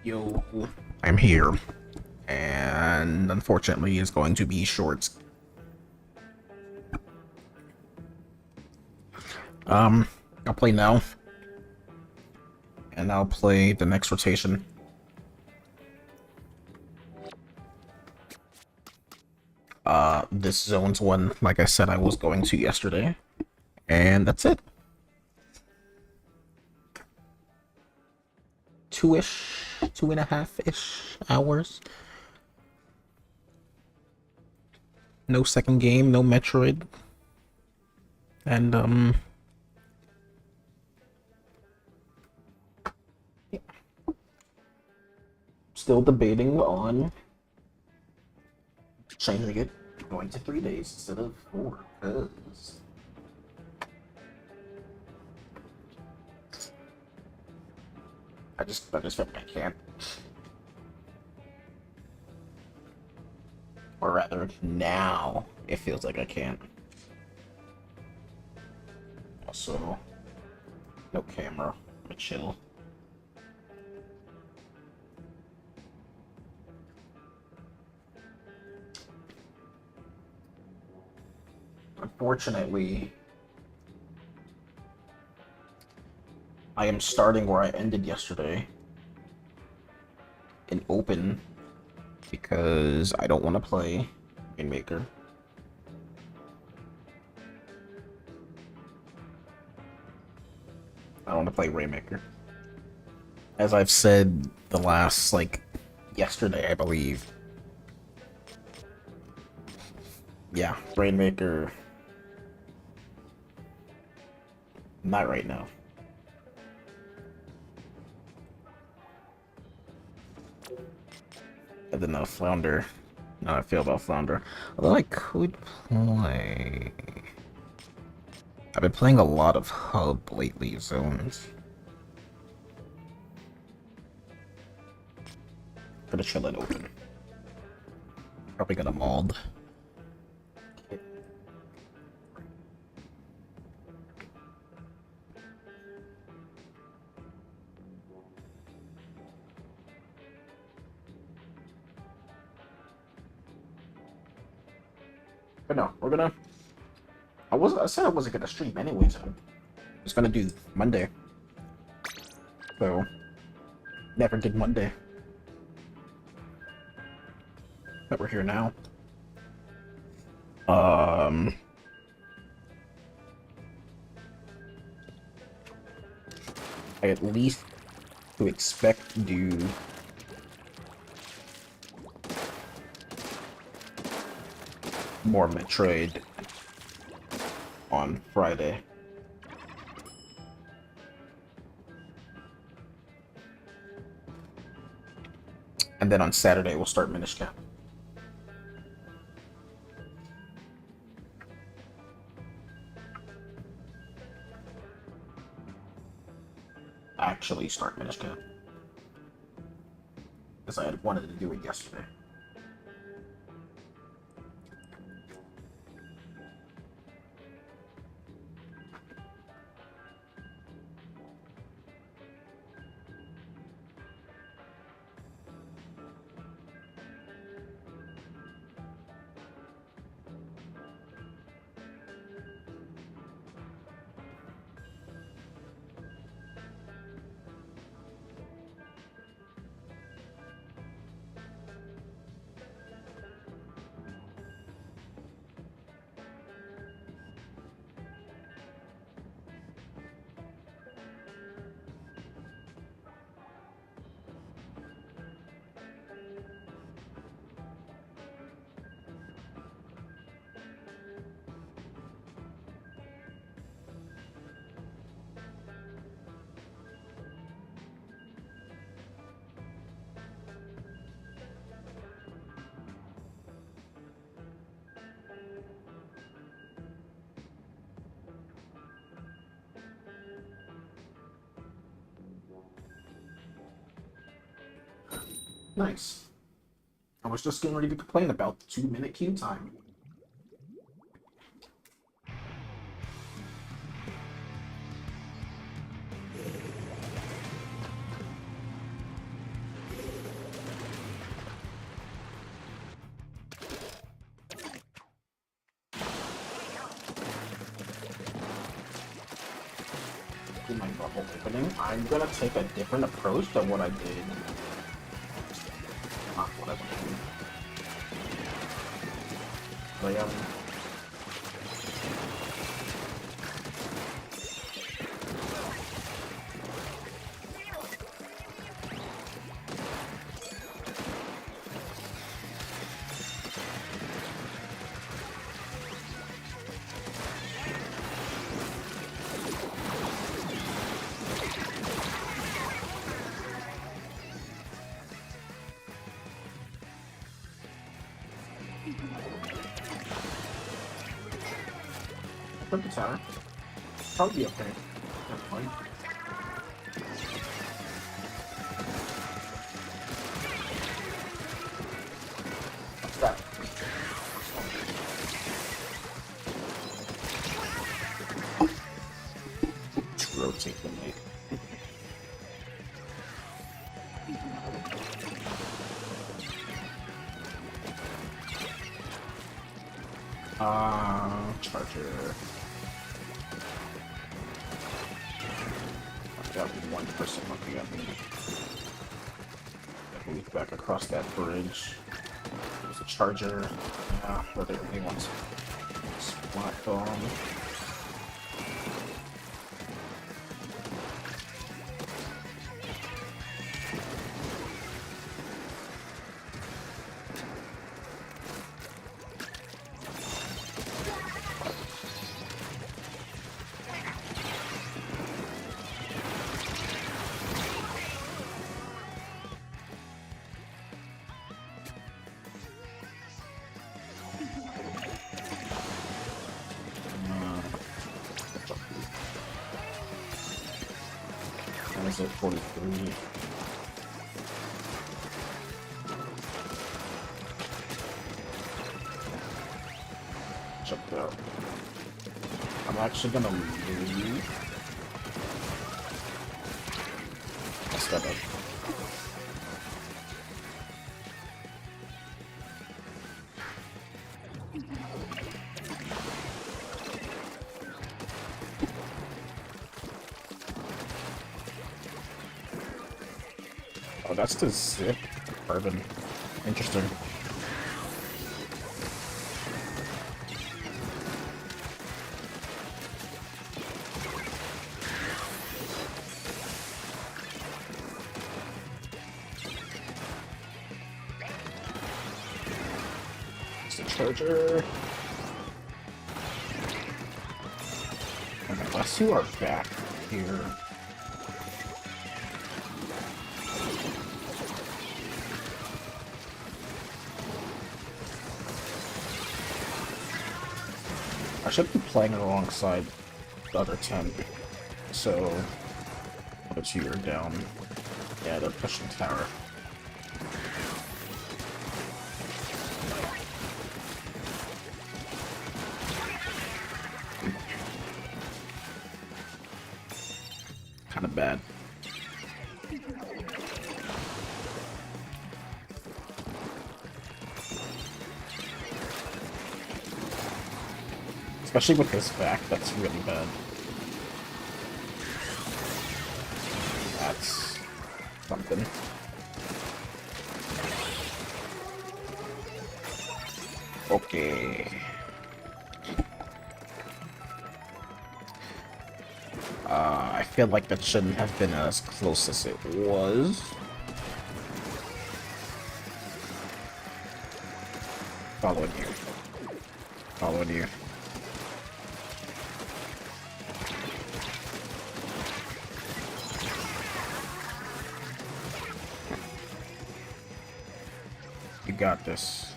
Yo, I'm here, and unfortunately, it's going to be short. I'll play now, and I'll play the next rotation. This zone's one, like I said, I was going to yesterday, and that's it. 2-ish, 2.5-ish hours. No second game, no Metroid, and yeah. Still debating on changing it, going to 3 days instead of 4, because I just feel like I can't. Or rather, now it feels like I can't. Also, no camera. I'm chill. Unfortunately, I am starting where I ended yesterday. In open. Because I don't want to play Rainmaker. I don't want to play Rainmaker. As I've said the last, yesterday, I believe. Yeah, Rainmaker. Not right now. I don't know, Flounder. How I feel about Flounder. Although I could play. I've been playing a lot of hub lately, zones. Gonna chill it open. Probably gonna mauled. But no, we're gonna. I said I wasn't gonna stream anyways. I was gonna do Monday. So never did Monday. But we're here now. I at least to expect to do more Metroid on Friday. And then on Saturday we'll start Minish Cap. Actually start Minish Cap. Because I had wanted to do it yesterday. Nice. I was just getting ready to complain about the 2-minute queue time. in my bubble opening, I'm gonna take a different approach than what I did. Not what I want to do. But flip the tower. Probably be okay. That's fine. What's that? Let's rotate the mate. Charger. I've got one person looking at me. I move back across that bridge. There's a charger. Yeah, where they really want splat bomb. Is it 43? Check it out. I'm actually gonna leave. I'll step up. Oh, that's the zip carbon. Interesting. It's the charger. And unless you are back here. I should be playing alongside the other 10, so the 2 are down. Yeah, they're pushing tower. Kind of bad. Especially with his back, that's really bad. That's something. Okay. I feel like that shouldn't have been as close as it was. Following you. Following you. You got this.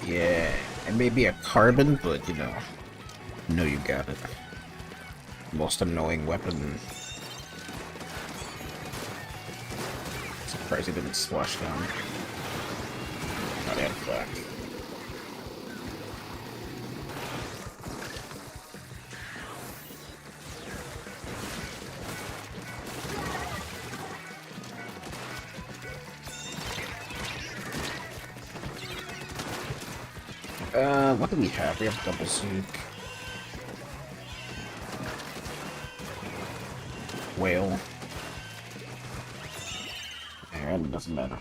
Yeah, it may be a carbon, but you know you got it. Most annoying weapon. Surprised he didn't splash down. Not yet back. What do we have? We have double Zook. Whale. And it doesn't matter.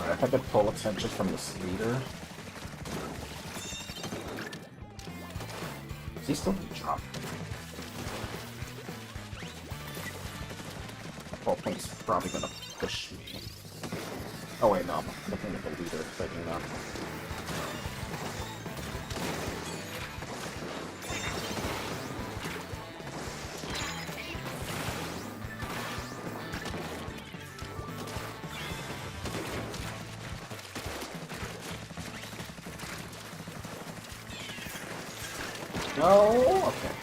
If I could pull attention from this leader. Is he still dropping? That thing's probably gonna push me. Oh wait, no, I'm looking at the leader, taking that. No, okay.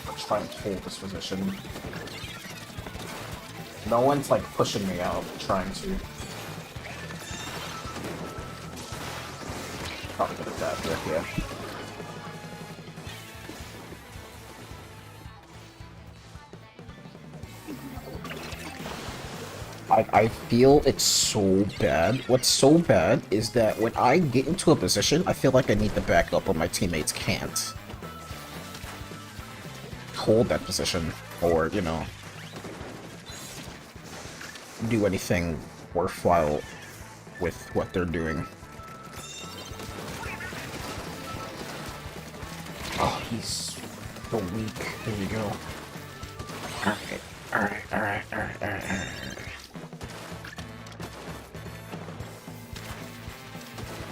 Let's try and hold this position. No one's like pushing me out, trying to. Probably gonna die here, yeah. I feel it's so bad. What's so bad is that when I get into a position, I feel like I need to back up when my teammates can't hold that position or, you know, do anything worthwhile with what they're doing. Oh, he's so weak. Here we go. Alright.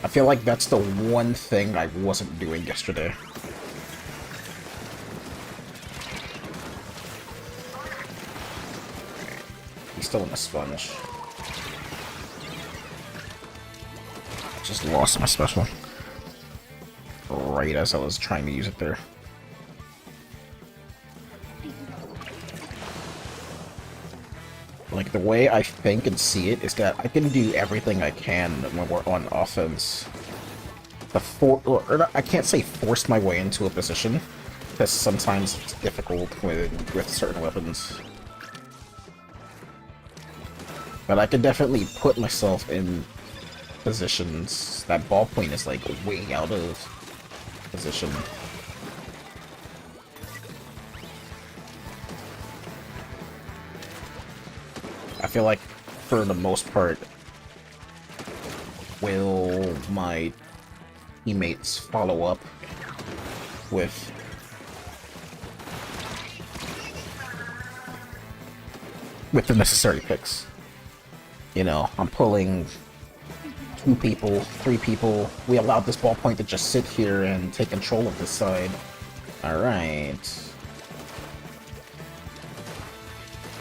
I feel like that's the one thing I wasn't doing yesterday. He's still in the sponge. Just lost my special. Right as I was trying to use it there. Like, the way I think and see it is that I can do everything I can when we're on offense. I can't say force my way into a position, because sometimes it's difficult with certain weapons. But I can definitely put myself in positions that ballpoint is like way out of position. I feel like, for the most part, will my teammates follow up with the necessary picks. You know, I'm pulling 2 people, 3 people. We allowed this ballpoint to just sit here and take control of this side. Alright.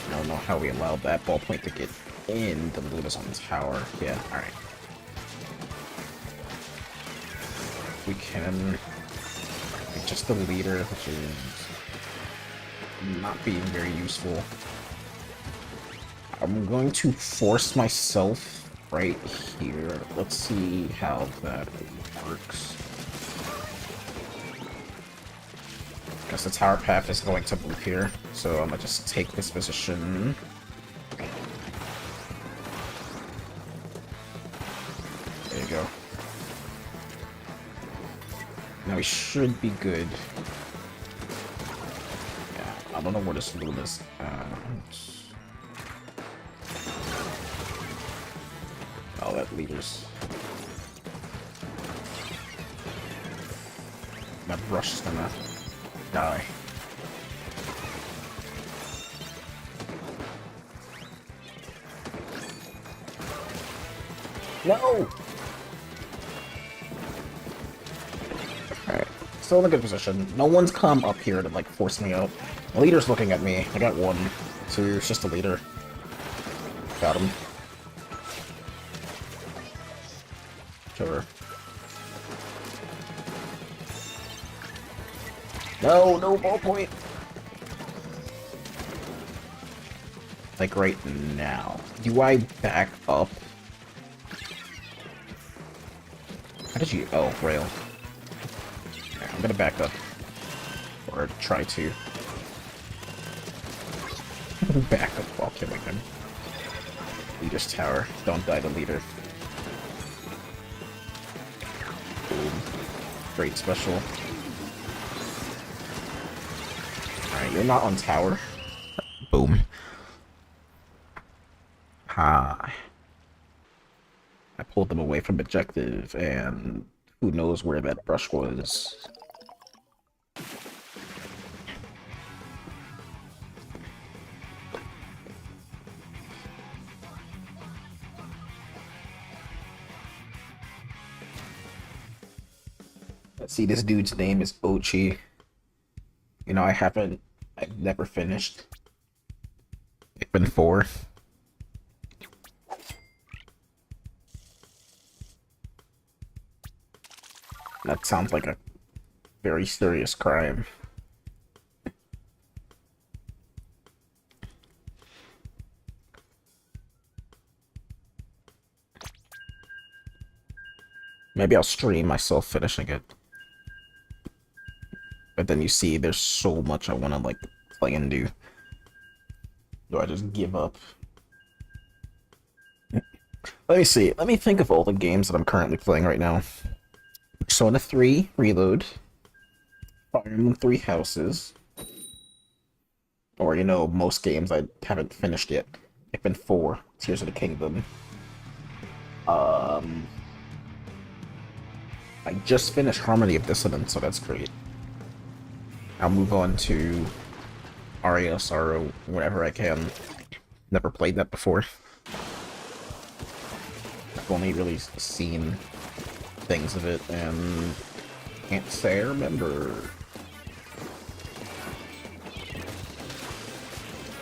I don't know how we allowed that ballpoint to get in the Luna's on the tower. Yeah, alright. We can make just the leader, which is not being very useful. I'm going to force myself right here. Let's see how that works. Because the tower path is going to move here, so I'm gonna just take this position. There you go. Now we should be good. Yeah, I don't know where this loot is. Oh, that leader's. That brush is gonna die. No! Alright, still in a good position. No one's come up here to, like, force me out. The leader's looking at me. I got one. So it's just a leader. Got him. Sure. No, no ballpoint! Like, right now. Do I back up? How did you... Oh, rail. Okay, I'm gonna back up. Or try to. Back up while killing him. Leader's tower. Don't die to leader. Boom. Great special. Alright, you're not on tower. Boom. Ha. I pulled them away from objective, and who knows where that brush was. Let's see, this dude's name is Ochi. You know, I've never finished. It's been 4. That sounds like a very serious crime. Maybe I'll stream myself finishing it. But then you see, there's so much I want to, like, play and do. Do I just give up? Let me see. Let me think of all the games that I'm currently playing right now. Persona 3 Reload. Fire Emblem 3 Houses. Or, you know, most games I haven't finished yet. It's been 4. Tears of the Kingdom. I just finished Harmony of Dissonance, so that's great. I'll move on to Aria of Sorrow whenever I can. Never played that before. I've only really seen things of it, and can't say I remember.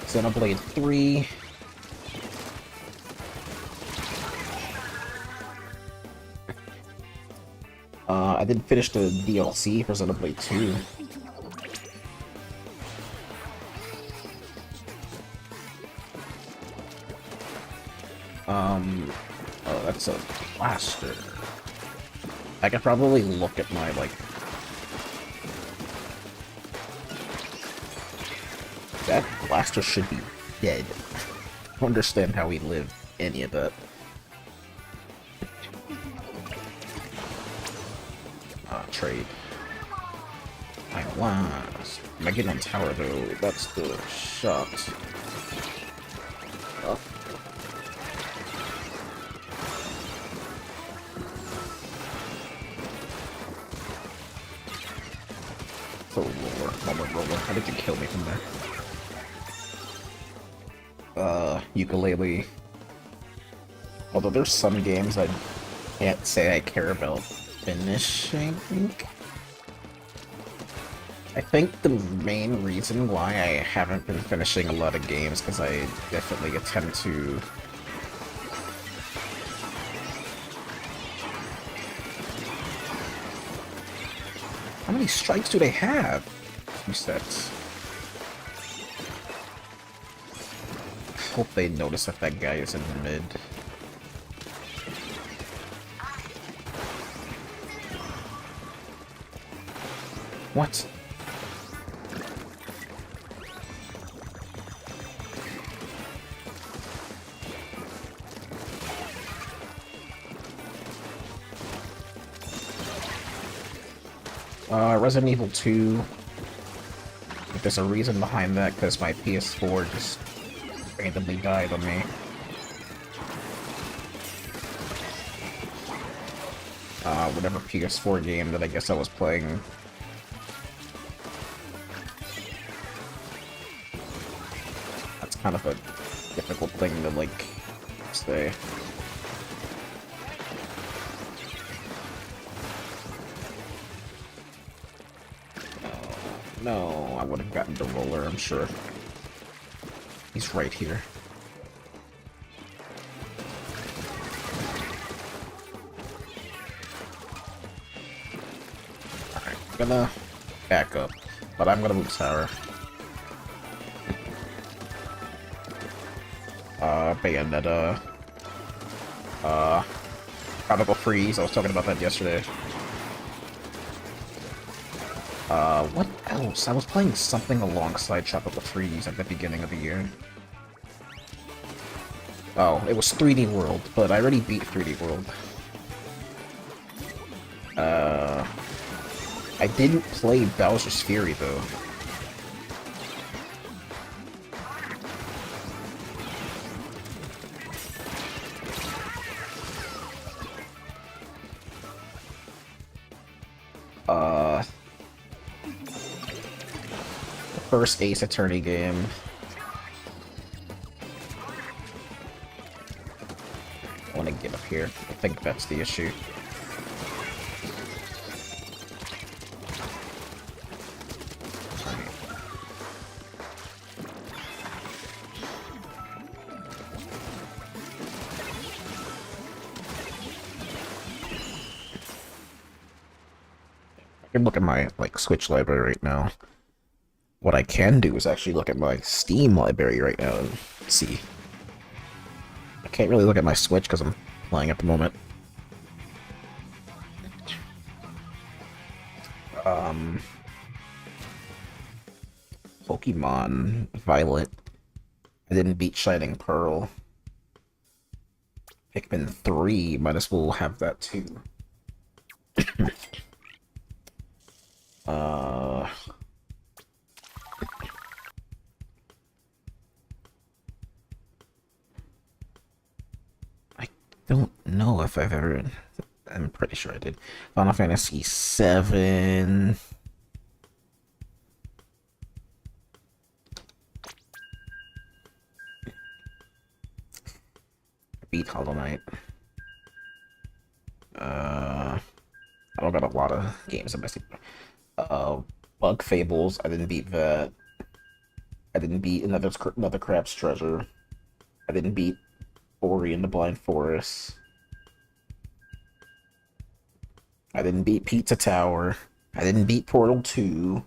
Xenoblade 3. I didn't finish the DLC for Xenoblade 2. Oh, that's a blaster. I could probably look at my, like... That blaster should be dead. I don't understand how he lived any of that. Trade. I lost. Am I getting on tower though? That's the shot. Oh. So roller, roller. How did you kill me from there? Ukulele. Although there's some games I can't say I care about finishing. I think the main reason why I haven't been finishing a lot of games because I definitely attempt to How many strikes do they have? 2 sets. Hope they notice if that guy is in the mid. What? Resident Evil 2. If there's a reason behind that, because my PS4 just randomly died on me. Whatever PS4 game that I guess I was playing. That's kind of a difficult thing to, like, say. No, I would have gotten the roller, I'm sure. He's right here. Alright, I'm gonna back up, but I'm gonna move tower. Bayonetta. Tropical Freeze, I was talking about that yesterday. What else? I was playing something alongside Tropical Freeze at the beginning of the year. Oh, it was 3D World, but I already beat 3D World. I didn't play Bowser's Fury, though. First Ace Attorney game. I want to get up here. I think that's the issue. I can look at my, like, Switch library right now. What I can do is actually look at my Steam library right now and see. I can't really look at my Switch because I'm playing at the moment. Pokemon Violet. I didn't beat Shining Pearl. Pikmin 3, might as well have that too. I don't know if I've ever... I'm pretty sure I did. Final Fantasy 7... beat Hollow Knight. I don't got a lot of games in my Steam. Bug Fables, I didn't beat that. I didn't beat another Crab's Treasure. I didn't beat Ori and the Blind Forest. I didn't beat Pizza Tower. I didn't beat Portal 2.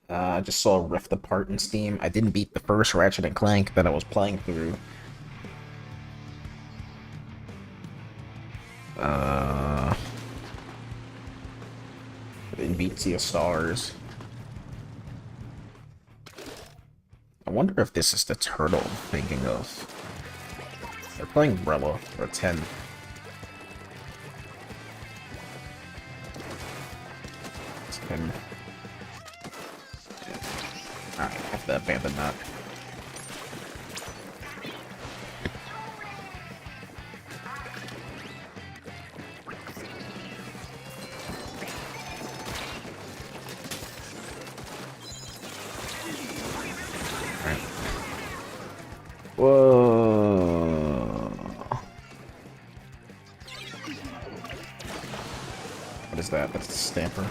I just saw Rift Apart in Steam. I didn't beat the first Ratchet and Clank that I was playing through. I didn't beat Sea of Stars. I wonder if this is the turtle I'm thinking of. They're playing Brella for a 10. It's 10. Alright, I have to abandon that. Alright. Whoa. What is that? That's a stamper.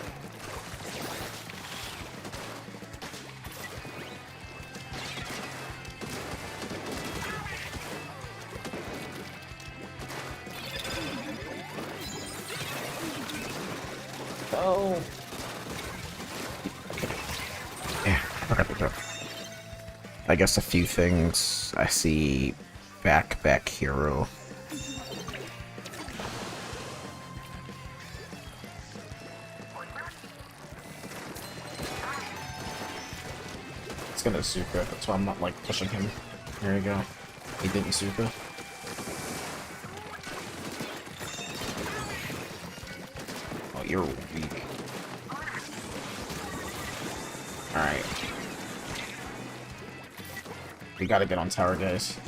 No! Yeah, okay. I guess a few things. I see back hero. It's gonna Zuka, that's why I'm not like pushing him. There you go. He didn't Zuka. Oh, you're weak. Alright. We gotta get on tower, guys.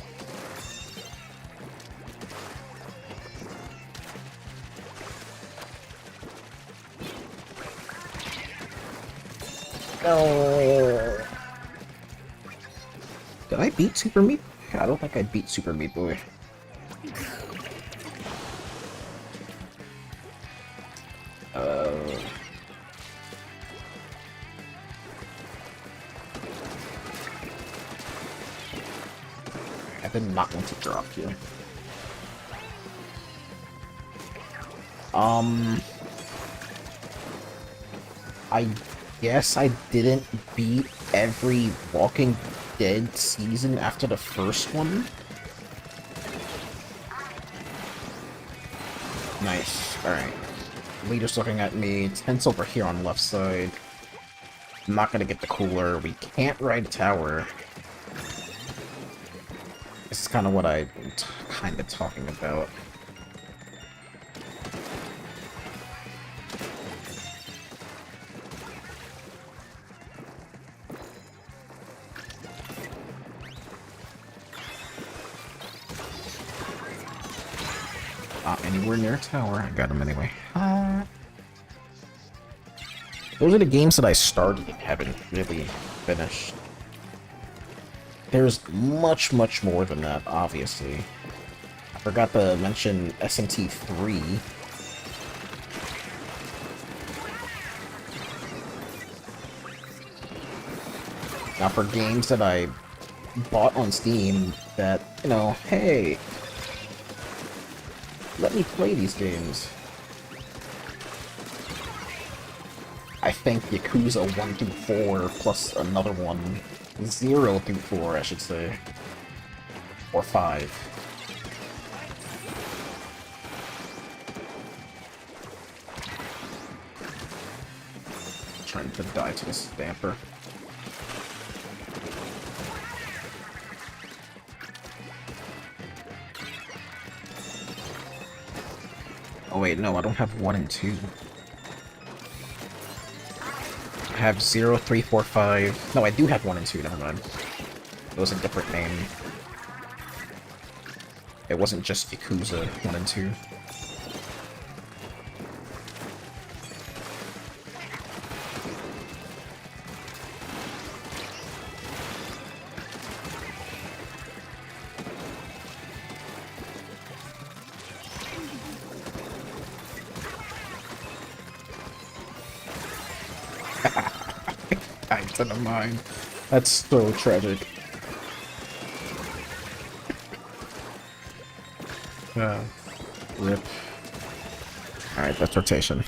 No. Did I beat Super Meat? I don't think I beat Super Meat Boy. I've been not going to drop you. I guess I didn't beat every Walking Dead season after the first one. Nice. Alright. Leader's looking at me. Tent's over here on the left side. I'm not gonna get the cooler. We can't ride tower. This is kind of what I'm kind of talking about. Not anywhere near a tower. I got him anyway. Those are the games that I started and haven't really finished. There's much more than that, obviously. I forgot to mention SMT 3. Now, for games that I bought on Steam that, you know, hey, let me play these games. I think Yakuza 1 through 4 plus another one. 0 through 4, I should say. Or 5. Trying to die to this stamper. Oh wait, no, I don't have 1 and 2. I have 0, 3, 4, 5... No, I do have 1 and 2, never mind. It was a different name. It wasn't just Yakuza 1 and 2. To the mine. That's so tragic. Rip. Alright, that's rotation.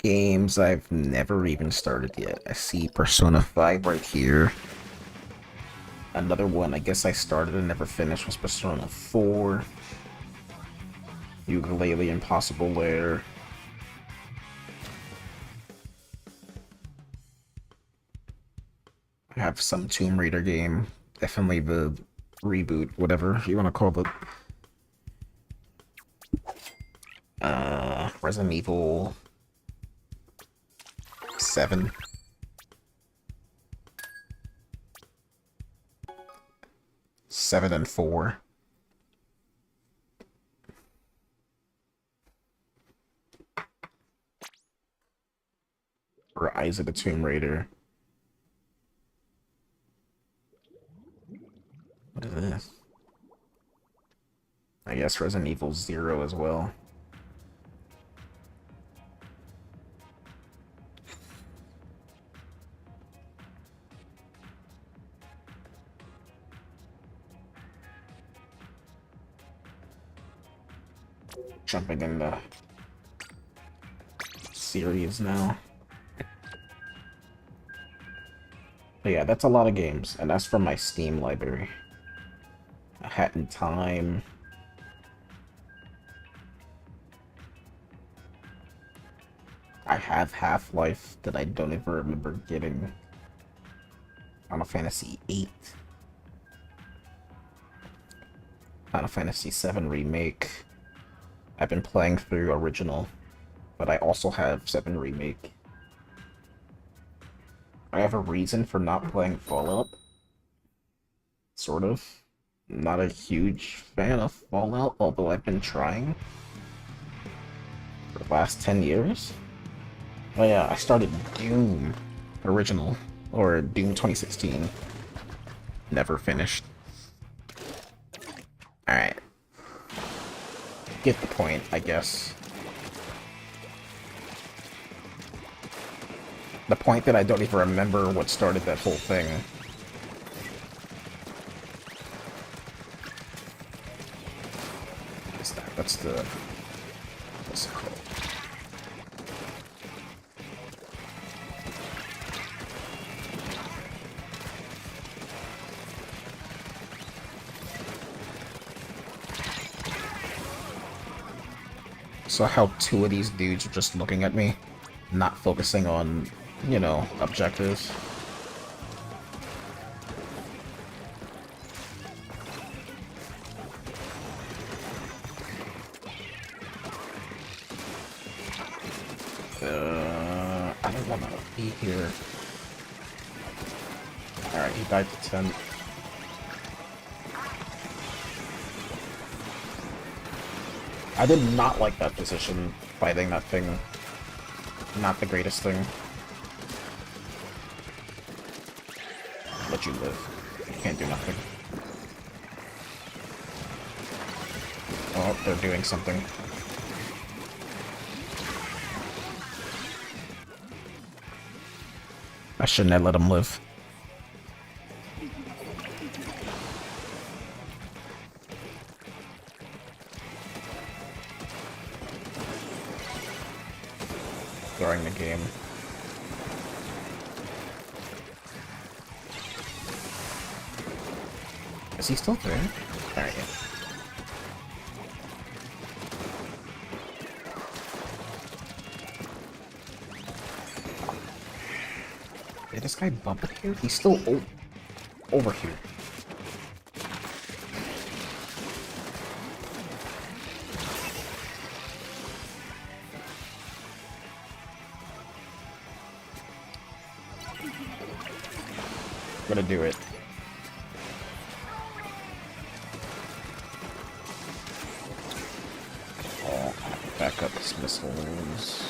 Games I've never even started yet. I see Persona 5 right here. Another one I guess I started and never finished was Persona 4. Ukulele Impossible Lair. I have some Tomb Raider game. Definitely the reboot, whatever you want to call it. Resident Evil 7. Seven and 4. Rise of the Tomb Raider. What is this? I guess Resident Evil 0 as well. Jumping in the series now. But yeah, that's a lot of games, and that's from my Steam library. A Hat in Time. I have Half-Life that I don't even remember getting. Final Fantasy VIII. Final Fantasy VII Remake. I've been playing through original, but I also have 7 Remake. I have a reason for not playing Fallout. Sort of. Not a huge fan of Fallout, although I've been trying for the last 10 years. Oh yeah, I started Doom original, or Doom 2016. Never finished. Alright. Get the point, I guess. The point that I don't even remember what started that whole thing. What is that? That's the... What's it called? So how 2 of these dudes are just looking at me, not focusing on, you know, objectives. I don't want to be here. Alright, he died to 10. I did not like that position, fighting that thing. Not the greatest thing. Let you live. You can't do nothing. Oh, they're doing something. I shouldn't have let him live. During the game. Is he still there? Alright, yeah. Did this guy bump it here? He's still over here. I'm gonna do it. Oh, back up his missiles.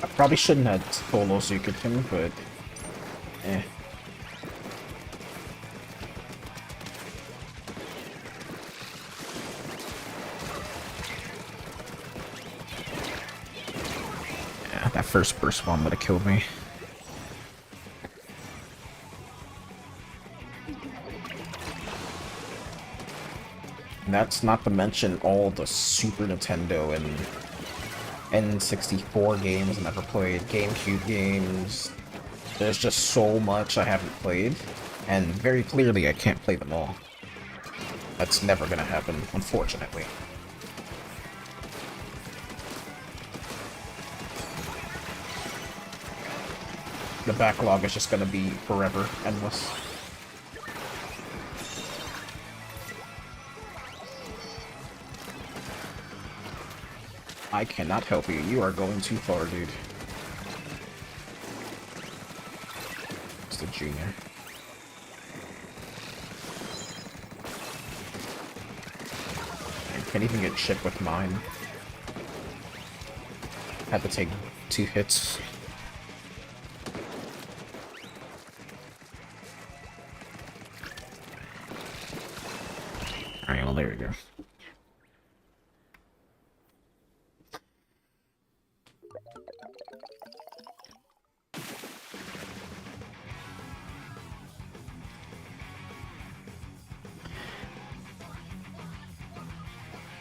I probably shouldn't have solo Zuko'd him, but eh. That first burst bomb would have killed me. And that's not to mention all the Super Nintendo and N64 games I never played, GameCube games. There's just so much I haven't played, and very clearly I can't play them all. That's never gonna happen, unfortunately. The backlog is just gonna be forever, endless. I cannot help you. You are going too far, dude. It's the junior. I can't even get shit with mine. Had to take 2 hits. Alright, well, there we go.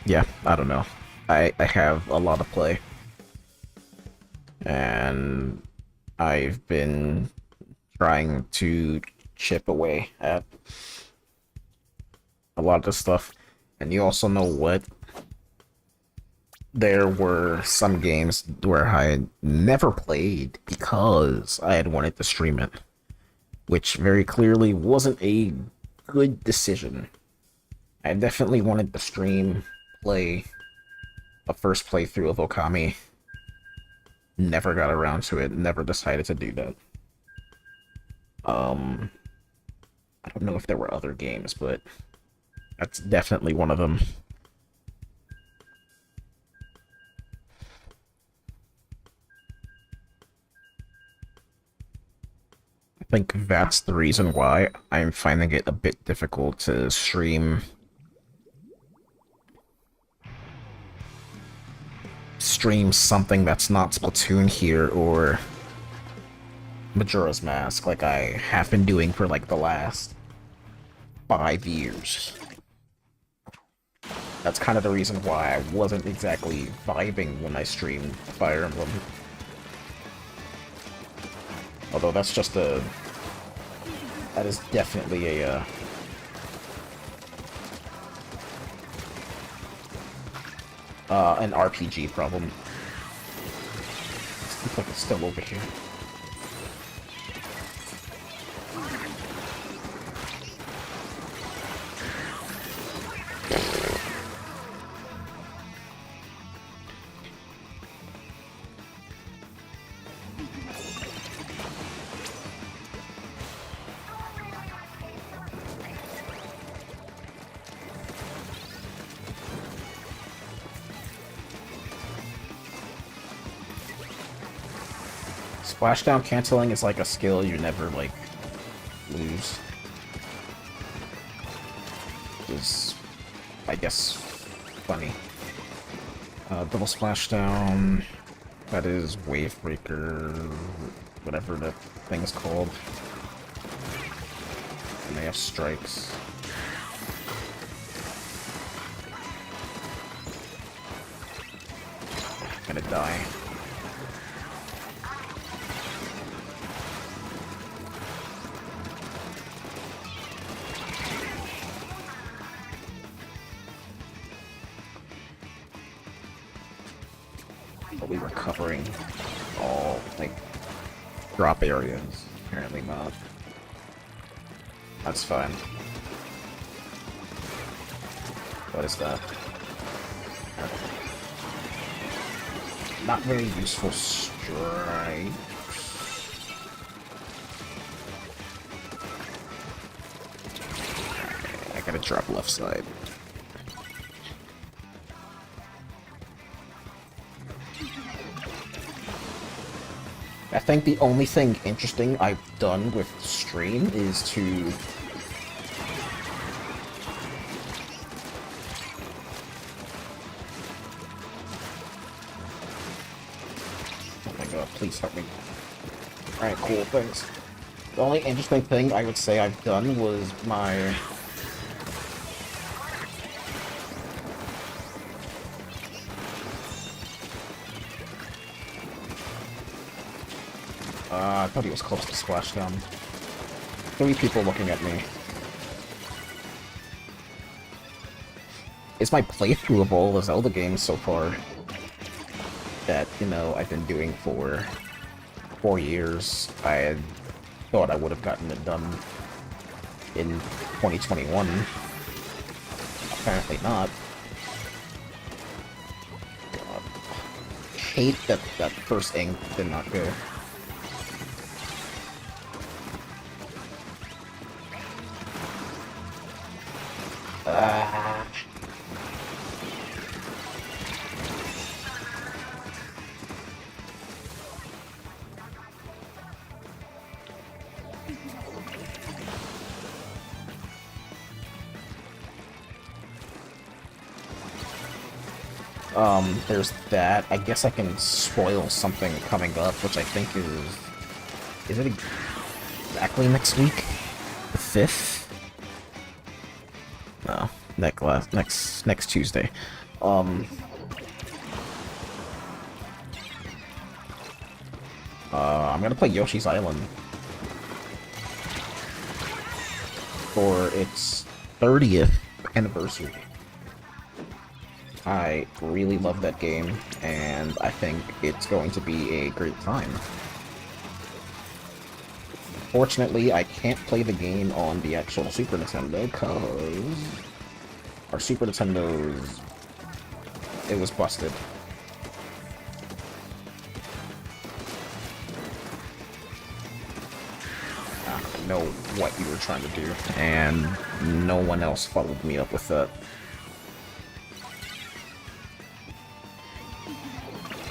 Yeah, I don't know. I have a lot of play, and I've been trying to chip away at a lot of the stuff. And you also know what? There were some games where I had never played because I had wanted to stream it, which very clearly wasn't a good decision. I definitely wanted to play a first playthrough of Okami. Never got around to it, never decided to do that. Um, I don't know if there were other games, but that's definitely one of them. I think that's the reason why I'm finding it a bit difficult to stream something that's not Splatoon here or Majora's Mask like I have been doing for like the last 5 years. That's kind of the reason why I wasn't exactly vibing when I streamed Fire Emblem. Although that's just a... That is definitely a, an RPG problem. Looks like it's still over here. Splashdown canceling is like a skill you never, like, lose. Is, I guess, funny. Double splashdown. That is wave breaker, whatever that thing is called. And they have strikes. I'm gonna die. But we were covering all, like, drop areas. Apparently not. That's fine. What is that? Not very useful strike. I gotta drop left side. I think the only thing interesting I've done with stream is to oh my god, please help me. Alright, cool, thanks. The only interesting thing I would say I've done was my I thought he was close to splashdown. 3 people looking at me. It's my playthrough of all the Zelda games so far that, you know, I've been doing for 4 years. I had thought I would have gotten it done in 2021. Apparently not. God. Hate that that first ink did not go. There's that. I guess I can spoil something coming up, which I think is it exactly next week? The 5th? No, next Tuesday. Um, I'm gonna play Yoshi's Island for its 30th anniversary. I really love that game, and I think it's going to be a great time. Fortunately, I can't play the game on the actual Super Nintendo, because our Super Nintendo's... it was busted. I don't know what you were trying to do, and no one else followed me up with that.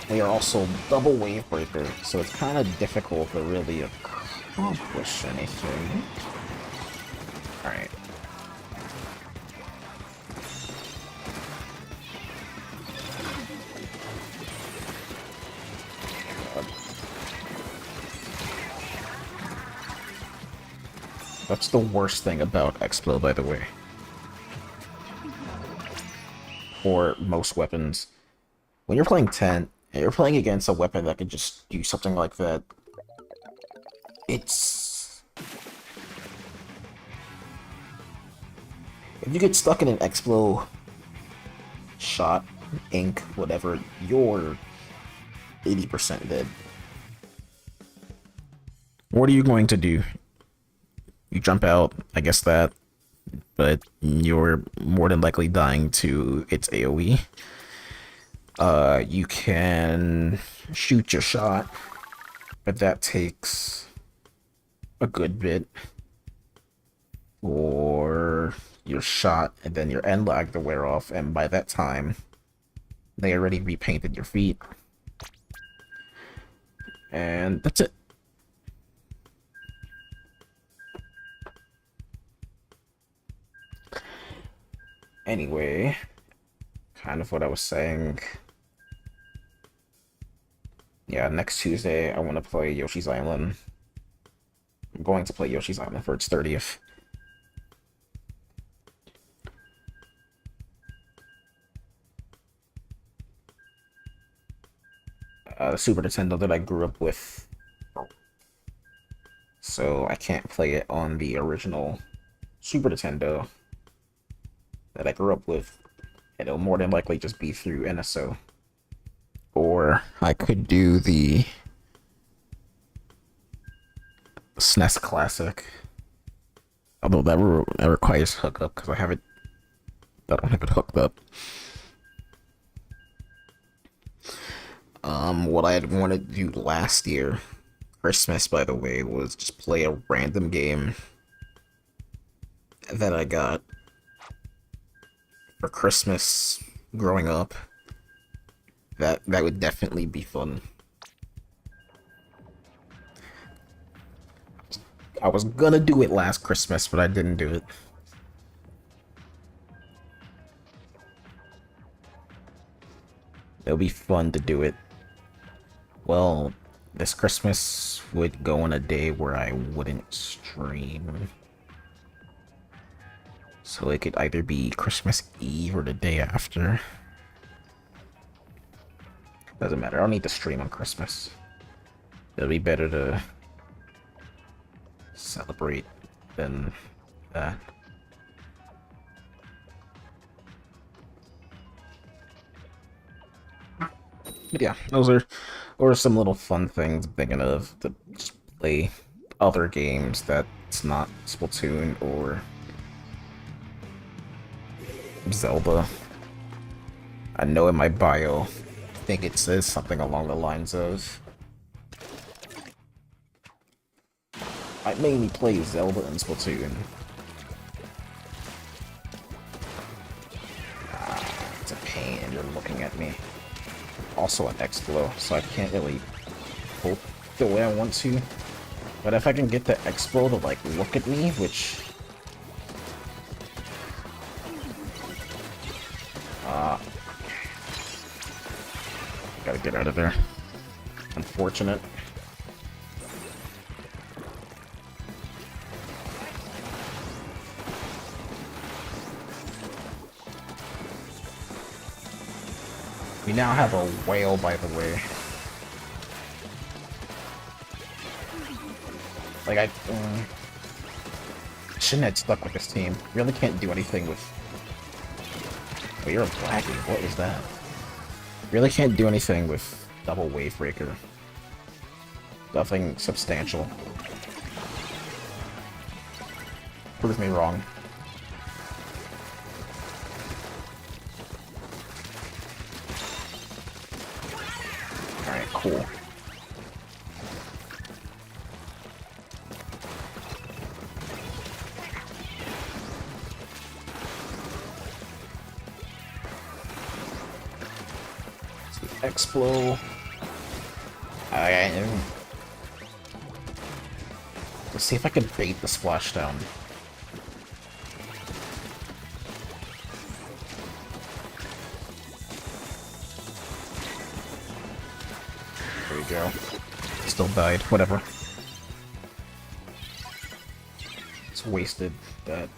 We are also double wave breaker, so it's kind of difficult to really accomplish anything. Alright. That's the worst thing about Explo, by the way. For most weapons. When you're playing 10, and you're playing against a weapon that can just do something like that, it's... if you get stuck in an Explo shot, ink, whatever, you're 80% dead. What are you going to do? You jump out, I guess that, but you're more than likely dying to its AoE. You can shoot your shot, but that takes a good bit for your shot and then your end lag to wear off, and by that time, they already repainted your feet. And that's it. Anyway, kind of what I was saying. Yeah, next Tuesday I want to play Yoshi's Island. I'm going to play Yoshi's Island for its 30th. The Super Nintendo that I grew up with. So I can't play it on the original Super Nintendo that I grew up with. It'll more than likely just be through NSO. Or I could do the SNES Classic. Although that requires hookup, because I don't have it hooked up. What I had wanted to do last year, Christmas by the way, was just play a random game that I got for Christmas growing up. That would definitely be fun. I was gonna do it last Christmas, but I didn't do it. It'll be fun to do it. Well, this Christmas would go on a day where I wouldn't stream. So it could either be Christmas Eve or the day after. Doesn't matter, I don't need to stream on Christmas. It'll be better to celebrate than that. But yeah, those are some little fun things I'm thinking of to just play other games that's not Splatoon or Zelda. I know in my bio, I think it says something along the lines of I mainly play Zelda and Splatoon. It's a pain, you're looking at me. Also an Explo, so I can't really hope the way I want to. But if I can get the Explo to like look at me, which gotta get out of there. Unfortunate. We now have a whale, by the way. Like, shouldn't have stuck with this team. Really can't do anything with... Oh, you're lagging. What was that? Really can't do anything with double wave breaker. Nothing substantial. Prove me wrong. Alright, cool. Explo. Let's see if I can bait the splashdown. There we go. Still died. Whatever. It's wasted. That.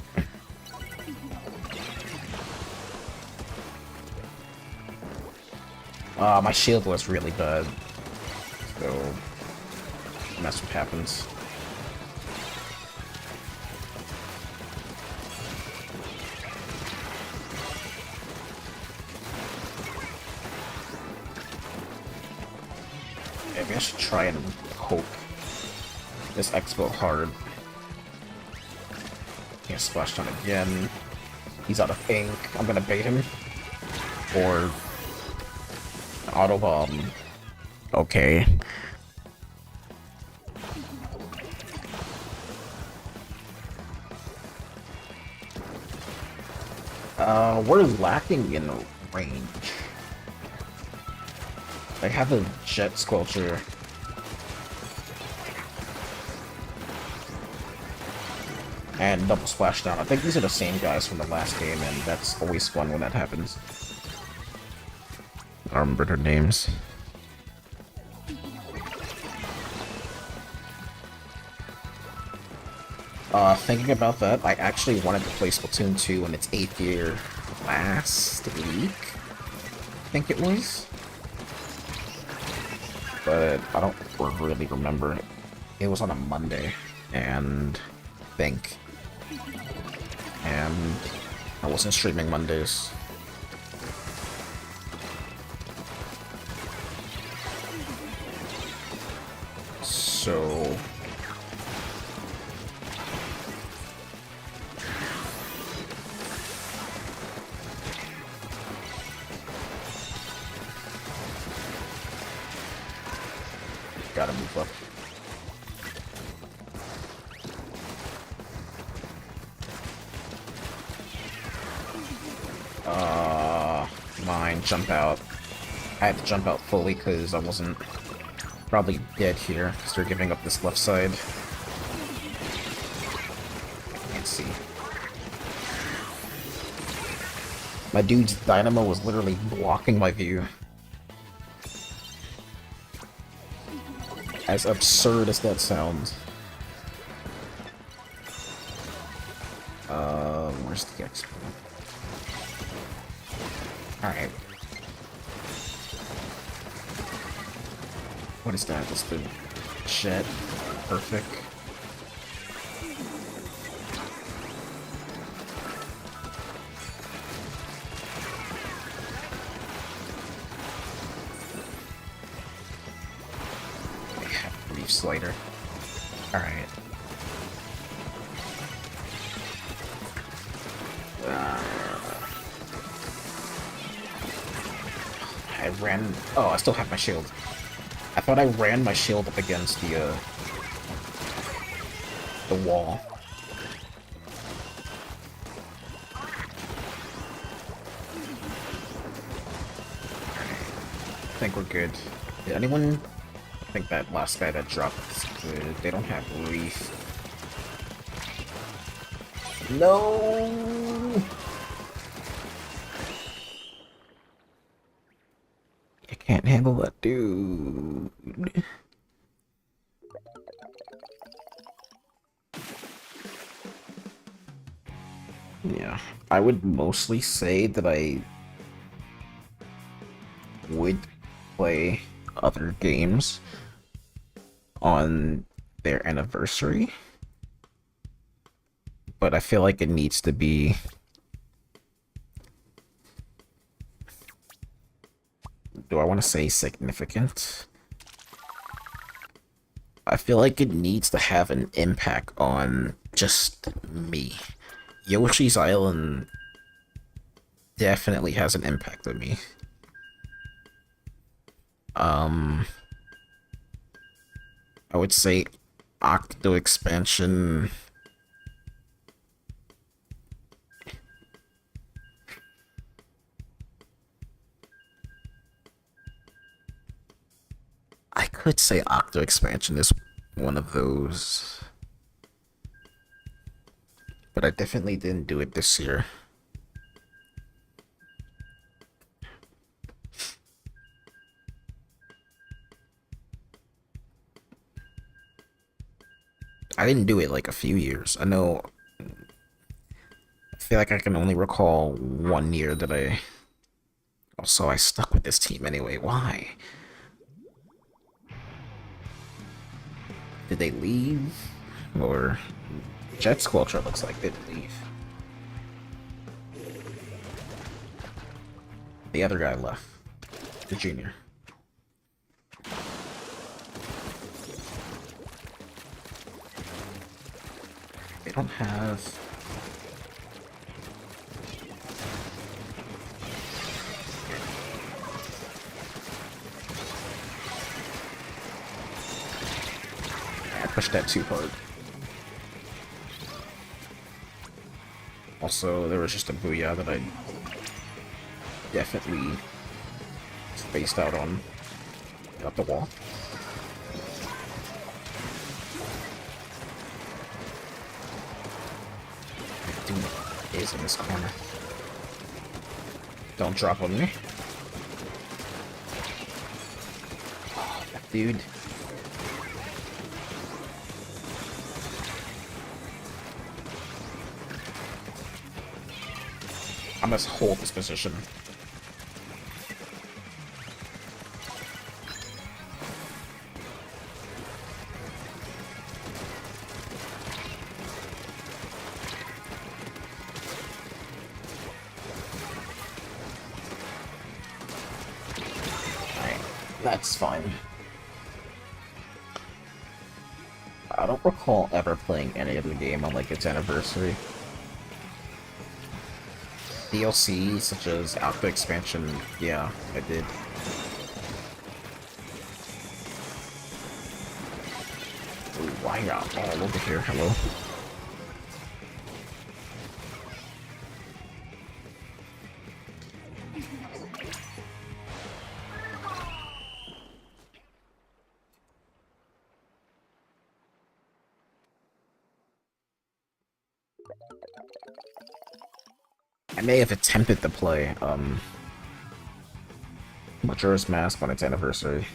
My shield was really bad. So that's what happens. Maybe I should try and poke this Expo hard. Can't splash down again. He's out of ink. I'm gonna bait him. Or auto bomb. Okay. We're lacking in range. I have a jet squelcher. And double splashdown. I think these are the same guys from the last game, and that's always fun when that happens. I don't remember their names. Thinking about that, I actually wanted to play Splatoon 2 in its 8th year last week, I think it was. But I don't really remember. It was on a Monday, and and I wasn't streaming Mondays. So gotta move up. Mine, jump out. I had to jump out fully because I wasn't probably dead here, because they're giving up this left side. I can't see. My dude's dynamo was literally blocking my view. As absurd as that sounds. Where's the expo? Alright. What is that? Just the jet. Perfect. Leaf slider. Alright. I ran... Oh, I still have my shield. I thought I ran my shield up against the wall. I think we're good. Did anyone think that last guy that dropped is good? They don't have Reef. No! I can't handle that dude. Yeah, I would mostly say that I would play other games on their anniversary, but I feel like it needs to be, do I want to say significant? I feel like it needs to have an impact on just me. Yoshi's Island definitely has an impact on me. I would say Octo expansion. I could say Octo expansion is one of those, but I definitely didn't do it this year. I didn't do it like a few years. I know. I feel like I can only recall 1 year that I. Also, I stuck with this team anyway. Why? Did they leave? Or Jet Squelcher looks like they did leave. The other guy left. The junior. They don't have... I pushed that too hard. Also, there was just a Booyah that I definitely spaced out on. Get up the wall. Dude is in this corner. Don't drop on me. Oh, that dude. I must hold this position. Alright, that's fine. I don't recall ever playing any other game on like its anniversary. DLC such as Alpha Expansion, yeah, I did. Ooh, why are y'all all over here? Hello? I may have attempted to play, Majora's Mask on its anniversary.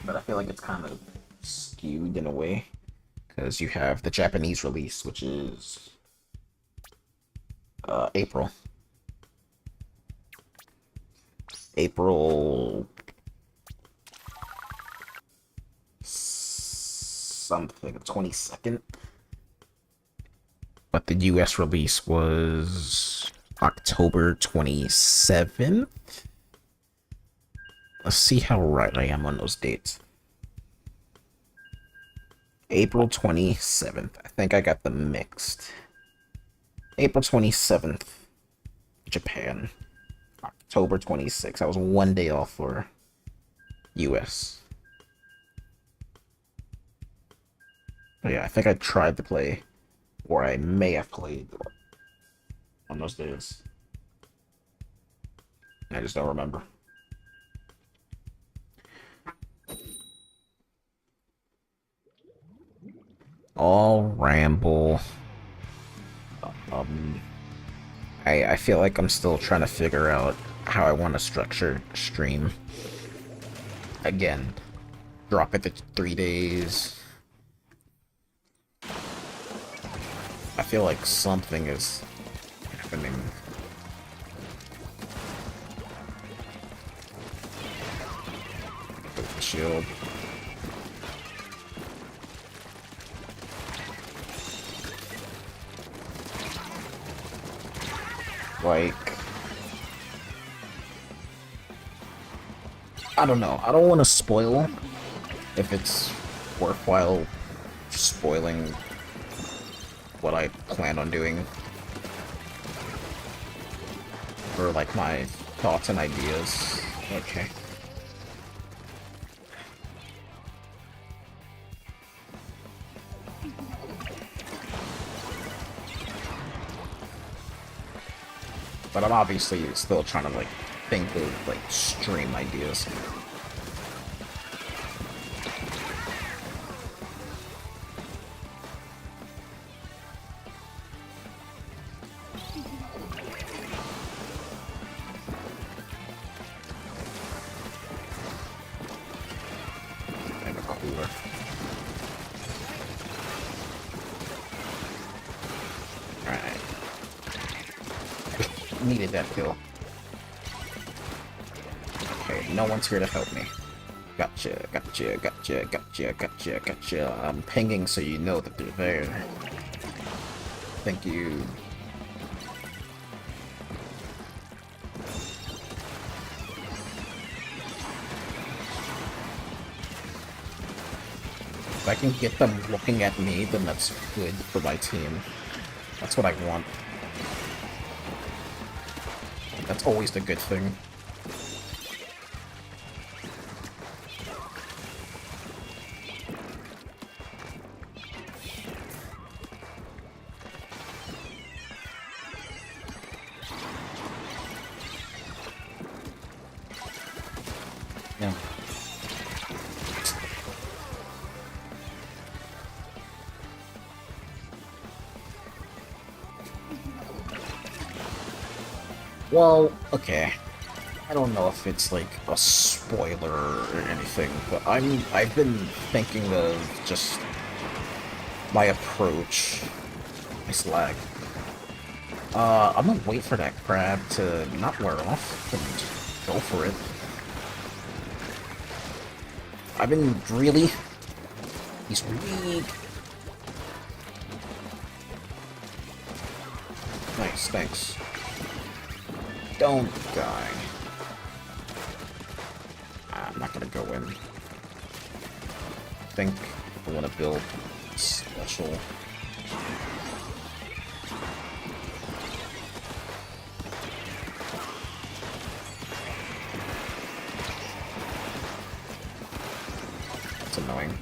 But I feel like it's kind of skewed in a way, because you have the Japanese release, which is April. April something, 22nd. But the US release was October 27th. Let's see how right I am on those dates. April 27th. I think I got them mixed. April 27th, Japan. October 26th. I was 1 day off for US. But yeah, I think I tried to play, or I may have played on those days. I just don't remember. All ramble. I feel like I'm still trying to figure out how I want to structure stream. Again, drop it to 3 days. I feel like something is happening? Shield. Like, I don't know. I don't want to spoil if it's worthwhile spoiling what I plan on doing. Or like my thoughts and ideas. Okay. But I'm obviously still trying to like think of like stream ideas. And a cooler. Alright. Needed that kill. Okay, no one's here to help me. Gotcha, gotcha, gotcha, gotcha, gotcha, gotcha. I'm pinging so you know that they're there. Thank you. If I can get them looking at me, then that's good for my team. That's what I want. That's always the good thing. Yeah. Well, okay. I don't know if it's like a spoiler or anything, but I've been thinking of just my approach. Nice lag. I'm gonna wait for that crab to not wear off and just go for it. I've been really... He's weak. Nice, thanks. Don't die. I'm not gonna go in. I think I want to build special. That's annoying.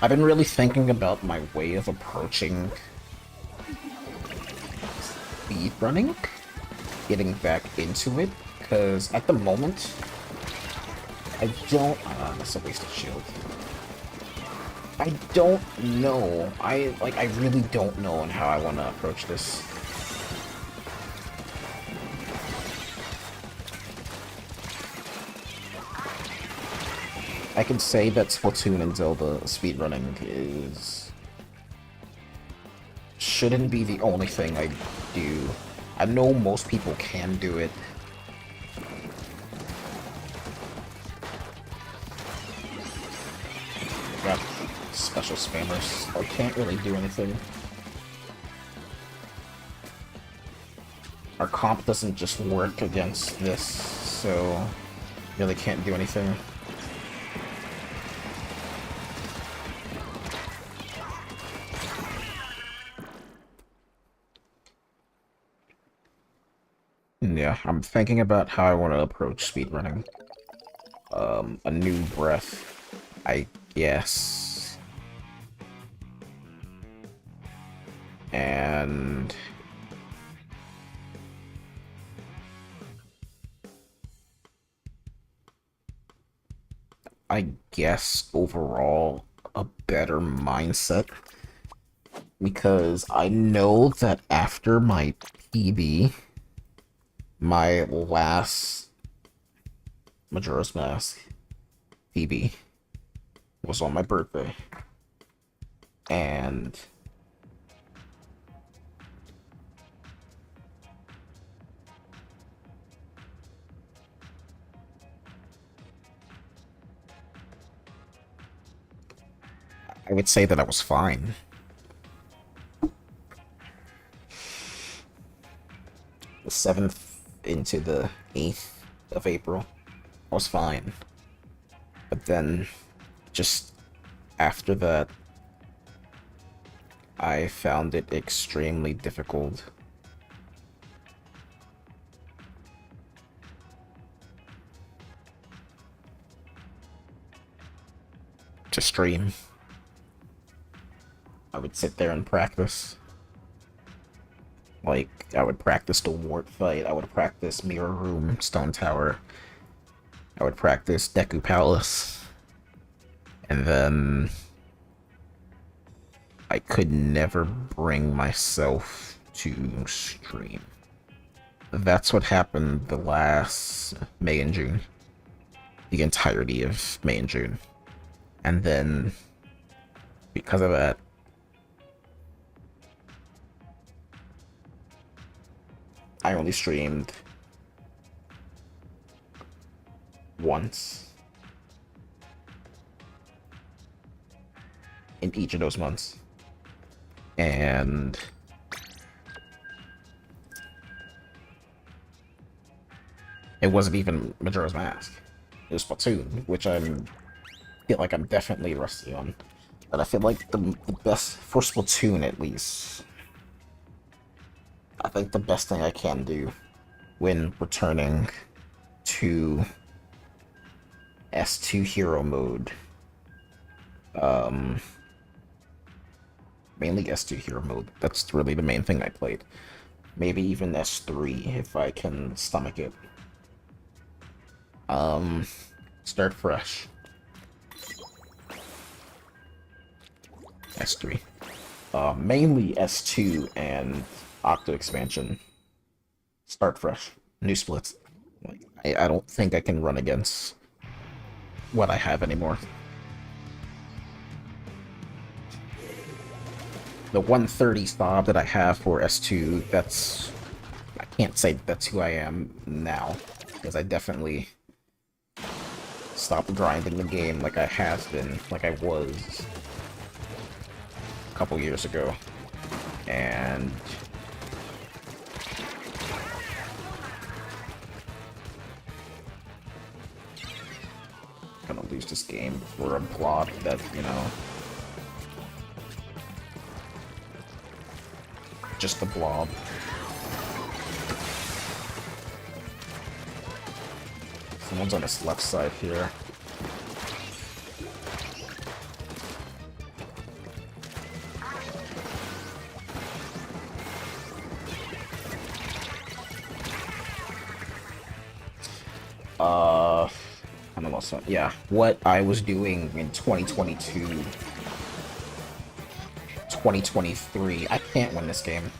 I've been really thinking about my way of approaching speed running, getting back into it, because at the moment, I don't... that's a wasted shield. I don't know. I really don't know on how I want to approach this. I can say that Splatoon and Zelda speedrunning shouldn't be the only thing I do. I know most people can do it. Got special spammers. I can't really do anything. Our comp doesn't just work against this, so really can't do anything. Yeah, I'm thinking about how I want to approach speedrunning. A new breath, I guess. And... I guess overall a better mindset. Because I know that after my PB, my last Majora's Mask PB was on my birthday. And I would say that I was fine. The 7th into the 8th of April, I was fine. But then, just after that, I found it extremely difficult to stream. I would sit there and practice. Like, I would practice the wart fight, I would practice Mirror Room, Stone Tower, I would practice Deku Palace, and then I could never bring myself to stream. That's what happened the last May and June. The entirety of May and June. And then, because of that, I only streamed once in each of those months. And it wasn't even Majora's Mask. It was Splatoon, which I feel like I'm definitely rusty on. But I feel like the best, for Splatoon at least, I think the best thing I can do when returning to S2 hero mode, mainly S2 hero mode, that's really the main thing I played. Maybe even S3 if I can stomach it. Start fresh. S3. Mainly S2 and Octo expansion. Start fresh. New splits. Like, I don't think I can run against what I have anymore. The 130 stop that I have for S2, that's... I can't say that's who I am now, because I definitely stopped grinding the game like I have been, like I was a couple years ago. And gonna lose this game for a block that, you know, just a blob. Someone's on his left side here. I don't know, yeah, what I was doing in 2022, 2023, I can't win this game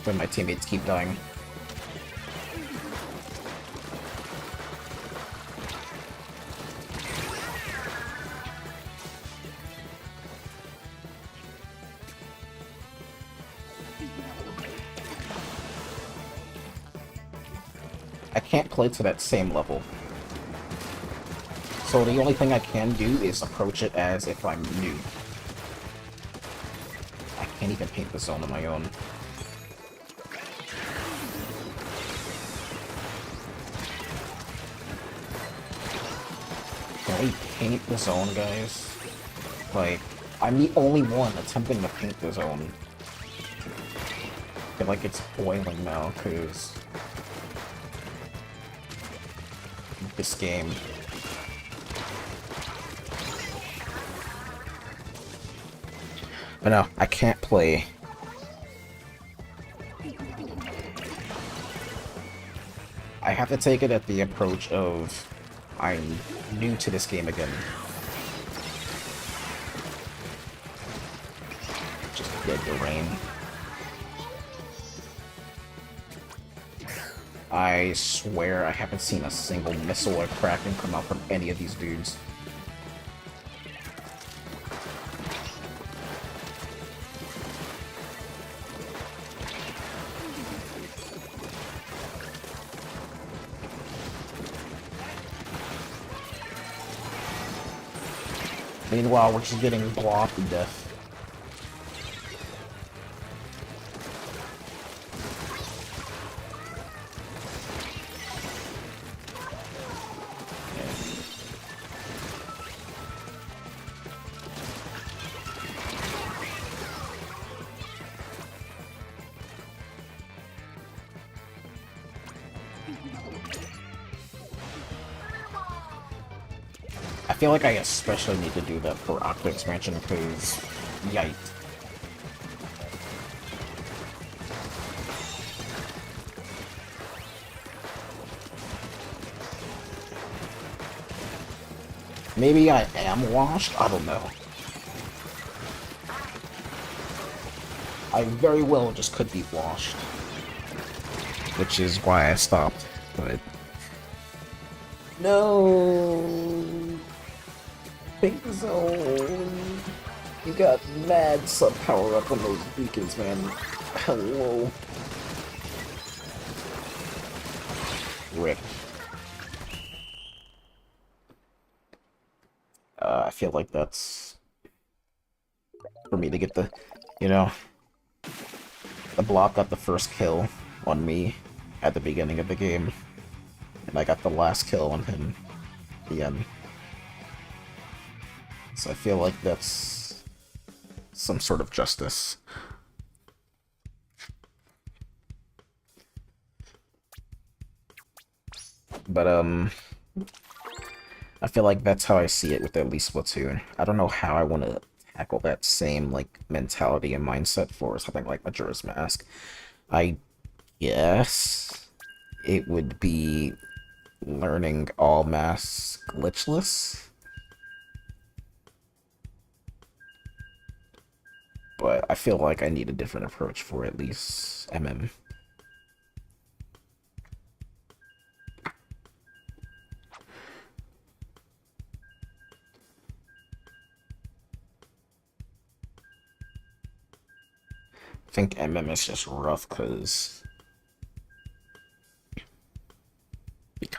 when my teammates keep dying. I can't play to that same level. So the only thing I can do is approach it as if I'm new. I can't even paint the zone on my own. Can we paint the zone, guys? Like, I'm the only one attempting to paint the zone. I feel like it's boiling now, because this game. But no, I can't play. I have to take it at the approach of I'm new to this game again. Just dead the rain. I swear I haven't seen a single missile or Kraken come out from any of these dudes. Meanwhile, we're just getting blocked to death. I feel like I especially need to do that for Octa expansion because, yikes. Maybe I am washed? I don't know. I very well just could be washed. Which is why I stopped, but... No! Pink Zone! You got mad sub power up on those beacons, man. Hello. Rip. I feel like that's... for me to get the, you know... The block got the first kill on me at the beginning of the game. And I got the last kill on him at the end. So I feel like that's some sort of justice. But, I feel like that's how I see it with at least Splatoon. I don't know how I want to tackle that same, like, mentality and mindset for something like Majora's Mask. I guess it would be learning all masks glitchless. But I feel like I need a different approach for at least MM. I think MM is just rough because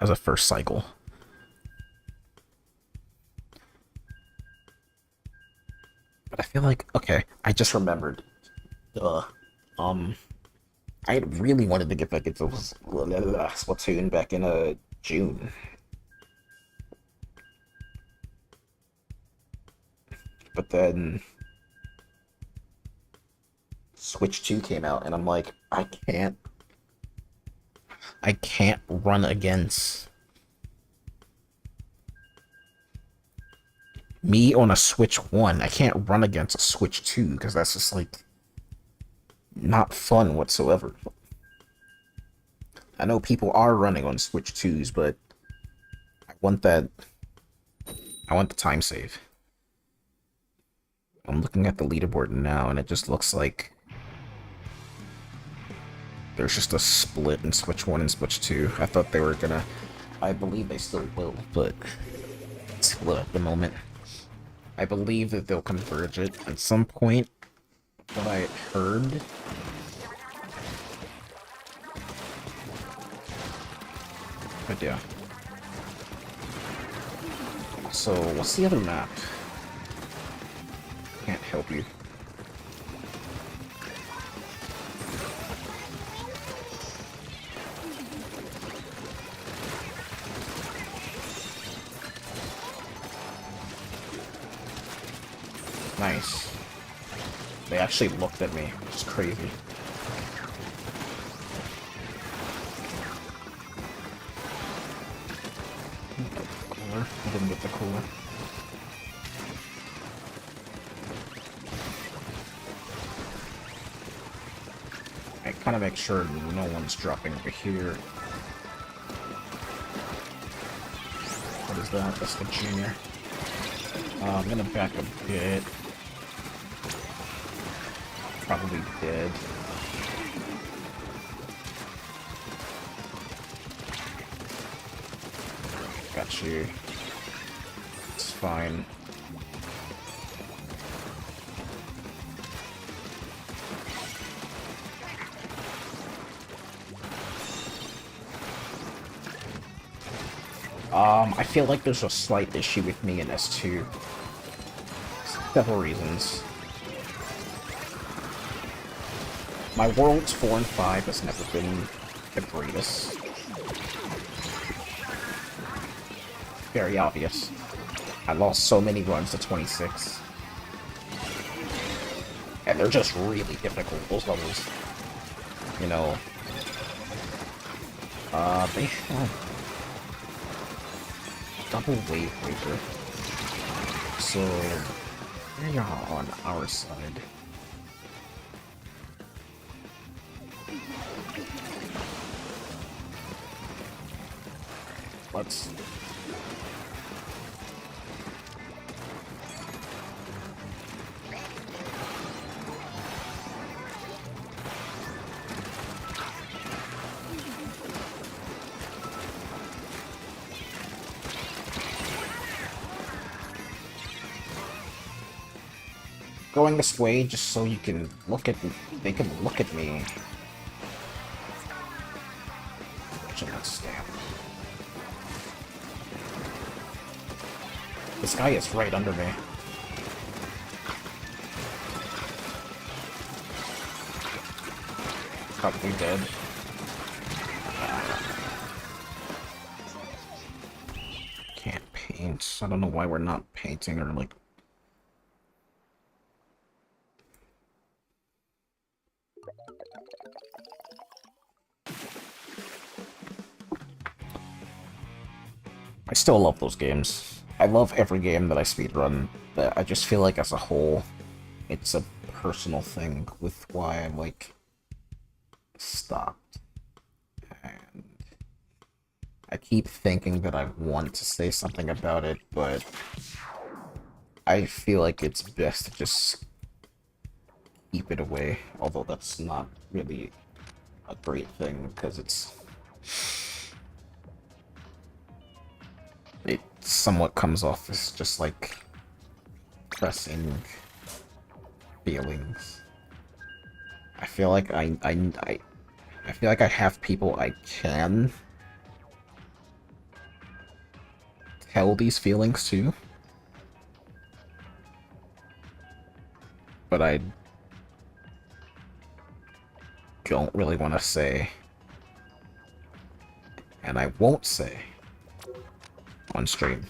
of first cycle. But I feel like, okay, I just remembered. Duh. I really wanted to get back into Splatoon back in June. But then Switch 2 came out and I'm like, I can't run against me on a Switch 1. I can't run against a Switch 2 because that's just like not fun whatsoever. I know people are running on Switch 2s, but I want the time save. I'm looking at the leaderboard now and it just looks like there's just a split in Switch 1 and Switch 2. I thought they were gonna... I believe they still will, but it's split at the moment. I believe that they'll converge it at some point. What I heard... But yeah. So, what's the other map? Can't help you. Nice. They actually looked at me, which is crazy. Cooler. I didn't get the cooler. I kind of make sure no one's dropping over here. What is that? That's the junior. I'm gonna back a bit. Probably dead. Got you. It's fine. I feel like there's a slight issue with me in S2. several reasons. My Worlds 4 and 5 has never been the greatest. Very obvious. I lost so many runs to 26. And they're just really difficult, those levels. You know, they have double wave breaker. So they are on our side. Let's going this way just so you can look at me. They can look at me. Stamp. This guy is right under me. Probably dead. Can't paint. I don't know why we're not painting or like. I still love those games. I love every game that I speedrun, but I just feel like as a whole, it's a personal thing with why I, like, stopped. And I keep thinking that I want to say something about it, but I feel like it's best to just keep it away, although that's not really a great thing, because it somewhat comes off as just like pressing feelings. I feel like I feel like I have people I can tell these feelings to, but I don't really want to say, and I won't say on stream.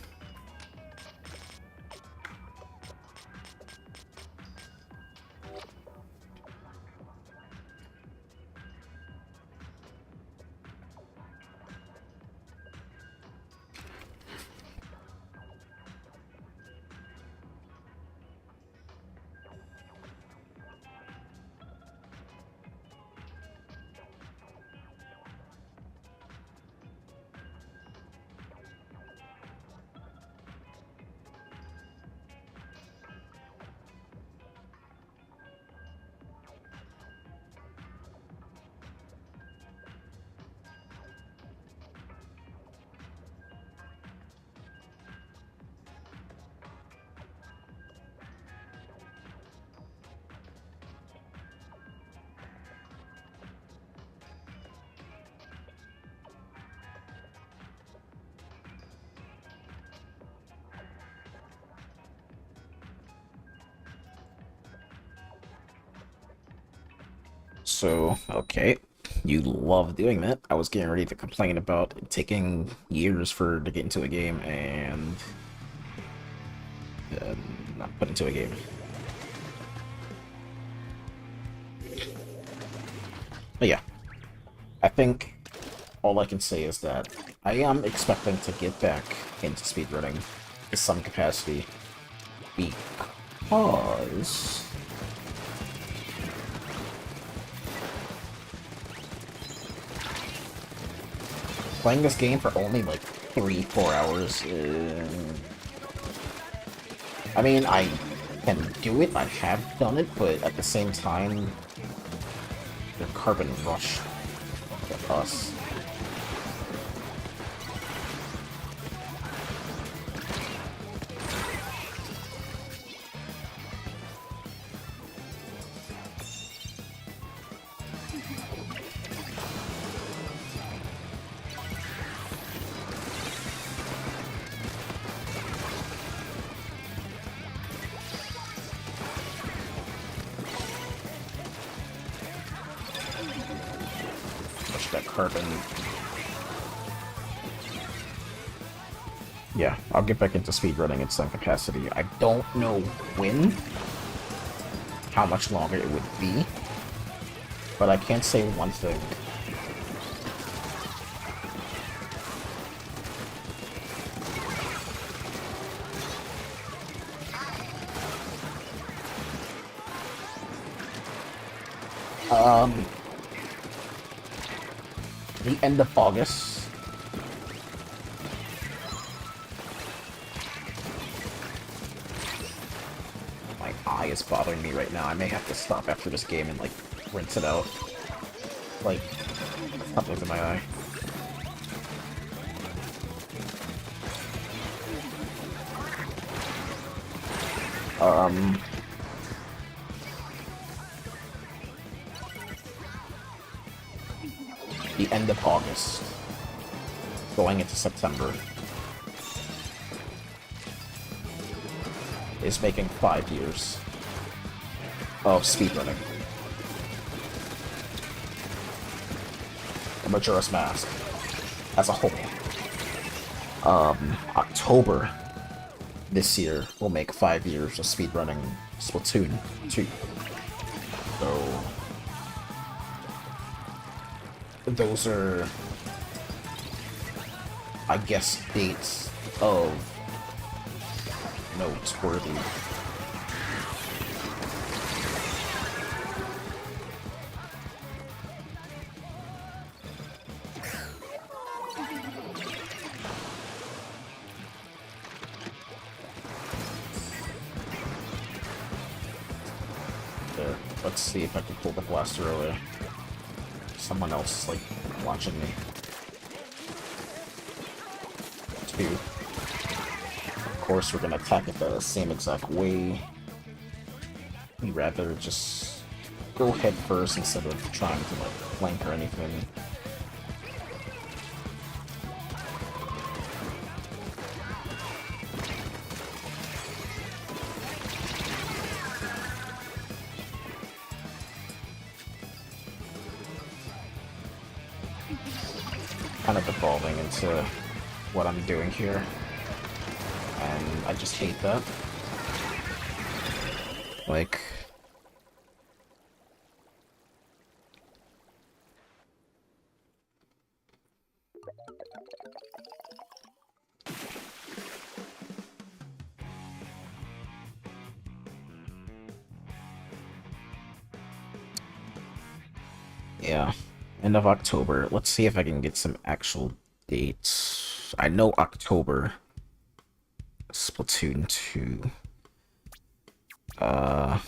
So, okay, you love doing that. I was getting ready to complain about it taking years to get into a game and not put into a game. But yeah, I think all I can say is that I am expecting to get back into speedrunning to some capacity because playing this game for only like 3-4 hours. I mean, I can do it, I have done it, but at the same time, the carbon rush at us. finish that carbon. Yeah, I'll get back into speedrunning at some capacity. I don't know when, how much longer it would be, but I can say one thing. The end of August. My eye is bothering me right now. I may have to stop after this game and, like, rinse it out. Like, something's in my eye. The end of August, going into September, is making 5 years of speedrunning. The Majora's Mask as a whole. October this year will make 5 years of speedrunning Splatoon 2. So those are, I guess, dates of noteworthy. There. Let's see if I can pull the blaster earlier. Someone else is, like, watching me. 2. Of course, we're gonna attack it the same exact way. We'd rather just go head first instead of trying to, like, flank or anything. Kind of evolving into what I'm doing here, and I just hate that. Like, yeah, end of October. Let's see if I can get some actual dates. I know October, Splatoon 2. Well,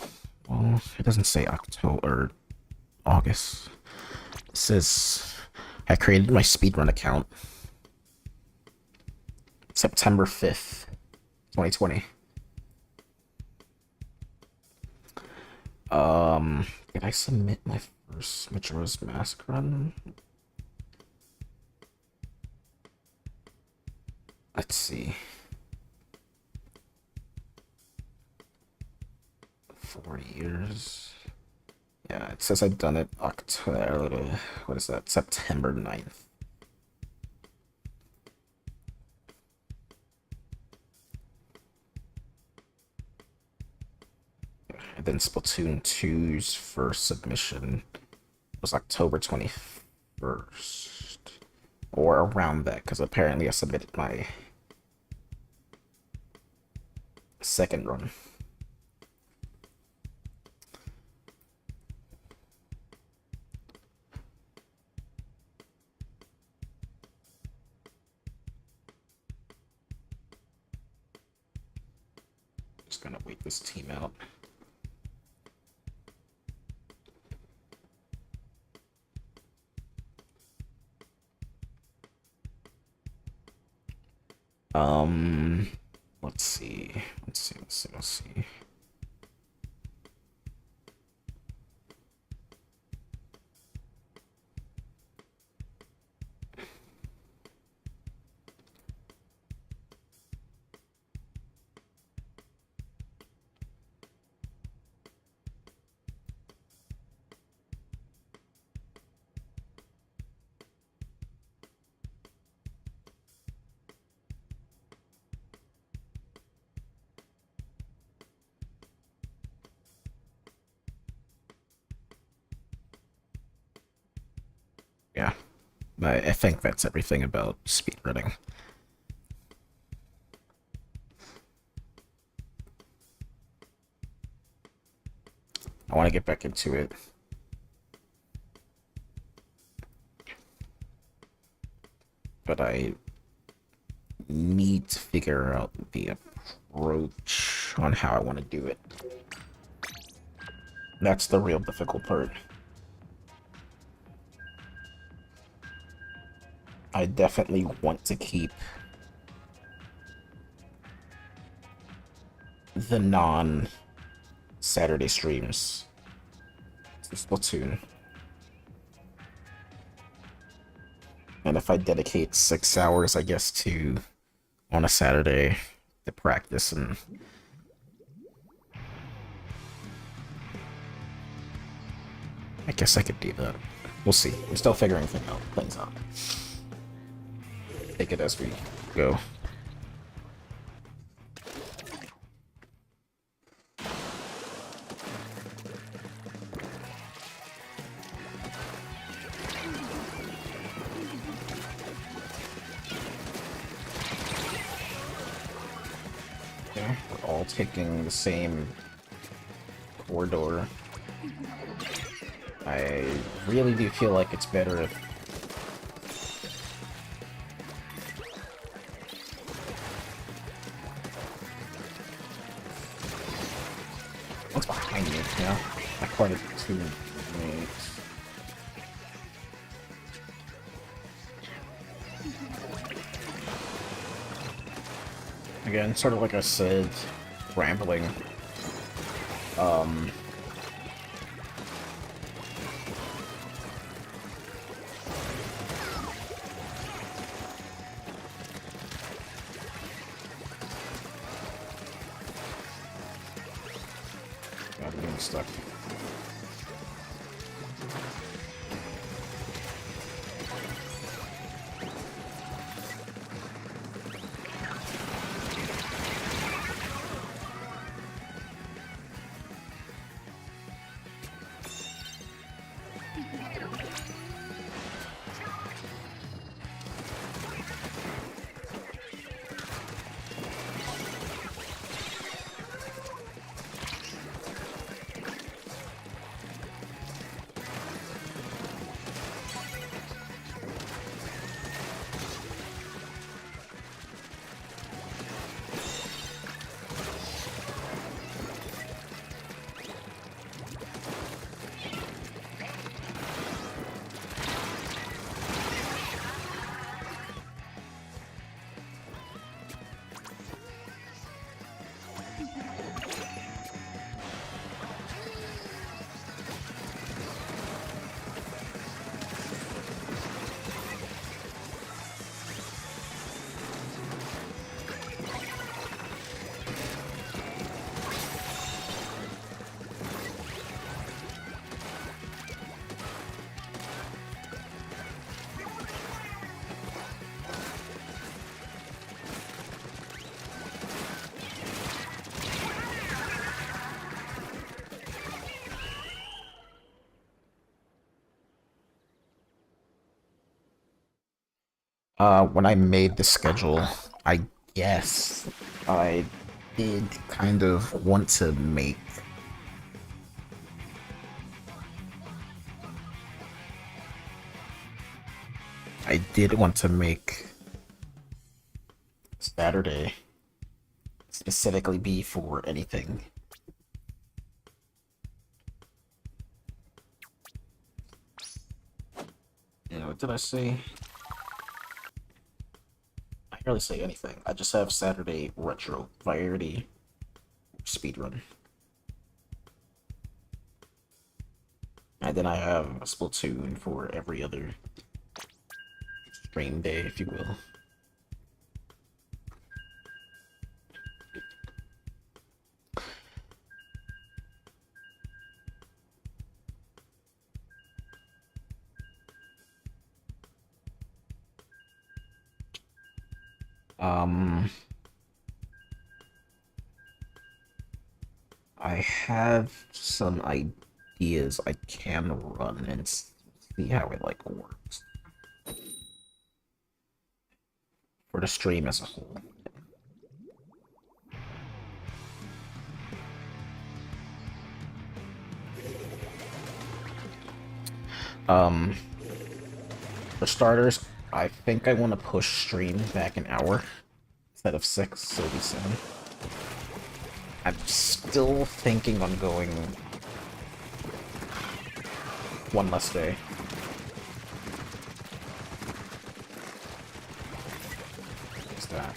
it doesn't say October or August. It says I created my speedrun account September 5th, 2020. Did I submit my first Majora's Mask run? Let's see. 4 years. Yeah, it says I've done it October. What is that? September 9th. And then Splatoon 2's first submission was October 21st. Or around that, because apparently I submitted my second run. Just gonna wait this team out. Let's see. Let's see. Yeah, I think that's everything about speedrunning. I want to get back into it. But I need to figure out the approach on how I want to do it. That's the real difficult part. I definitely want to keep the non-Saturday streams to Splatoon. And if I dedicate 6 hours, I guess, to on a Saturday to practice, and I guess I could do that. We'll see. I'm still figuring things out. Take it as we go. Okay, we're all taking the same corridor. I really do feel like it's better if what's behind me, yeah? Not quite too late. Again, sort of like I said, rambling. God, I'm getting stuck. When I made the schedule, I guess I did kind of want to make Saturday specifically be for anything. You know, what did I say? I barely say anything. I just have Saturday retro variety speedrun. And then I have a Splatoon for every other stream day, if you will. I have some ideas I can run and see how it like works. for the stream as a whole. For starters, I think I want to push stream back an hour instead of 6, so it'll be 7. I'm still thinking on going one less day. What's that?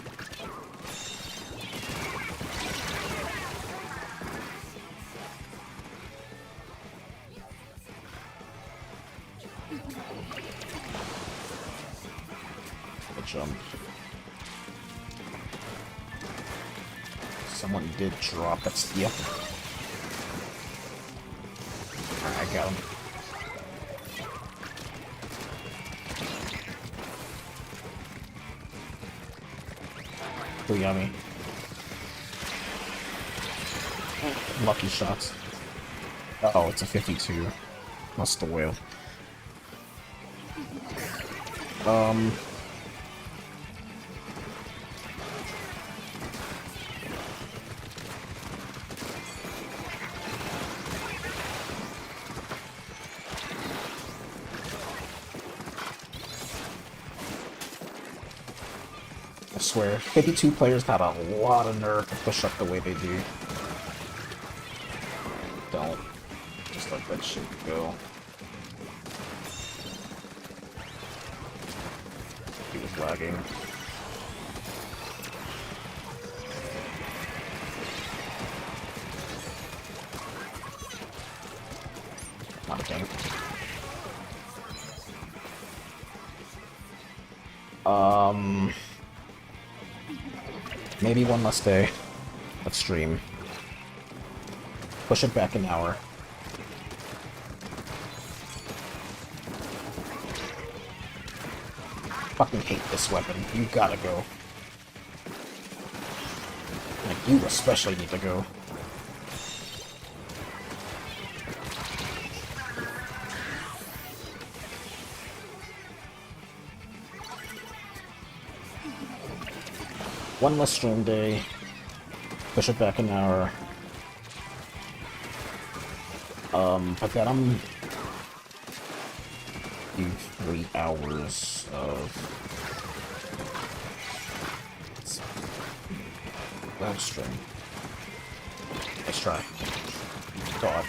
The jump. Someone did drop. That's yep. Alright, I got him. Too yummy. Lucky shots. Oh, it's a 52. Must the whale. I swear, 52 players got a lot of nerve to push up the way they do. Don't. Just let that shit go. He was lagging. Not a thing. Maybe one less day of stream. Push it back an hour. Fucking hate this weapon. You gotta go. Like, you especially need to go. One less stream day. Push it back an hour. But then I'm do 3 hours of web stream. Nice try. God,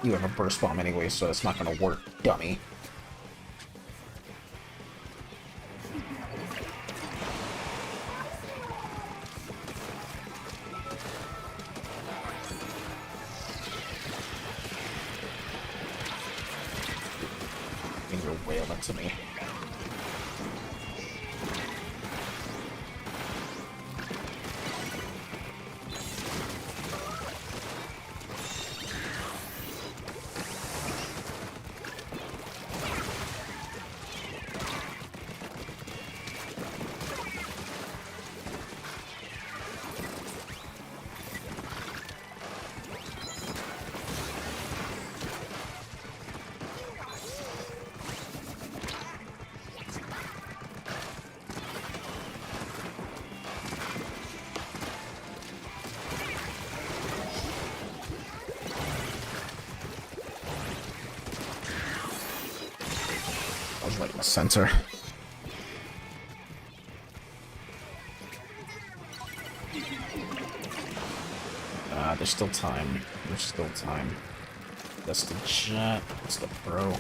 you have a burst bomb anyway, so it's not gonna work, dummy. You're wailing to me. I was right in the center. There's still time. There's still time. That's the jet. That's the pro.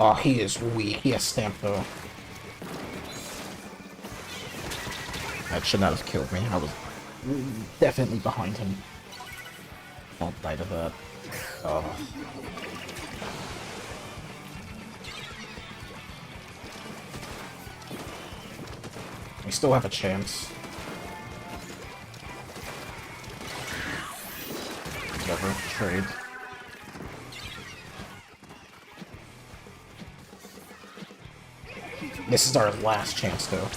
Oh, he is weak. He has stamp, though. That should not have killed me. I was definitely behind him. Don't die to that. Oh. We still have a chance. trade. This is our last chance, though.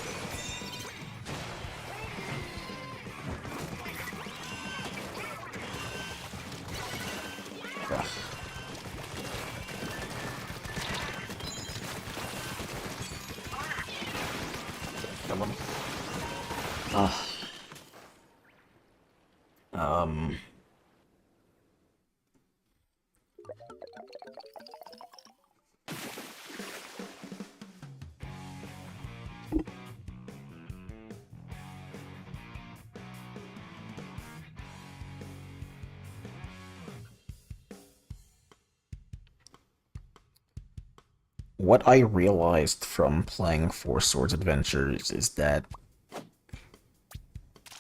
Ugh. Kill him. Ugh. What I realized from playing Four Swords Adventures is that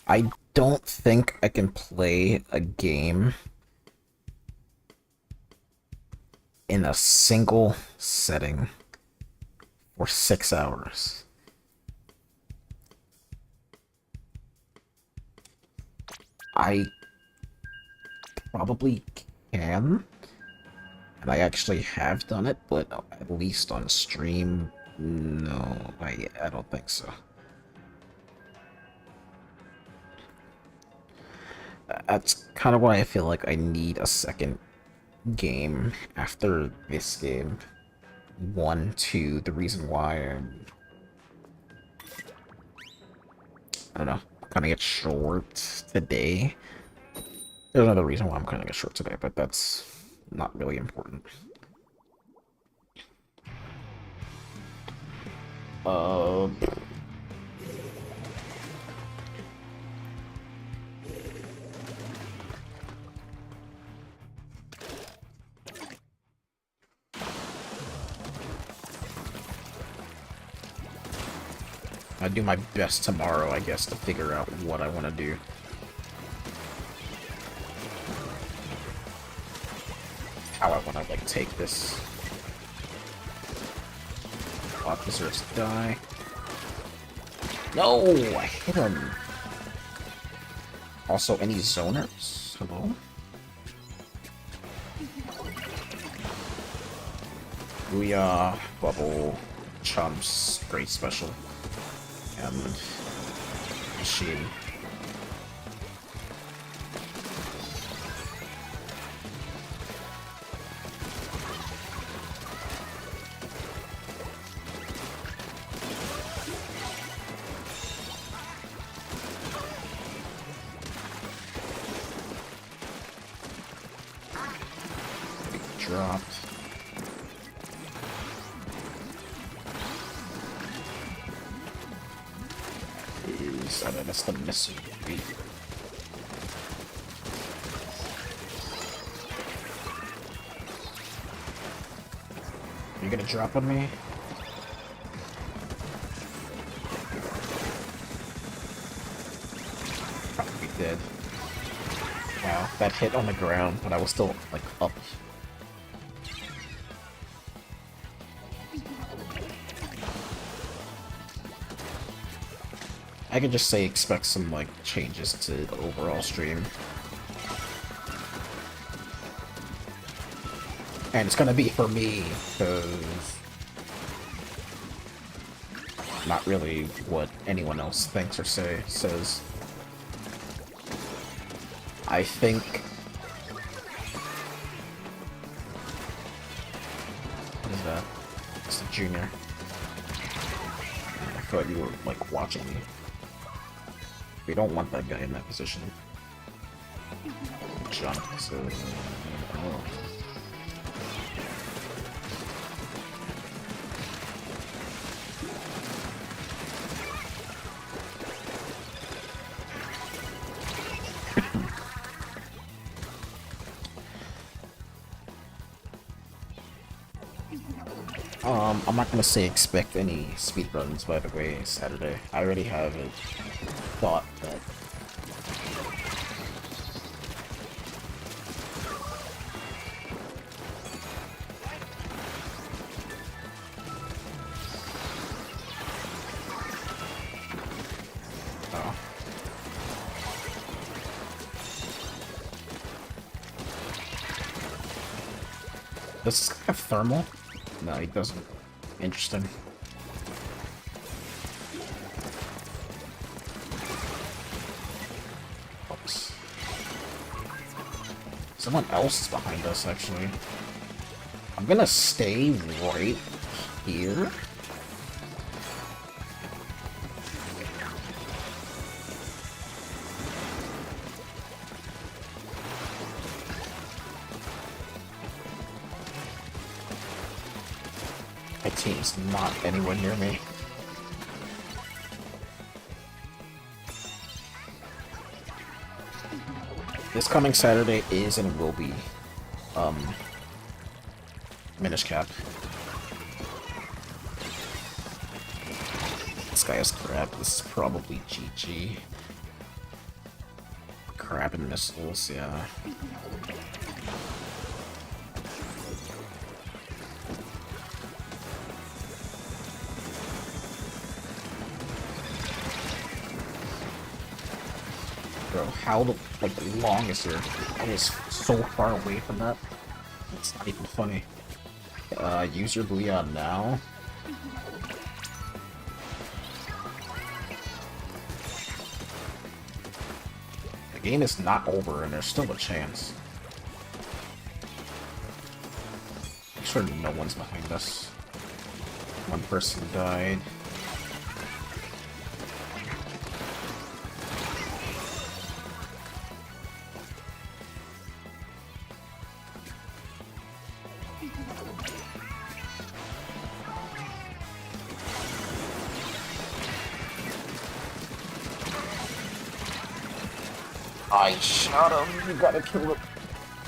I don't think I can play a game in a single setting for 6 hours. I probably can, and I actually have done it, but at least on stream, no, I don't think so. That's kind of why I feel like I need a second game after this game. One, two, the reason why I don't know, kind of get short today. There's another reason why I'm kind of get short today, but that's not really important. I'll do my best tomorrow, I guess, to figure out what I want to do. How I want to, like, take this. Officers die. No! I hit him! Also, any zoners? Hello? Booyah, bubble, chumps, great special. And machine. Dropped. I mean, that's the missing beat. Are you gonna drop on me? Probably dead. Wow, that hit on the ground, but I was still, like, up. I could just say expect some, like, changes to the overall stream. And it's gonna be for me, because not really what anyone else thinks or says. I think... What is that? It's the junior. I thought you were, like, watching me. We don't want that guy in that position. Jump, so... Oh. I'm not gonna say expect any speedruns, by the way, Saturday. I already have it thought that... Oh. Does this guy have thermal? No, he doesn't. Interesting. Oops. Someone else is behind us, actually. I'm gonna stay right here. My team's not anywhere near me. This coming Saturday is and will be, Minish Cap. This guy has crab. This is probably GG. Crab and missiles, yeah. Bro, how long is here? I was so far away from that. It's not even funny. Use your Leon now. The game is not over and there's still a chance. Make sure no one's behind us. One person died. I shot him. We gotta kill him.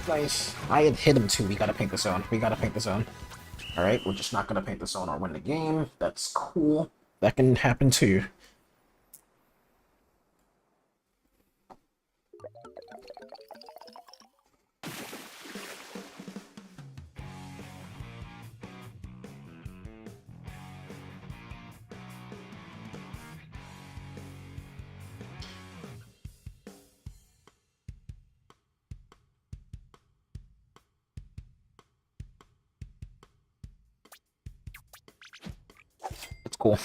Nice. I had hit him too. We gotta paint the zone. We gotta paint the zone. Alright, we're just not gonna paint the zone or win the game. That's cool. That can happen too. It's cool.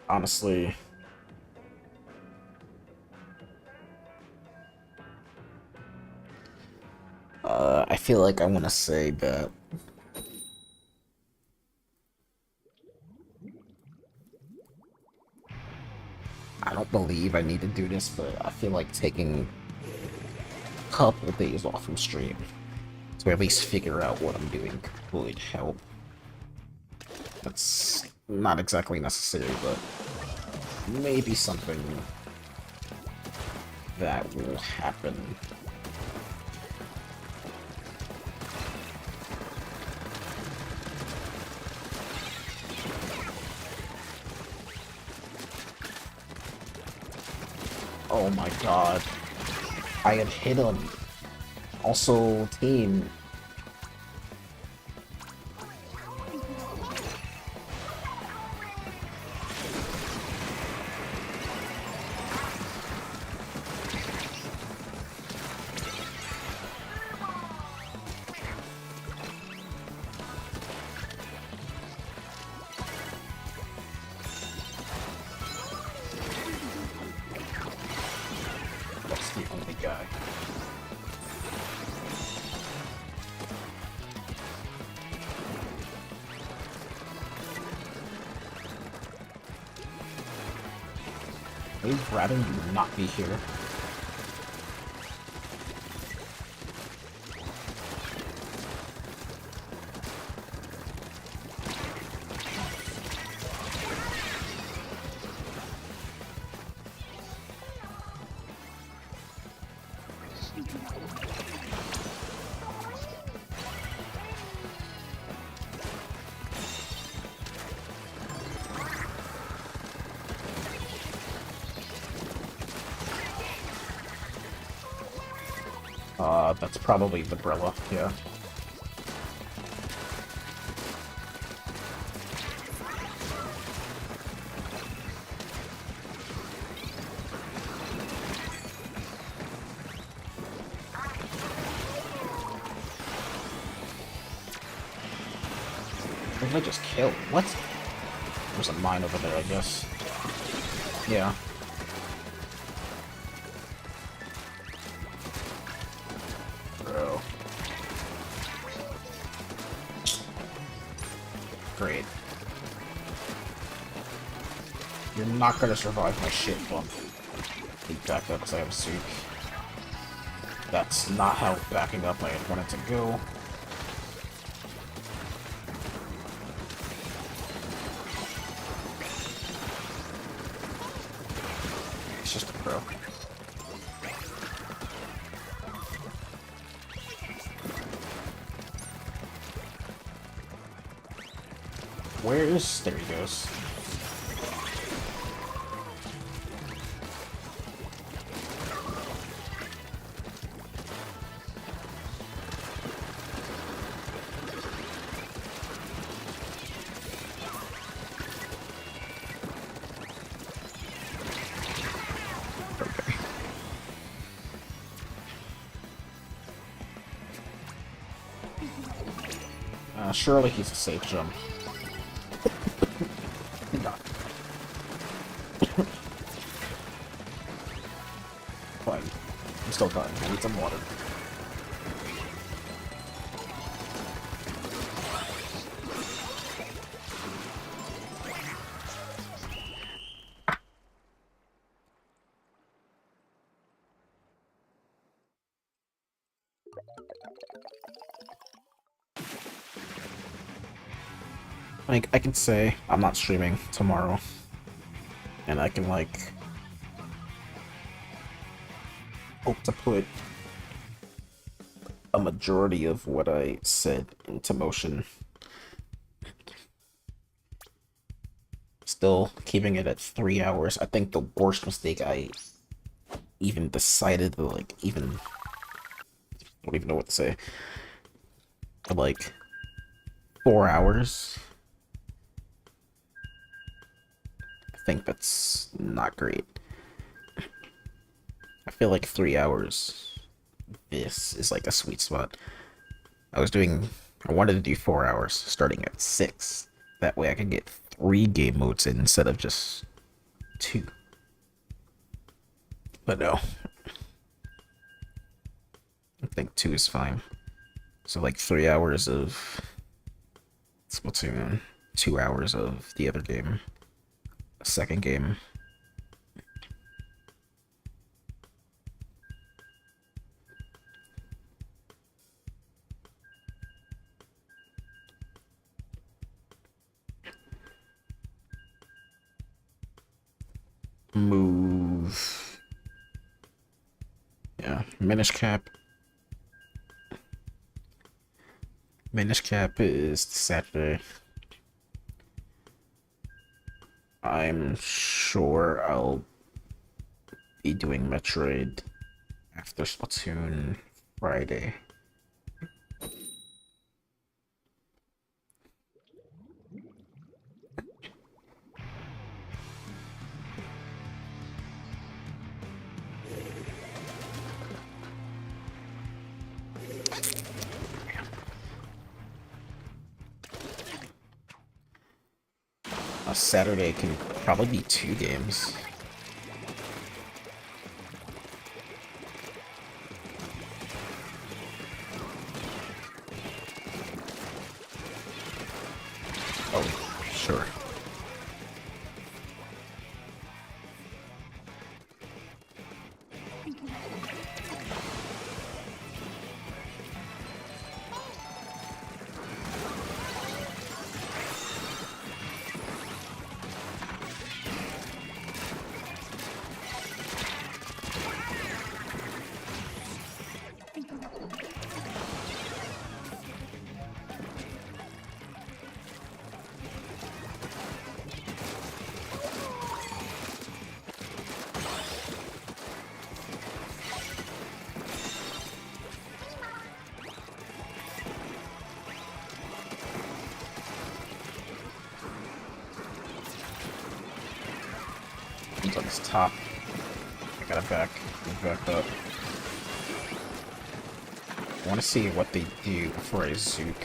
Honestly, I feel like I want to say that I don't believe I need to do this, but I feel like taking a couple of days off from stream to at least figure out what I'm doing would help. That's not exactly necessary, but maybe something that will happen. Oh my god. I had hit him. Also, team. That's the only guy. I'd rather you not be here. That's probably the Brella, yeah. What did I just kill? What? There's a mine over there, I guess. Yeah. Bro. Great. You're not gonna survive my shit bump. Need back up because I have Zook. That's not how backing up I wanted to go. It's just a pro. Where is... There he goes. Okay. Surely he's a safe jump. No. Fine. I'm still dying. I need some water. Like, I can say I'm not streaming tomorrow. And I can, like, hope to put a majority of what I said into motion. Still keeping it at 3 hours. I think the worst mistake I even decided to, like, even... I don't even know what to say. But, like, 4 hours. I think that's not great. I feel like 3 hours, this is like a sweet spot. I wanted to do 4 hours, starting at 6. That way I can get 3 game modes in instead of just 2. But no. I think 2 is fine. So like 3 hours of Splatoon, 2 hours of the other game, a second game. Move. Yeah, Minish Cap. Minish Cap is Saturday. I'm sure I'll be doing Metroid after Splatoon Friday. Saturday can probably be 2 games. Oh, sure. This top. I gotta move back up. I want to see what they do before I Zook.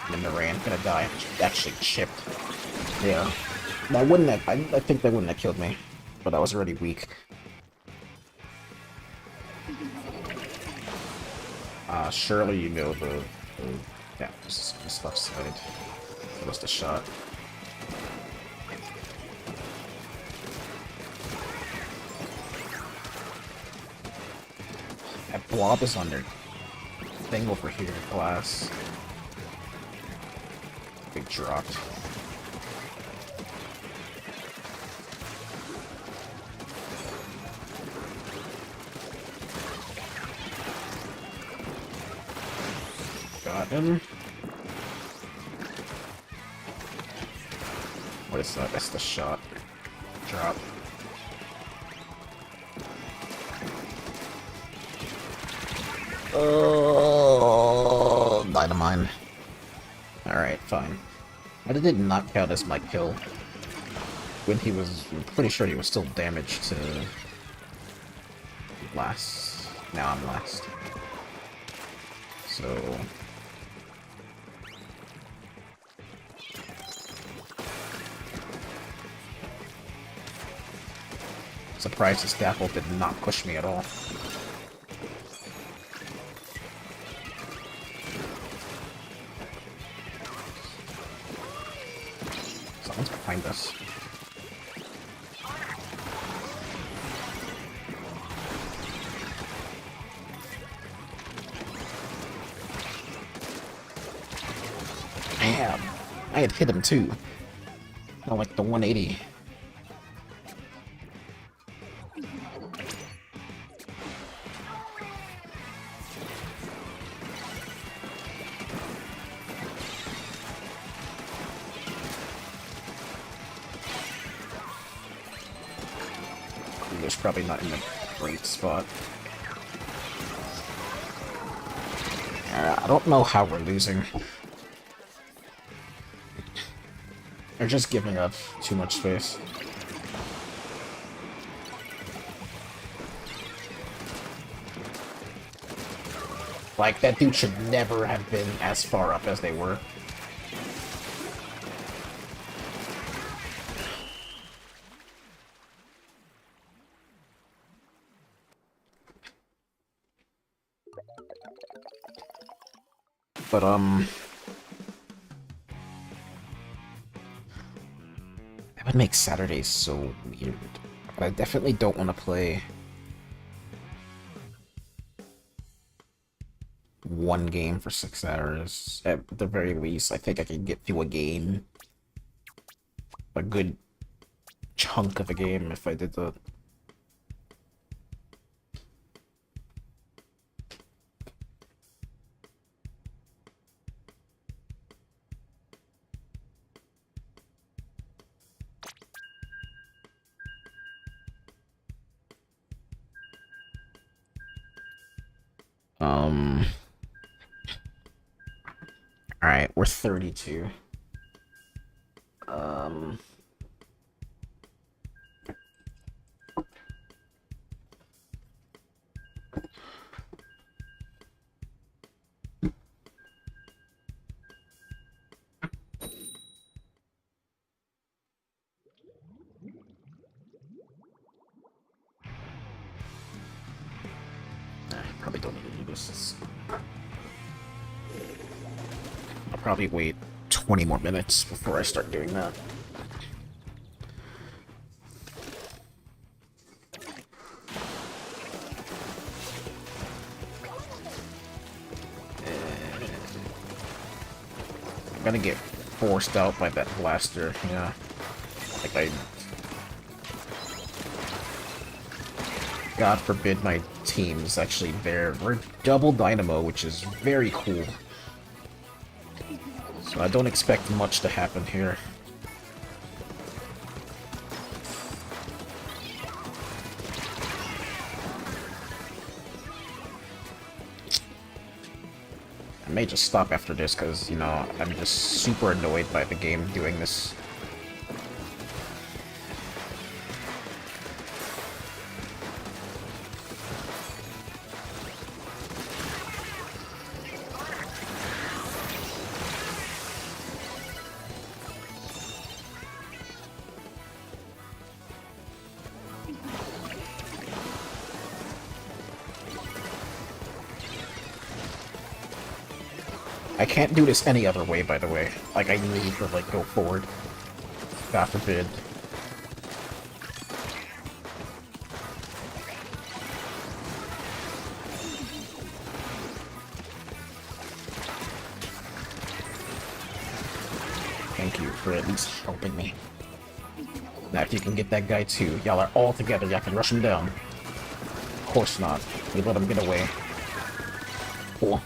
And then the Rain gonna die. Actually chipped. Yeah. That wouldn't have, I think that wouldn't have killed me. But I was already weak. Surely you know the yeah, this left side. That was the shot. That blob is on their thing over here, glass. Big dropped. Got him. What is that? That's the shot. Drop. Oh, Dynamine. Alright, fine. I did not count as my kill. When he was... I'm pretty sure he was still damaged to... last. Now I'm last. So... Surprised the scaffold did not push me at all. Someone's behind us. Damn! I had hit him too. Not like the 180. Probably not in a great spot. I don't know how we're losing. They're just giving up too much space. Like, that dude should never have been as far up as they were. But, that would make Saturdays so weird. But I definitely don't want to play one game for 6 hours. At the very least, I think I can get through a game. A good chunk of a game if I did that. Alright, we're 32. Probably don't need to do this. I'll probably wait 20 more minutes before I start doing that. I'm gonna get forced out by that blaster, yeah. Like God forbid my team's actually there. We're double dynamo, which is very cool. So I don't expect much to happen here. I may just stop after this because, you know, I'm just super annoyed by the game doing this. I can't do this any other way, by the way. Like, I need to, like, go forward. God forbid. Thank you for at least helping me. Now, if you can get that guy too, y'all are all together, y'all can rush him down. Of course not. We let him get away. Cool.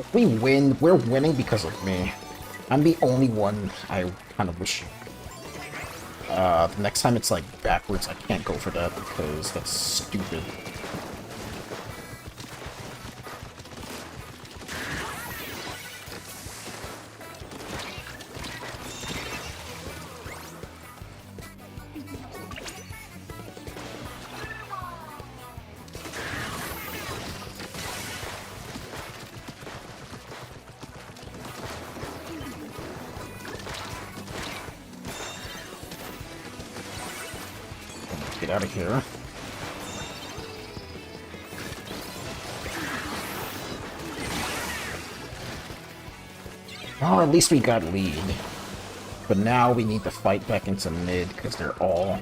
If we win, we're winning because of me. I'm the only one I kind of wish. The next time it's like backwards, I can't go for that because that's stupid. Get out of here. Well, at least we got lead. But now we need to fight back into mid, because they're all...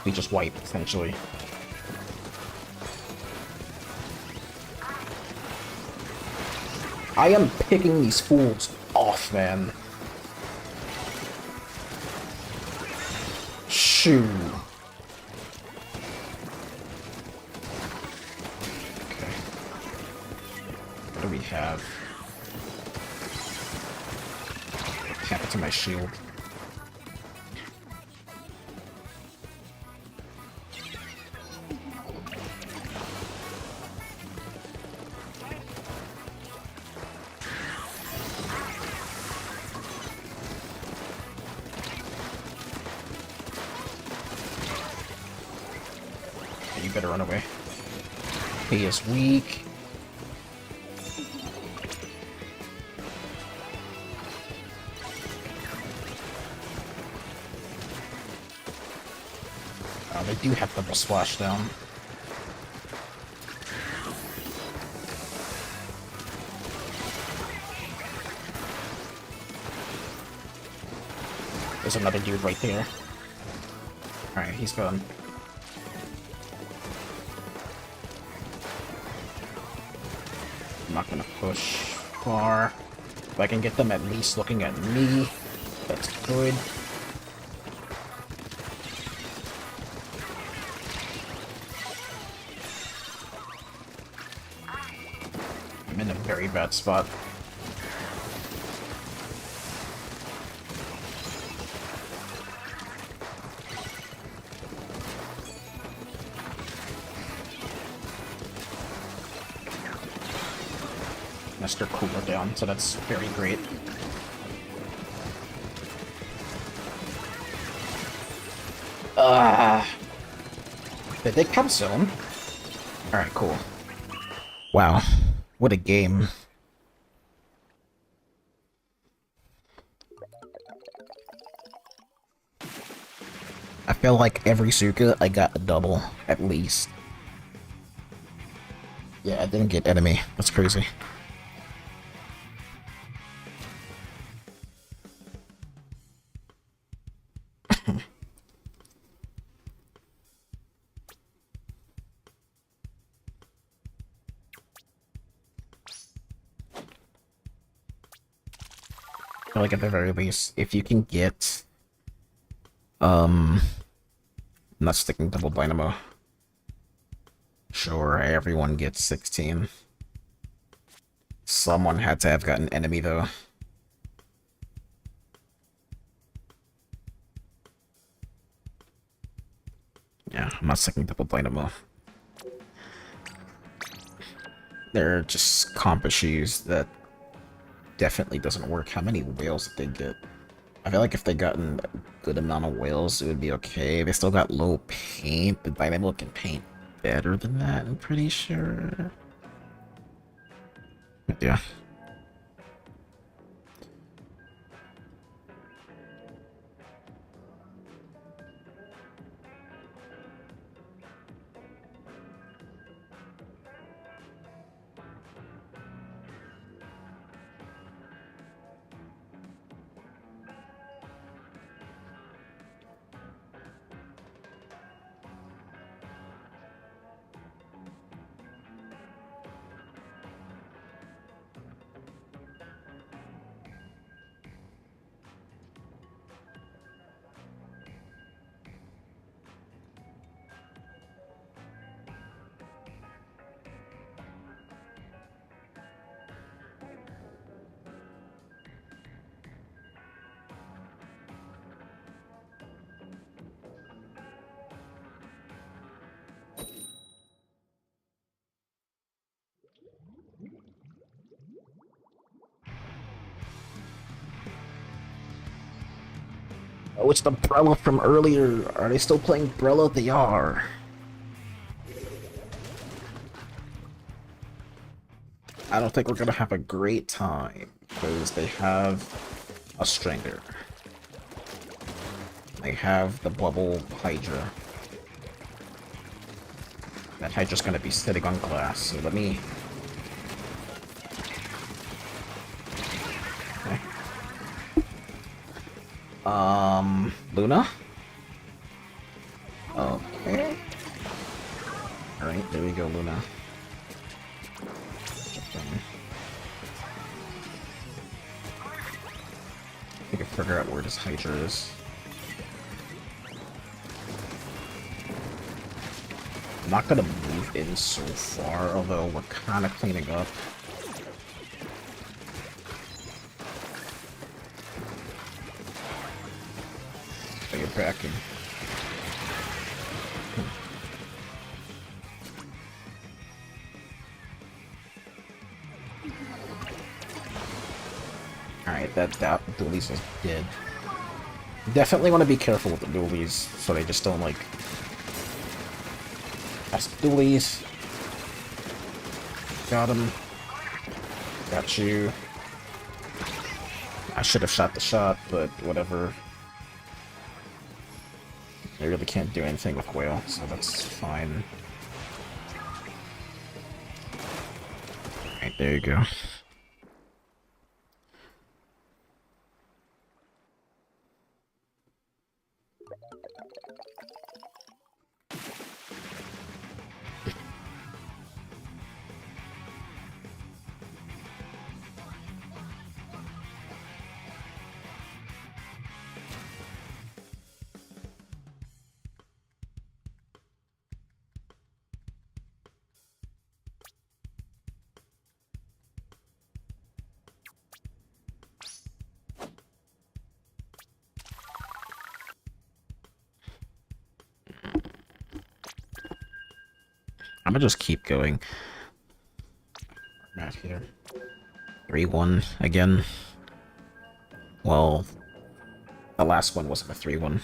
We just wiped, essentially. I am picking these fools off, man. Shoo. What do we have? Tap it to my shield. You better run away. He is weak. They do have double splash down. There's another dude right there. Alright, he's gone. I'm not gonna push far. If I can get them at least looking at me, that's good. I'm in a very bad spot. Mr. Cooler down, so that's very great. Did they come zone? Alright, cool. Wow, what a game. I feel like every Suka I got a double, at least. Yeah, I didn't get enemy. That's crazy. Like at the very least, if you can get not sticking double dynamo. Sure, everyone gets 16. Someone had to have gotten enemy though. Yeah, I'm not sticking double dynamo. They're just comp issues that definitely doesn't work. How many whales did they get? I feel like if they gotten a good amount of whales, it would be okay. They still got low paint. The dynamo can paint better than that, I'm pretty sure. Yeah. Oh, it's the Brella from earlier. Are they still playing Brella? They are. I don't think we're gonna have a great time because they have a Stringer. They have the Bubble Hydra. That Hydra's gonna be sitting on glass, so let me... Okay. Luna? Okay. Alright, there we go, Luna. I can figure out where this Hydra is. I'm not gonna move in so far, although we're kind of cleaning up. So you're backing. Alright, that dualies is dead. Definitely want to be careful with the dualies, so they just don't, like... That's dualies. Got him. Got you. I should have shot the shot, but whatever. I really can't do anything with Whale, so that's fine. Alright, there you go. I'm gonna just keep going. Right here. 3-1 again. Well, the last one wasn't a 3-1.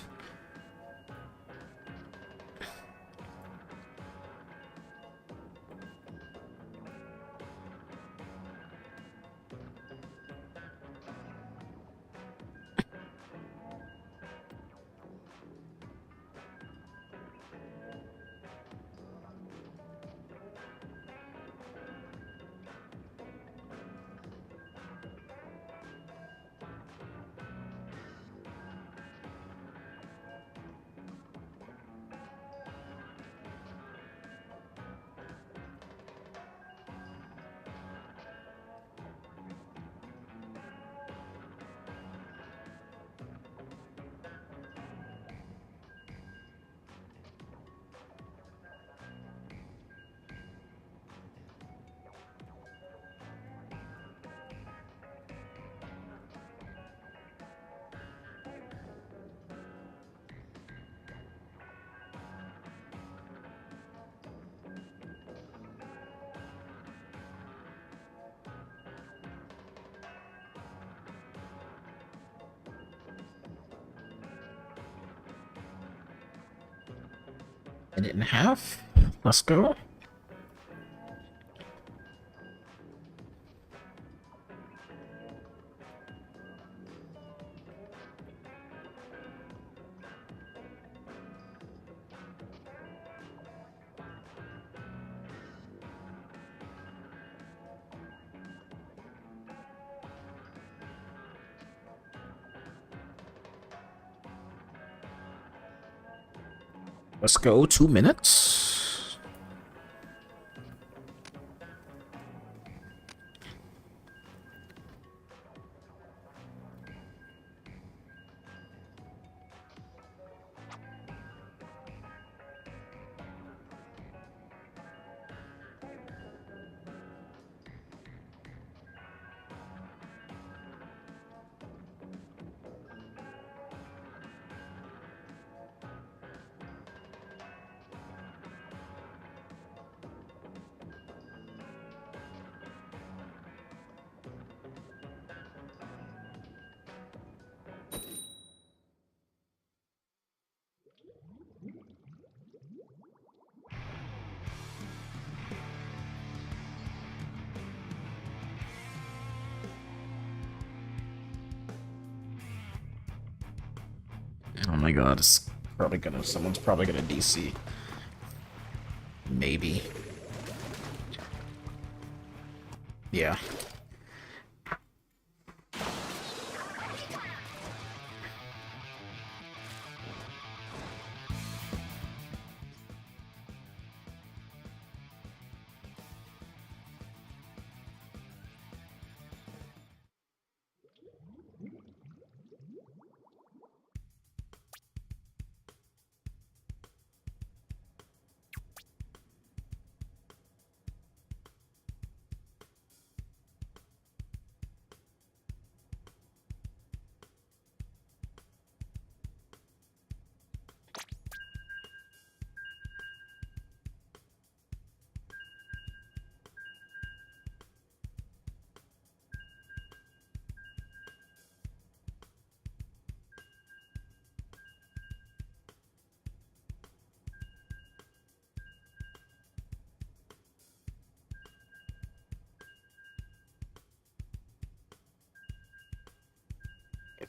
Minute and a half. Let's go. Let's go. 2 minutes. Oh my god, it's probably gonna. Someone's probably gonna DC. Maybe. Yeah.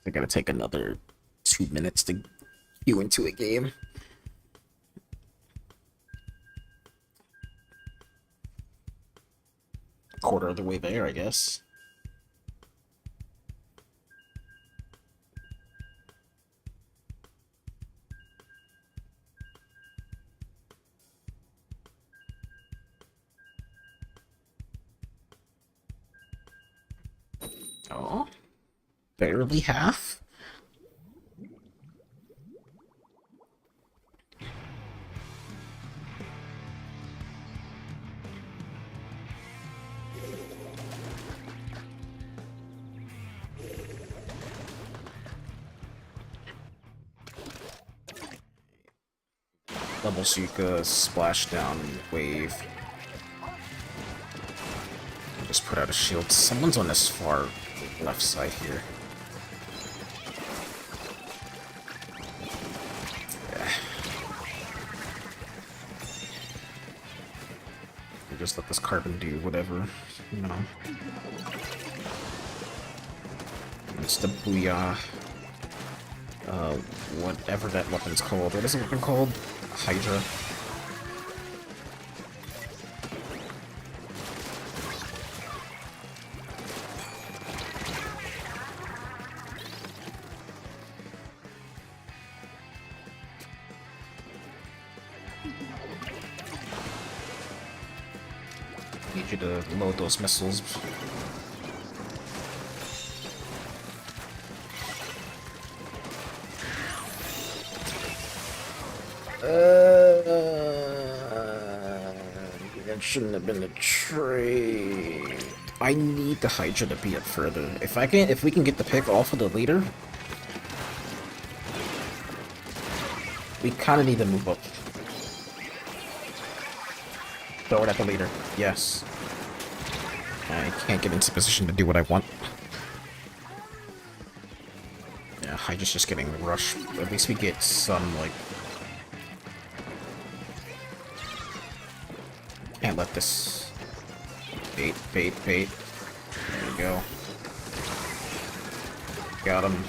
They're gonna take another 2 minutes to queue into a game. Quarter of the way there, I guess. Oh, barely half. Double Suka, splashdown, wave. Just put out a shield. Someone's on this far left side here. Yeah. We just let this carbon do whatever, you know. It's the Booyah. Whatever that weapon's called. What is the weapon called? Hydra. Need you to load those missiles. That shouldn't have been a trade. I need the Hydra to be up further. If we can get the pick off of the leader, we kind of need to move up. Throw it at the leader. Yes. I can't get into position to do what I want. Yeah, Hydra's just getting rushed. At least we get some, like... can't let this... Bait, bait, bait. There we go. Got him.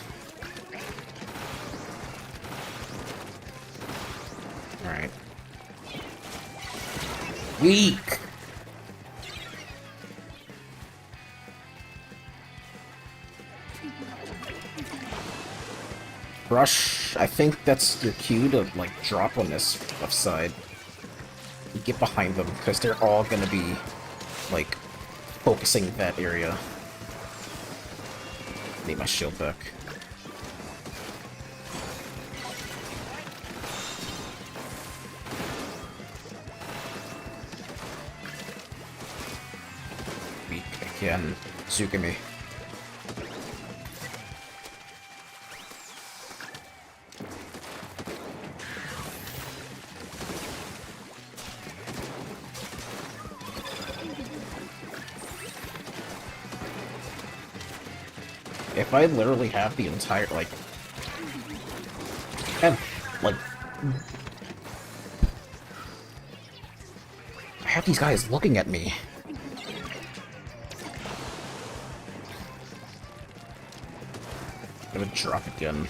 Alright. Weak! Rush, I think that's your cue to, like, drop on this left side. Get behind them, because they're all gonna be, like, focusing that area. Need my shield back. Weak again. Tsukimi. If I literally have the entire, like... And, like... I have these guys looking at me. I'm gonna drop again.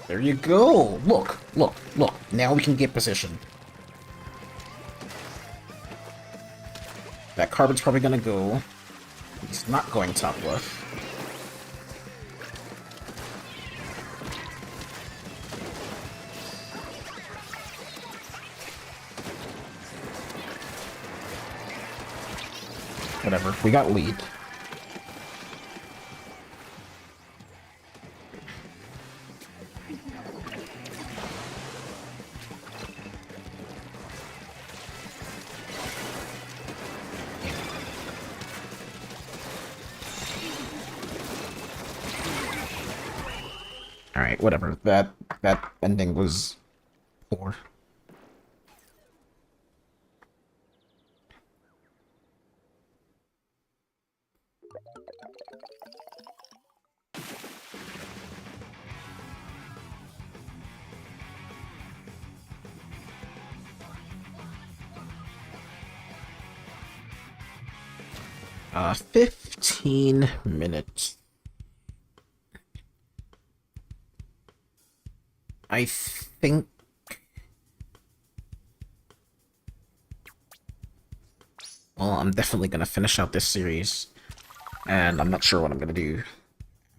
There you go! Look, look, look. Now we can get position. That carbon's probably gonna go. He's not going top left. Whatever, we got lead. Alright, whatever. That ending was poor. Uh, 15 minutes. I think... Well, I'm definitely gonna finish out this series. And I'm not sure what I'm gonna do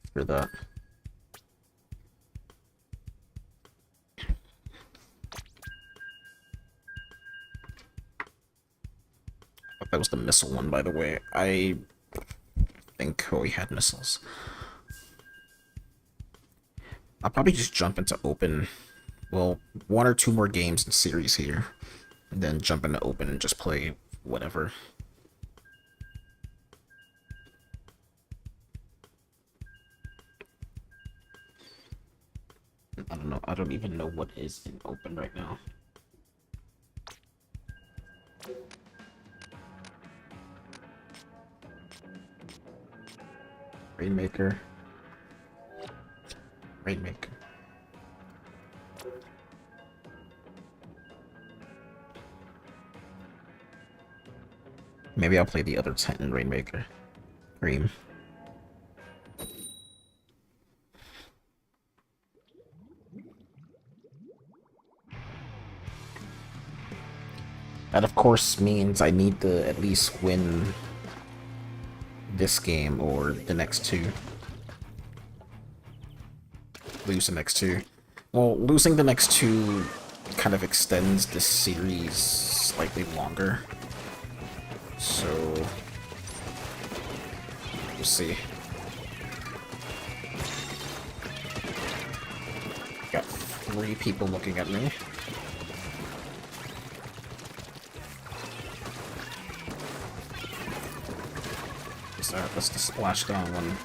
after that. That was the missile one, by the way. I think Koi had missiles. I'll probably just jump into open, well, 1 or 2 more games in series here, and then jump into open and just play whatever. I don't know, I don't even know what is in open right now. Rainmaker. Rainmaker. Maybe I'll play the other Titan Rainmaker. Cream. That of course means I need to at least win this game or the next 2. Lose the next 2. Well, losing the next 2 kind of extends this series slightly longer. So we'll see. Got 3 people looking at me. That's the splashdown one.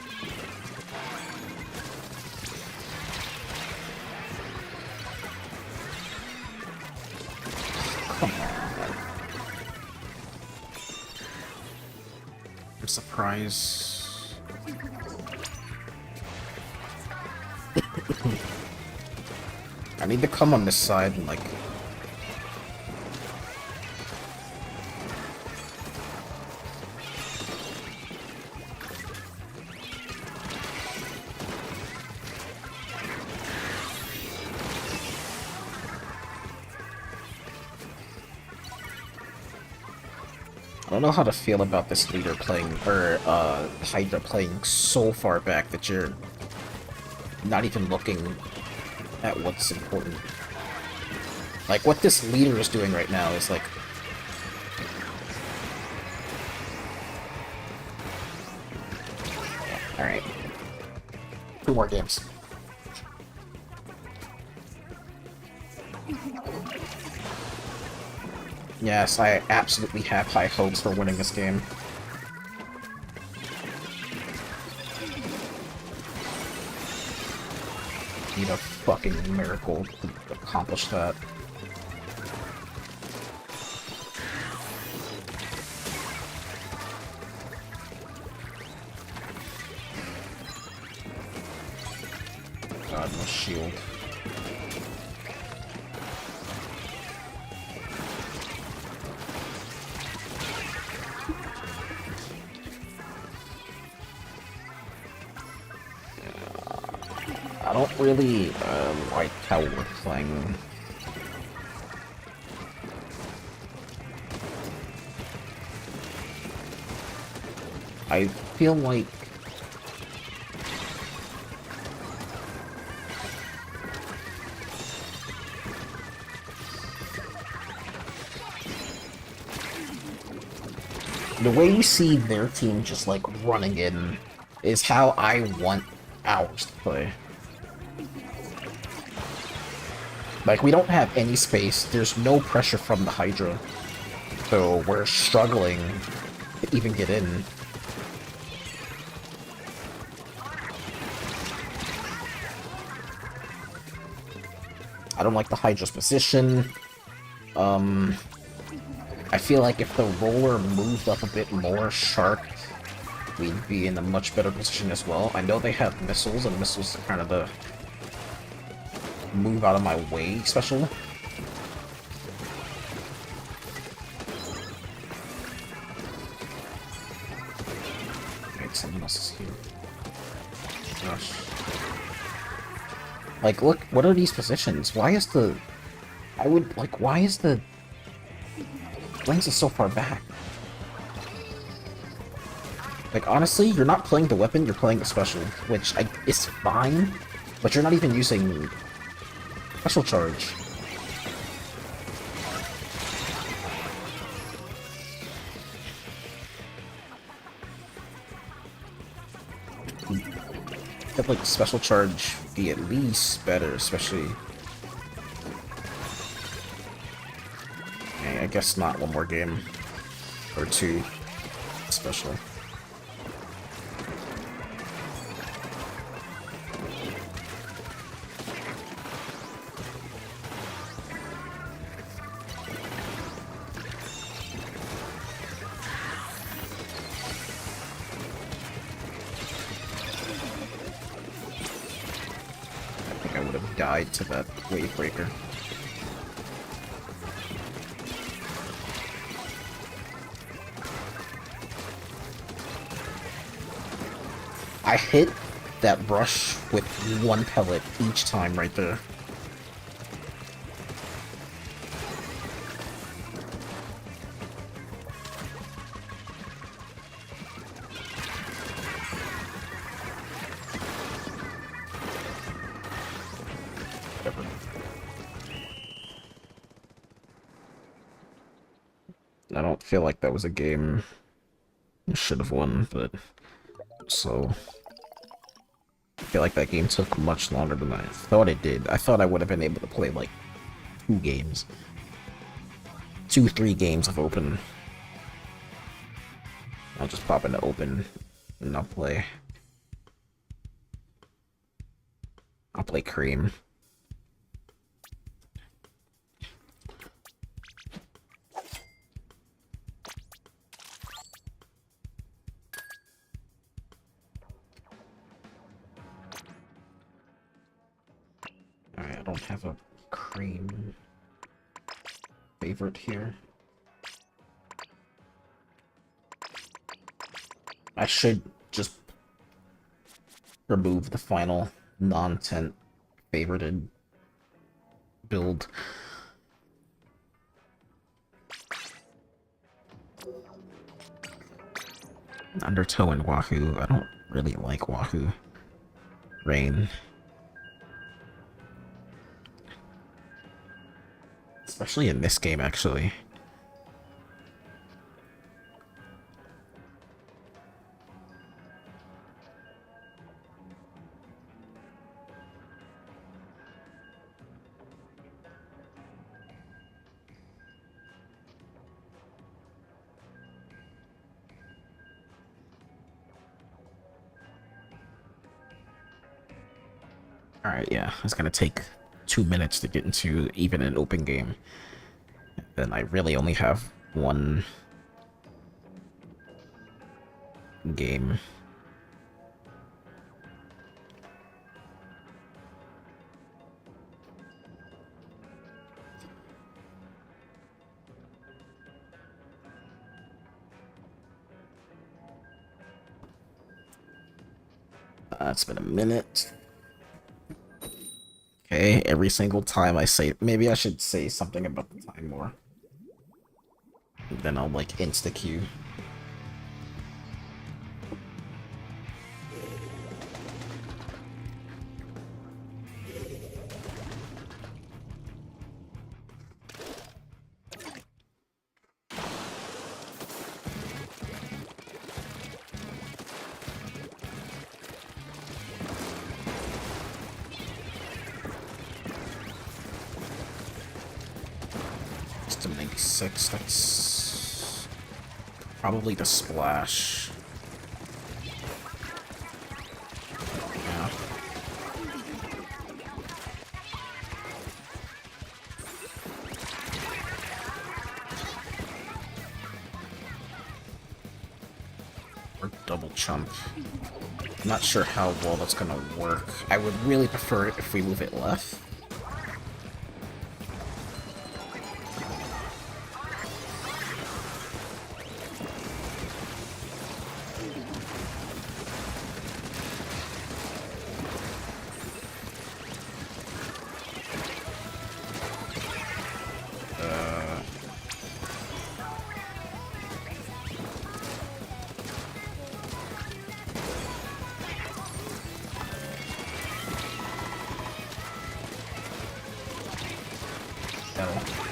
Come on. surprise. I need to come on this side and, like... I don't know how to feel about this leader playing, or, Hydra playing so far back that you're not even looking at what's important. Like, what this leader is doing right now is, like... Yeah, alright. 2 more games. Yes, I absolutely have high hopes for winning this game. Need a fucking miracle to accomplish that. God, no shield. I don't really like how we're playing. I feel like the way you see their team just like running in is how I want ours to play. Like, we don't have any space, there's no pressure from the Hydra, so we're struggling to even get in. I don't like the Hydra's position. I feel like if the roller moved up a bit more sharp, we'd be in a much better position as well. I know they have missiles, and missiles are kind of the move out of my way special. Wait, someone else is here. Gosh. Like, look, what are these positions? Why is the... why is the... Lens is so far back? Like, honestly, you're not playing the weapon, you're playing the special, which is fine, but you're not even using special charge. Have, like, special charge be at least better, especially... Okay, I guess not one more game. Or 2. Special. Died to that wave breaker. I hit that brush with 1 pellet each time right there. I don't feel like that was a game I should have won, but so I feel like that game took much longer than I thought it did. I thought I would have been able to play like 2 games. 2-3 games of open. I'll just pop into open and I'll play Cream. don't have a cream favorite here. I should just remove the final non-tent favorited build. Undertow and Wahoo. I don't really like Wahoo. Rain. Especially in this game, actually. Alright, yeah, it's gonna take 2 minutes to get into even an open game. Then I really only have one game. It's been a minute. Okay, every single time I say, maybe I should say something about the time more. Then I'll like insta-queue. To 96, that's probably the splash. Yeah. Or double chump. I'm not sure how well that's gonna work. I would really prefer it if we move it left.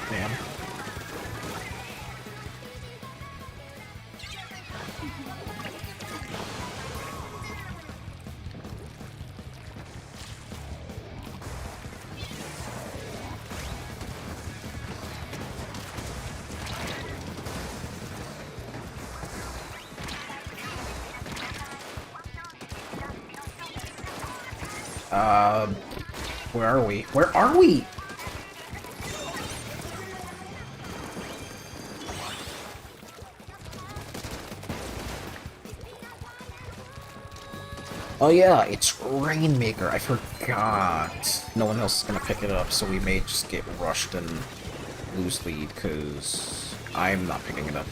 Damn. Where are we? Where are we? Oh yeah, it's Rainmaker. I forgot. No one else is gonna pick it up, so we may just get rushed and lose lead, because I'm not picking it up.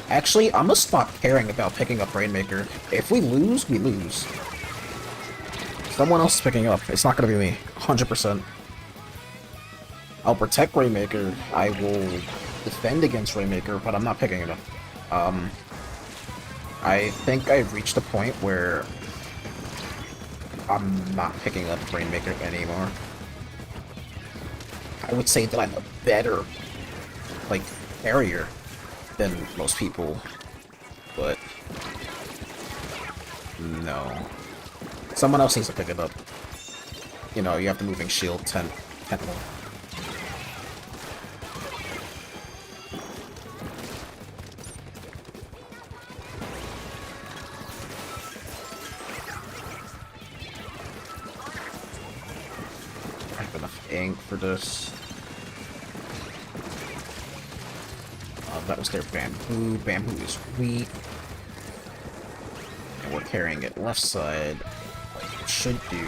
Actually, I'm gonna stop caring about picking up Rainmaker. If we lose, we lose. Someone else is picking up. It's not gonna be me. 100%. I'll protect Rainmaker. I will defend against Rainmaker, but I'm not picking it up. I think I've reached a point where I'm not picking up Rainmaker anymore. I would say that I'm a better, like, carrier than most people, but no. Someone else needs to pick it up. You know, you have the moving shield, 10 more. I have enough ink for this. that was their bamboo. Bamboo is weak. And we're carrying it left side, like it should do.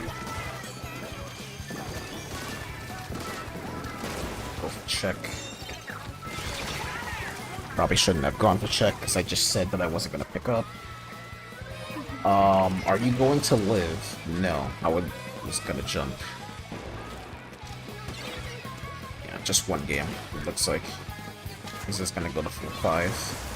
Go for check. Probably shouldn't have gone for check, because I just said that I wasn't going to pick up. Are you going to live? No, I was going to jump. Yeah, just one game, it looks like. He's just going to go to full 5.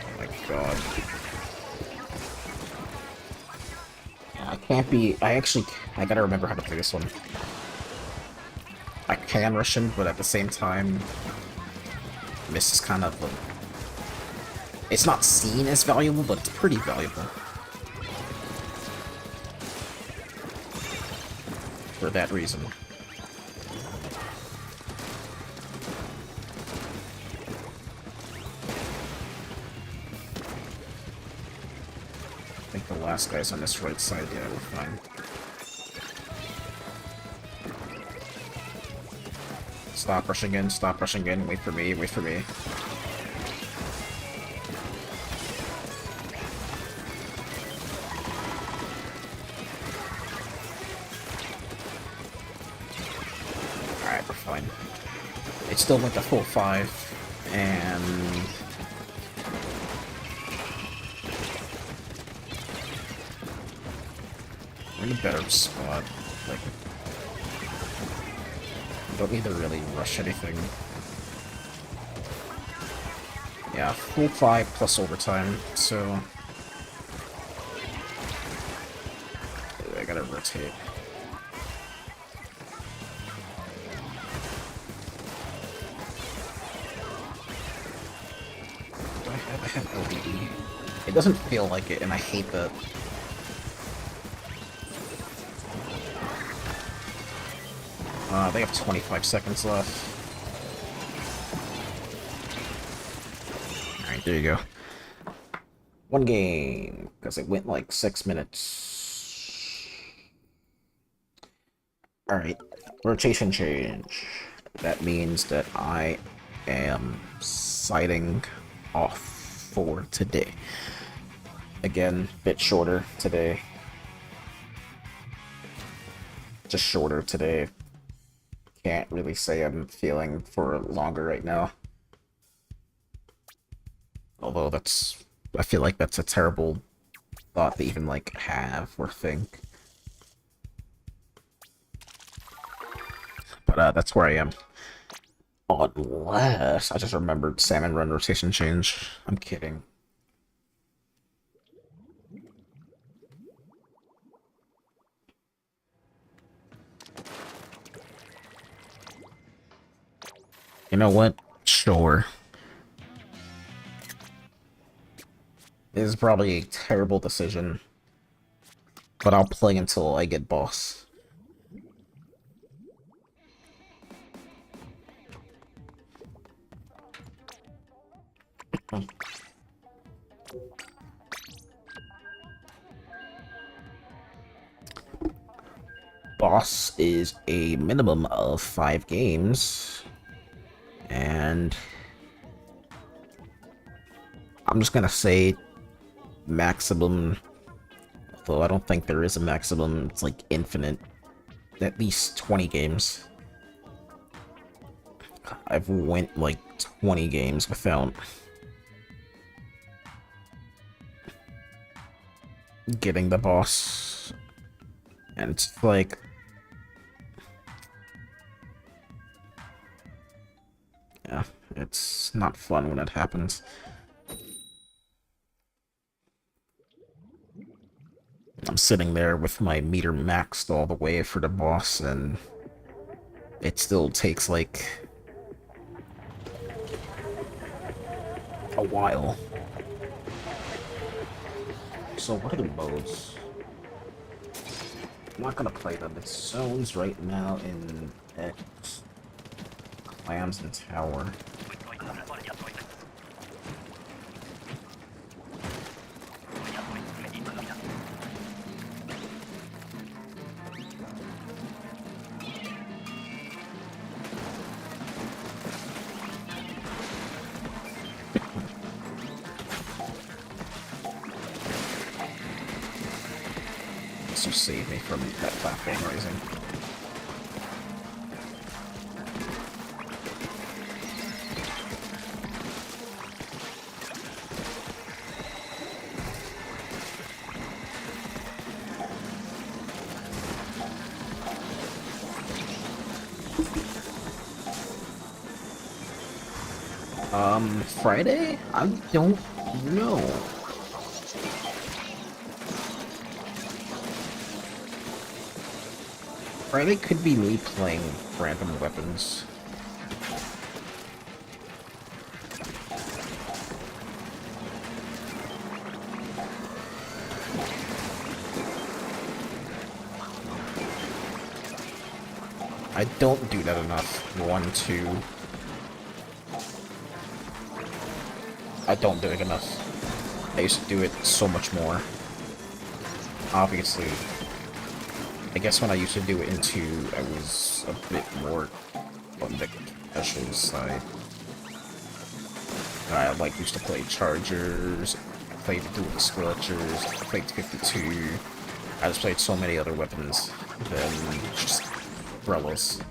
Oh my god. I can't be... I gotta remember how to play this one. I can rush him, but at the same time, Miss is kind of... it's not seen as valuable, but it's pretty valuable. For that reason. I think the last guy's on this right side. Yeah, we're fine. Stop rushing in, stop rushing in. Wait for me, wait for me. Alright, we're fine. It still went to full 5, and... we're in a better spot. Like, we don't need to really rush anything. Yeah, full 5 plus overtime, so... I gotta rotate. I have LBD. It doesn't feel like it, and I hate that. They have 25 seconds left. Alright, there you go. One game, because it went like 6 minutes. Alright, rotation change. That means that I am siding off for today. Again, bit shorter today. Just shorter today. Can't really say I'm feeling for longer right now. Although I feel like that's a terrible thought to even, like, have or think. But, that's where I am. Unless... I just remembered Salmon Run rotation change. I'm kidding. You know what? Sure. This is probably a terrible decision. But I'll play until I get boss. Boss is a minimum of 5 games. And I'm just gonna say maximum, though I don't think there is a maximum. It's like infinite. At least 20 games. I've went like 20 games without getting the boss. And it's like... yeah, it's not fun when it happens. I'm sitting there with my meter maxed all the way for the boss, and it still takes, like, a while. So what are the modes? I'm not gonna play them. It's zones right now in X. Clams and Tower. also save me from that platform rising. Friday? I don't know. Friday could be me playing random weapons. I don't do that enough. 1, 2. I don't do it enough. I used to do it so much more. Obviously. I guess when I used to do it in 2, I was a bit more on the casual side. I used to play Chargers, I played Dual Scorchers, I played 52. I just played so many other weapons than just Brellas.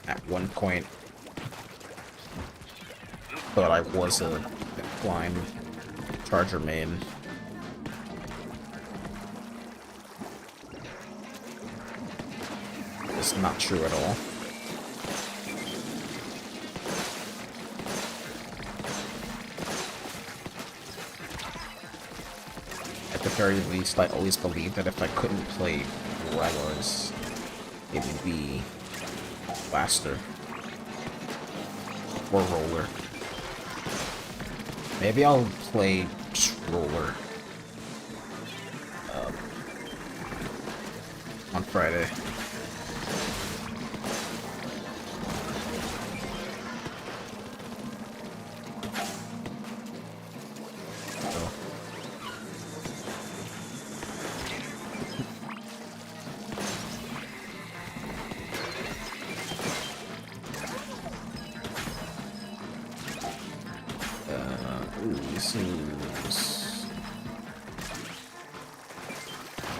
At one point, but I was a blind Charger main. It's not true at all. At the very least, I always believed that if I couldn't play Brellas, it would be Blaster or Roller. Maybe I'll play Roller on Friday.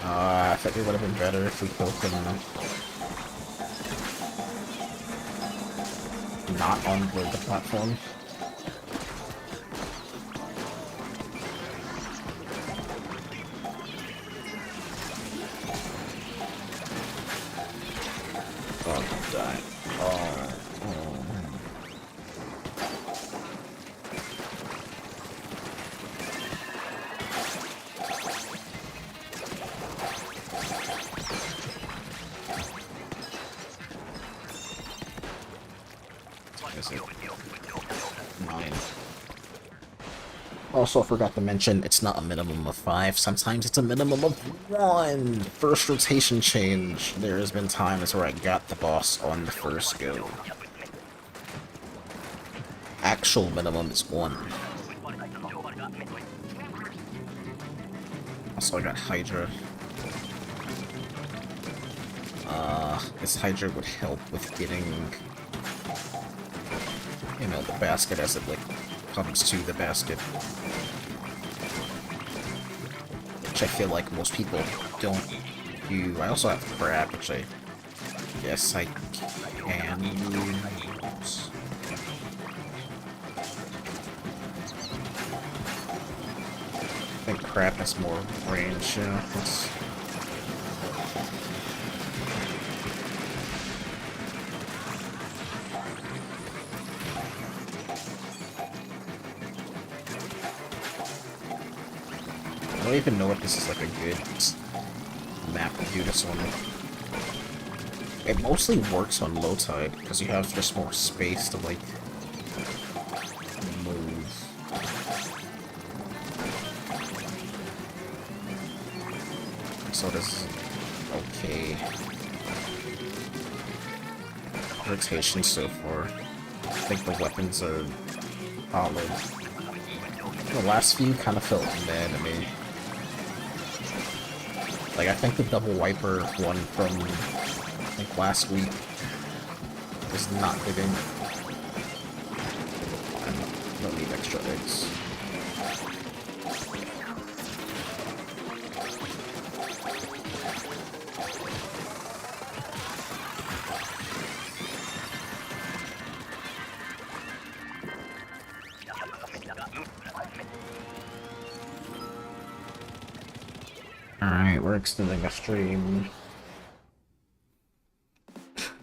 I think it would have been better if we killed him not on the platform. Oh, I'm dying. Oh. Is it 9? Also forgot to mention, it's not a minimum of 5, sometimes it's a minimum of 1! First rotation change. There has been times where I got the boss on the first go. Actual minimum is 1. Also I got Hydra. This Hydra would help with getting, you know, the basket as it, comes to the basket. Which I feel like most people don't do. I also have Crab, which I guess I can use. I think Crab has more range, yeah. I don't even know if this is a good map to do this on. It mostly works on low tide because you have just more space to move. So this is okay. Rotation so far. I think the weapons are solid. The last few kind of felt meh to me. Like, I think the double wiper one from, I think, last week was not hitting. I don't need extra eggs. Alright, we're extending the stream.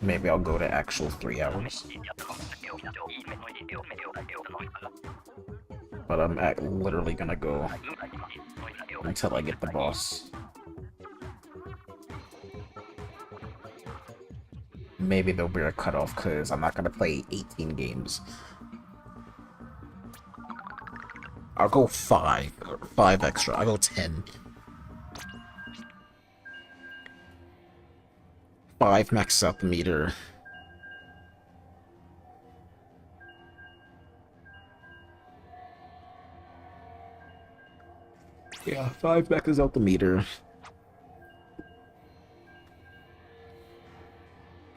Maybe I'll go to actual 3 hours. But I'm literally gonna go until I get the boss. Maybe there'll be a cutoff because I'm not gonna play 18 games. I'll go 5 extra. I'll go 10. 5 max out the meter. Yeah, 5 maxes out the meter.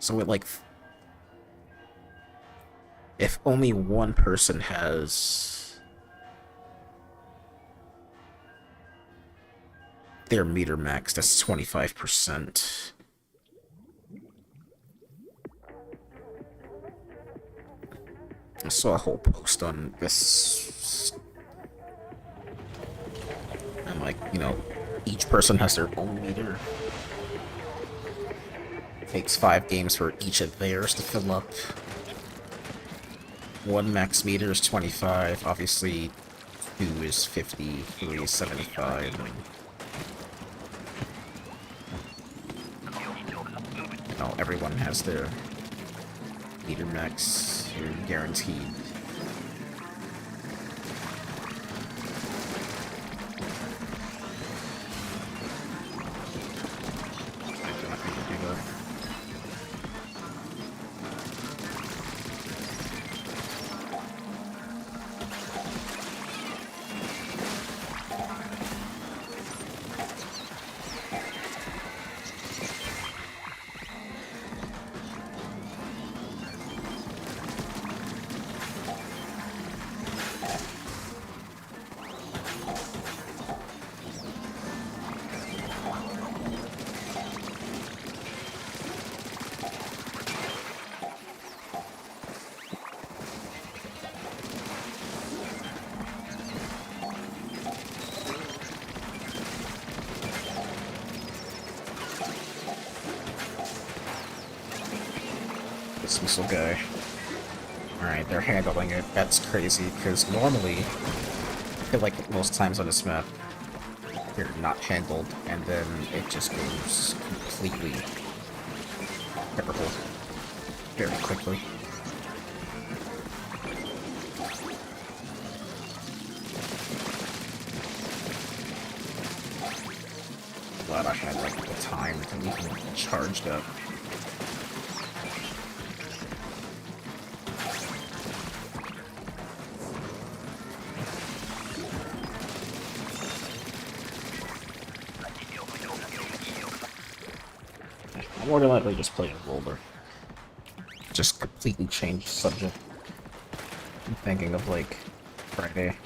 So it like, if only one person has their meter max, that's 25%. I saw a whole post on this, and like, you know, each person has their own meter. It takes 5 games for each of theirs to fill up. One max meter is 25, obviously 2 is 50, 3 is 75, and, you know, everyone has their meter max. You're guaranteed. This missile guy. Alright, they're handling it. That's crazy, because normally, I feel like most times on this map, they're not handled, and then it just goes completely terrible very quickly. Glad I had like the time to even charge up. More than likely just play a roller. Just completely change subject. I'm thinking of like Friday.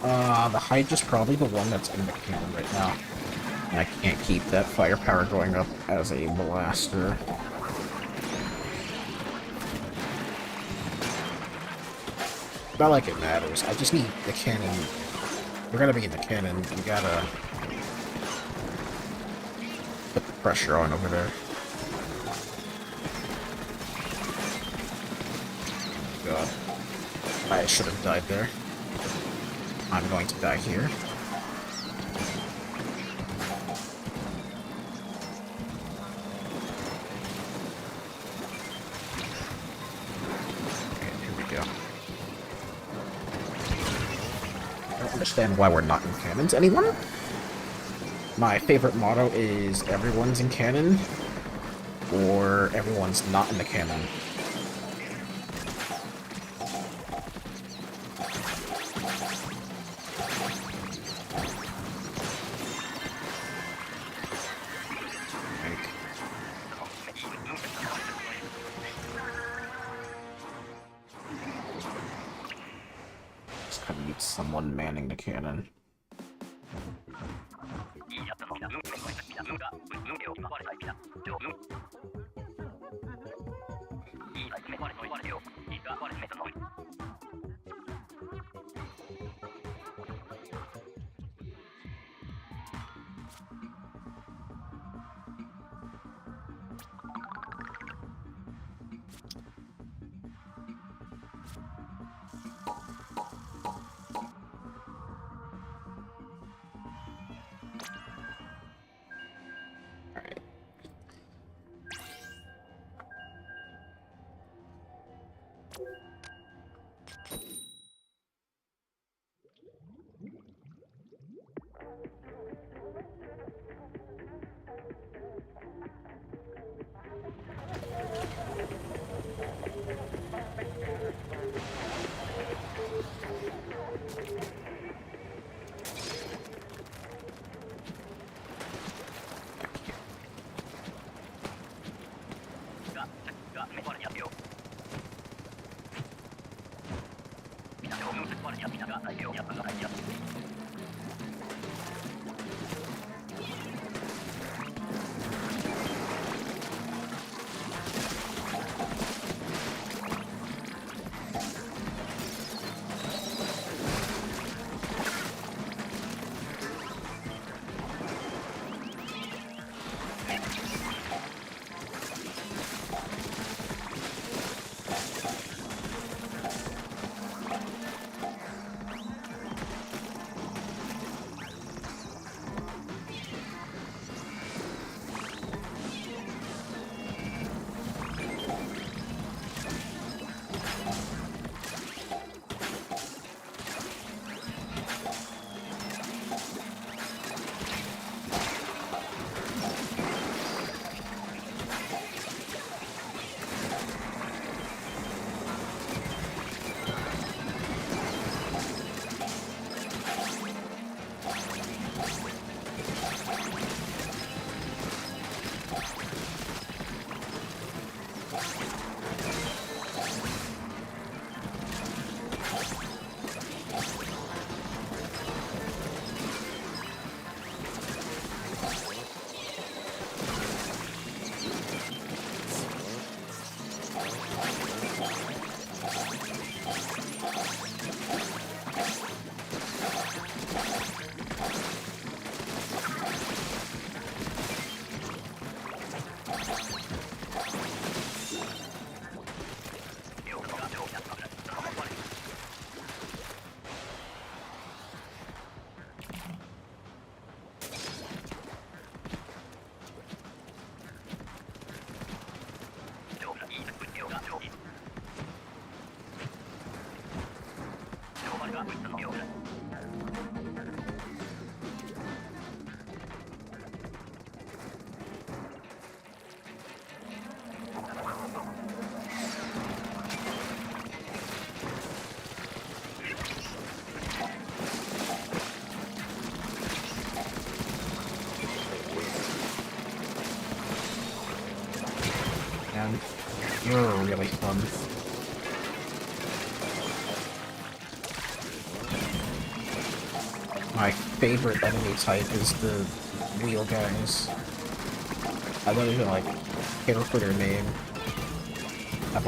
The Hydra is probably the one that's in the cannon right now. And I can't keep that firepower going up as a blaster. Not like it matters. I just need the cannon. We're gonna be in the cannon. We gotta put the pressure on over there. God. I should have died there. I'm going to die here. Okay, here we go. I don't understand why we're not in cannons. Anyone? My favorite motto is everyone's in cannon, or everyone's not in the cannon. Just kind of need someone manning the cannon. And you're really fun. my favorite enemy type is the wheel guys. I don't even like care for their name. I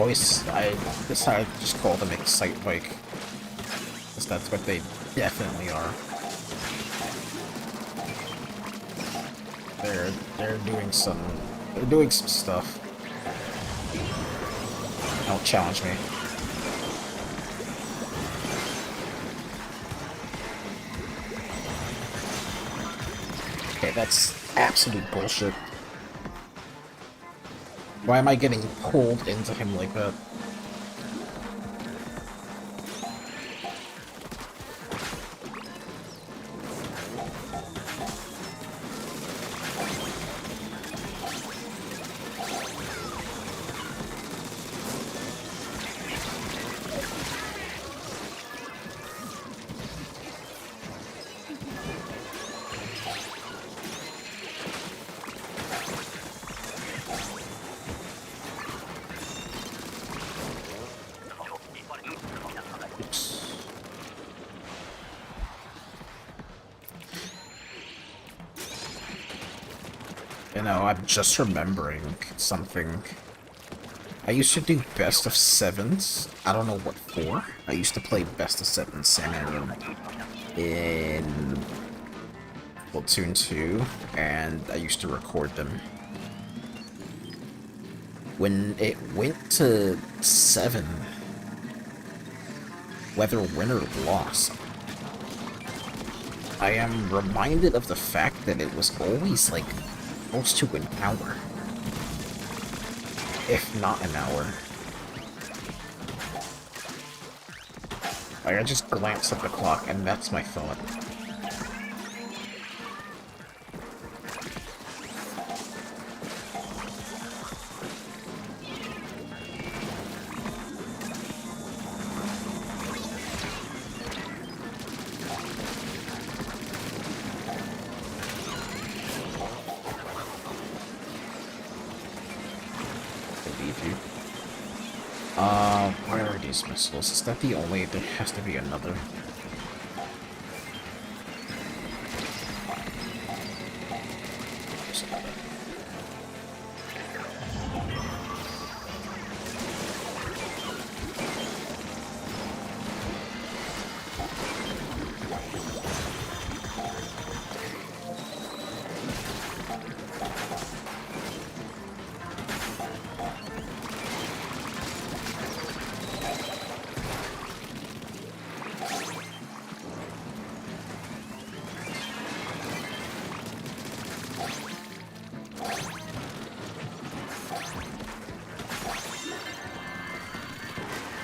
decided to just call them Excite Bike. Because that's what they definitely are. They're doing some stuff. Don't challenge me. Okay, that's absolute bullshit. Why am I getting pulled into him like that? You know, I'm just remembering something. I used to do best of sevens. I don't know what for. I used to play best of sevens Salmon in Platoon 2, and I used to record them. When it went to 7, whether win or loss, I am reminded of the fact that it was always like close to an hour, if not an hour. Like, I just glanced at the clock, and that's my thought. Where are these missiles? Is that the only? There has to be another.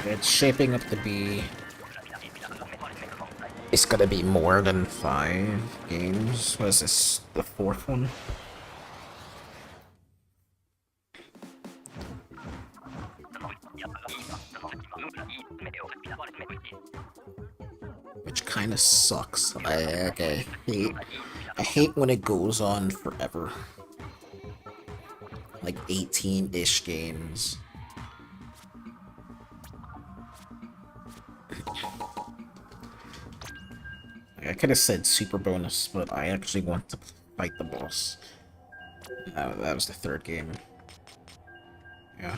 It's shaping up to be... It's gonna be more than 5 games. What is this? The 4th one? Which kinda sucks. I hate when it goes on forever. Like 18-ish games. I could have said super bonus, but I actually want to fight the boss. That was the 3rd game. Yeah.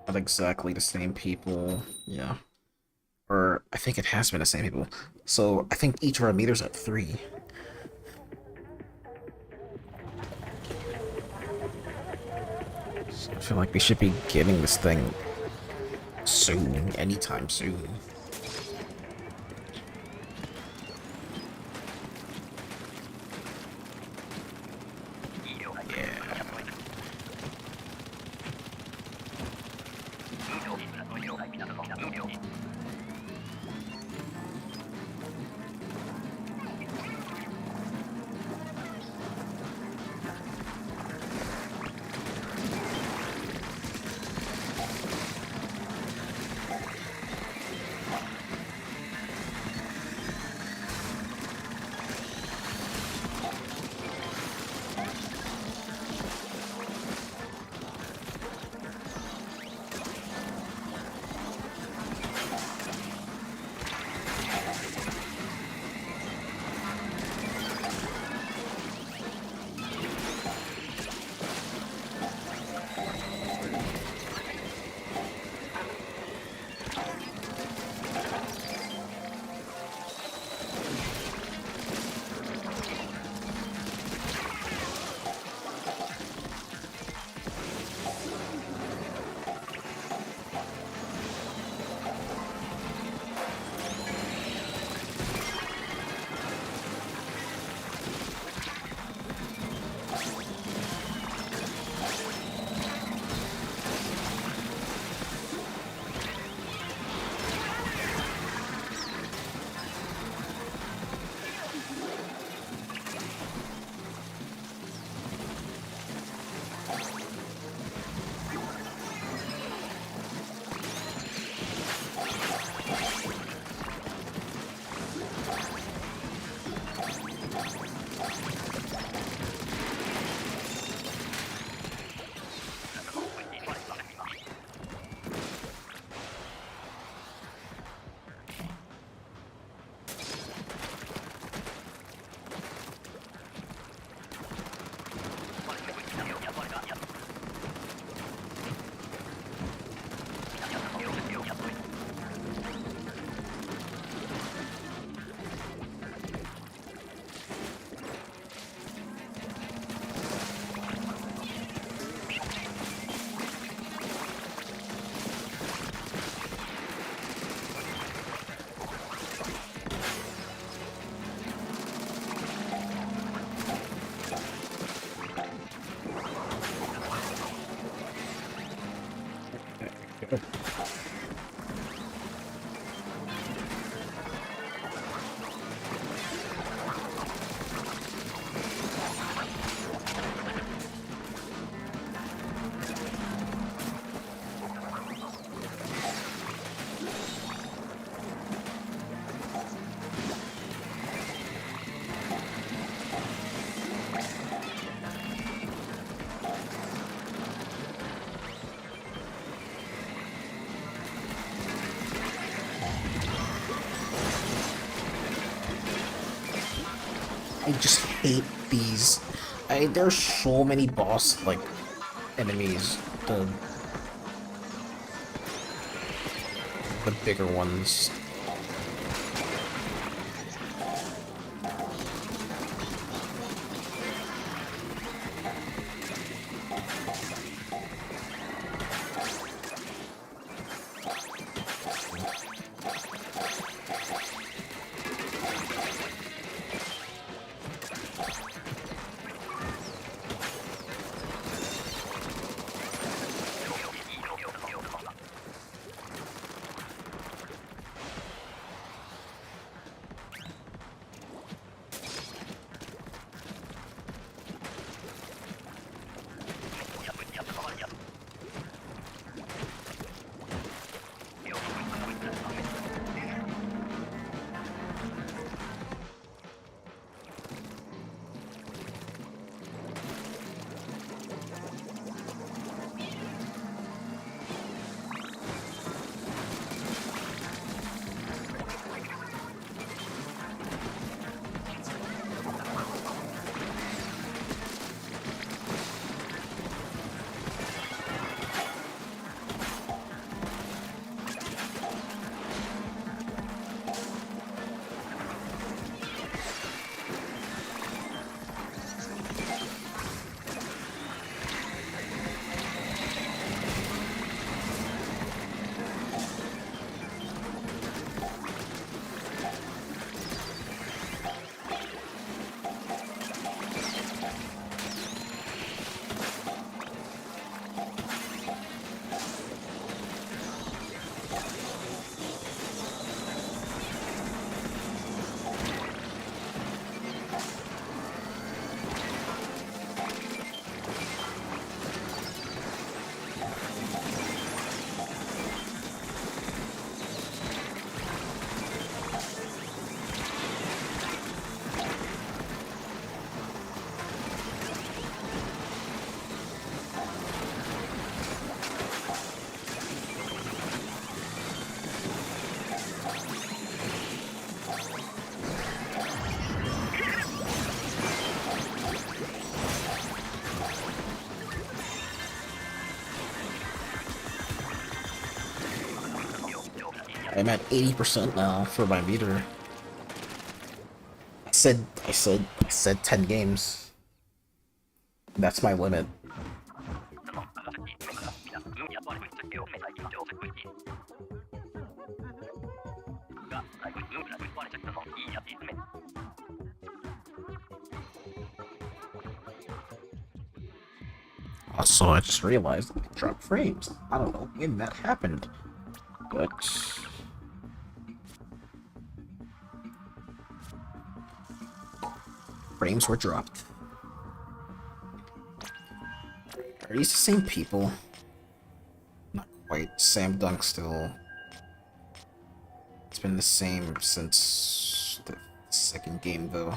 Not exactly the same people. Yeah. Or, I think it has been the same people. So, I think each of our meters at 3. So I feel like we should be getting this thing soon, anytime soon. I just hate these. There's so many boss, like, enemies. The bigger ones. I'm at 80% now for my meter. I said 10 games. That's my limit. Also, I just realized I dropped frames. I don't know when that happened, but frames were dropped. Are these the same people? Not quite. Sam Dunk still. It's been the same since the second game, though.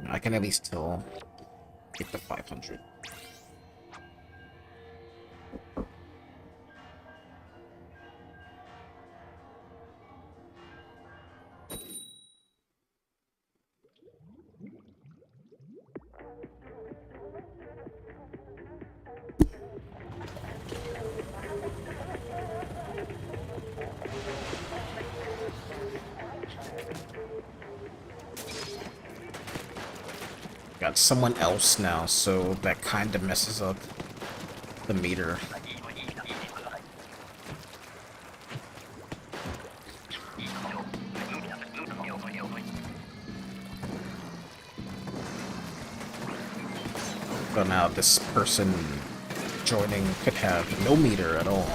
I can at least tell. Get to 500. Got someone else now, so that kind of messes up the meter. So now this person joining could have no meter at all.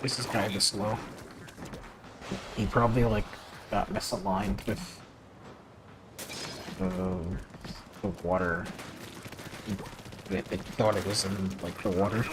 This is kind of slow. He probably like got misaligned with the water. They thought it was in like the water.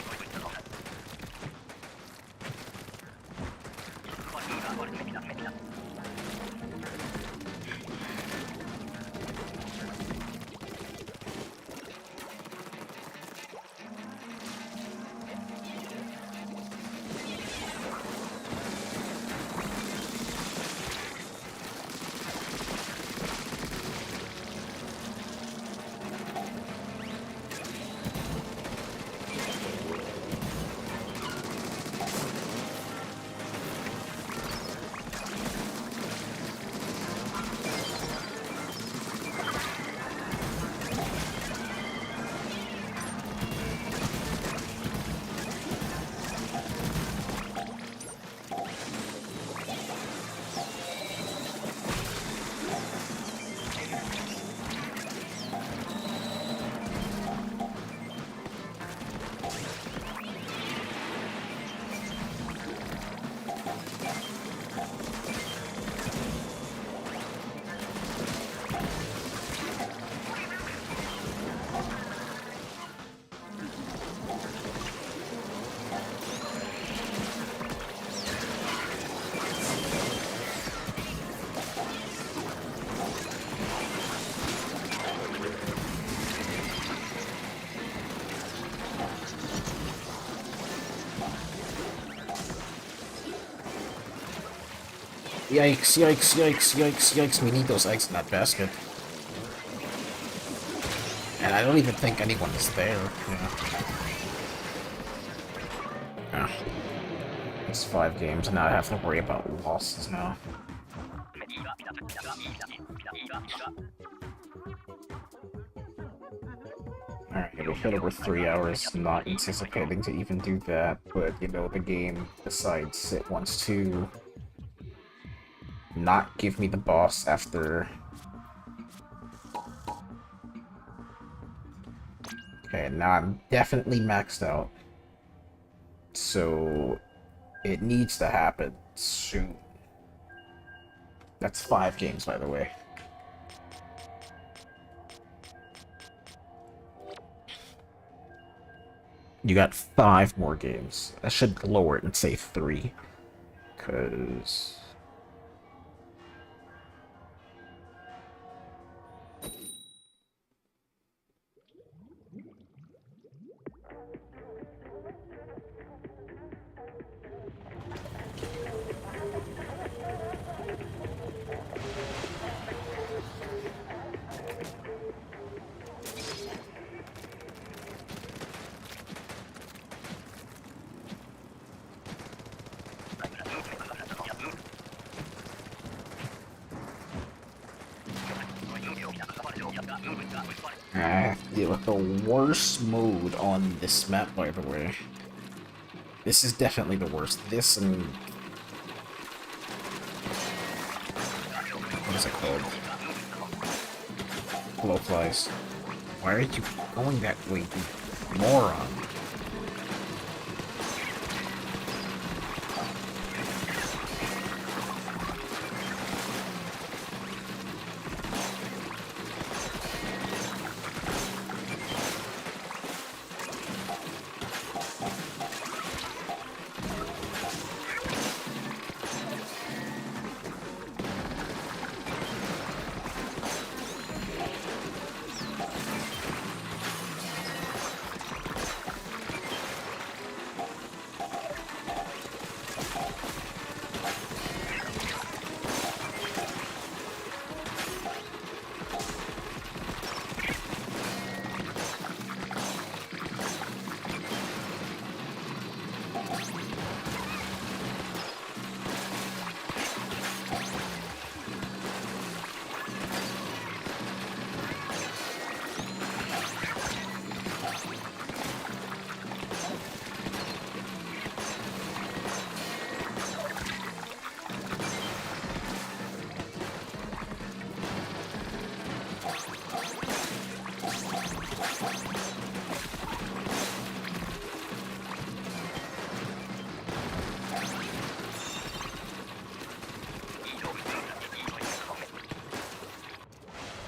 Yikes, yikes, yikes, yikes, yikes. We need those eggs in that basket. And I don't even think anyone is there. Yeah. It's 5 games, and now I have to worry about losses now. Alright, we hit over 3 hours, not anticipating to even do that, but, you know, the game decides it wants to not give me the boss after... Okay, now I'm definitely maxed out. So, it needs to happen soon. That's 5 games, by the way. You got 5 more games. I should lower it and say 3. Because... deal with the worst mode on this map, by the way. This is definitely the worst. This and... what is it called? Blowflies. Why are you going that way, you moron?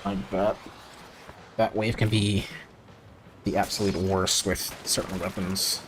Like that. That wave can be the absolute worst with certain weapons.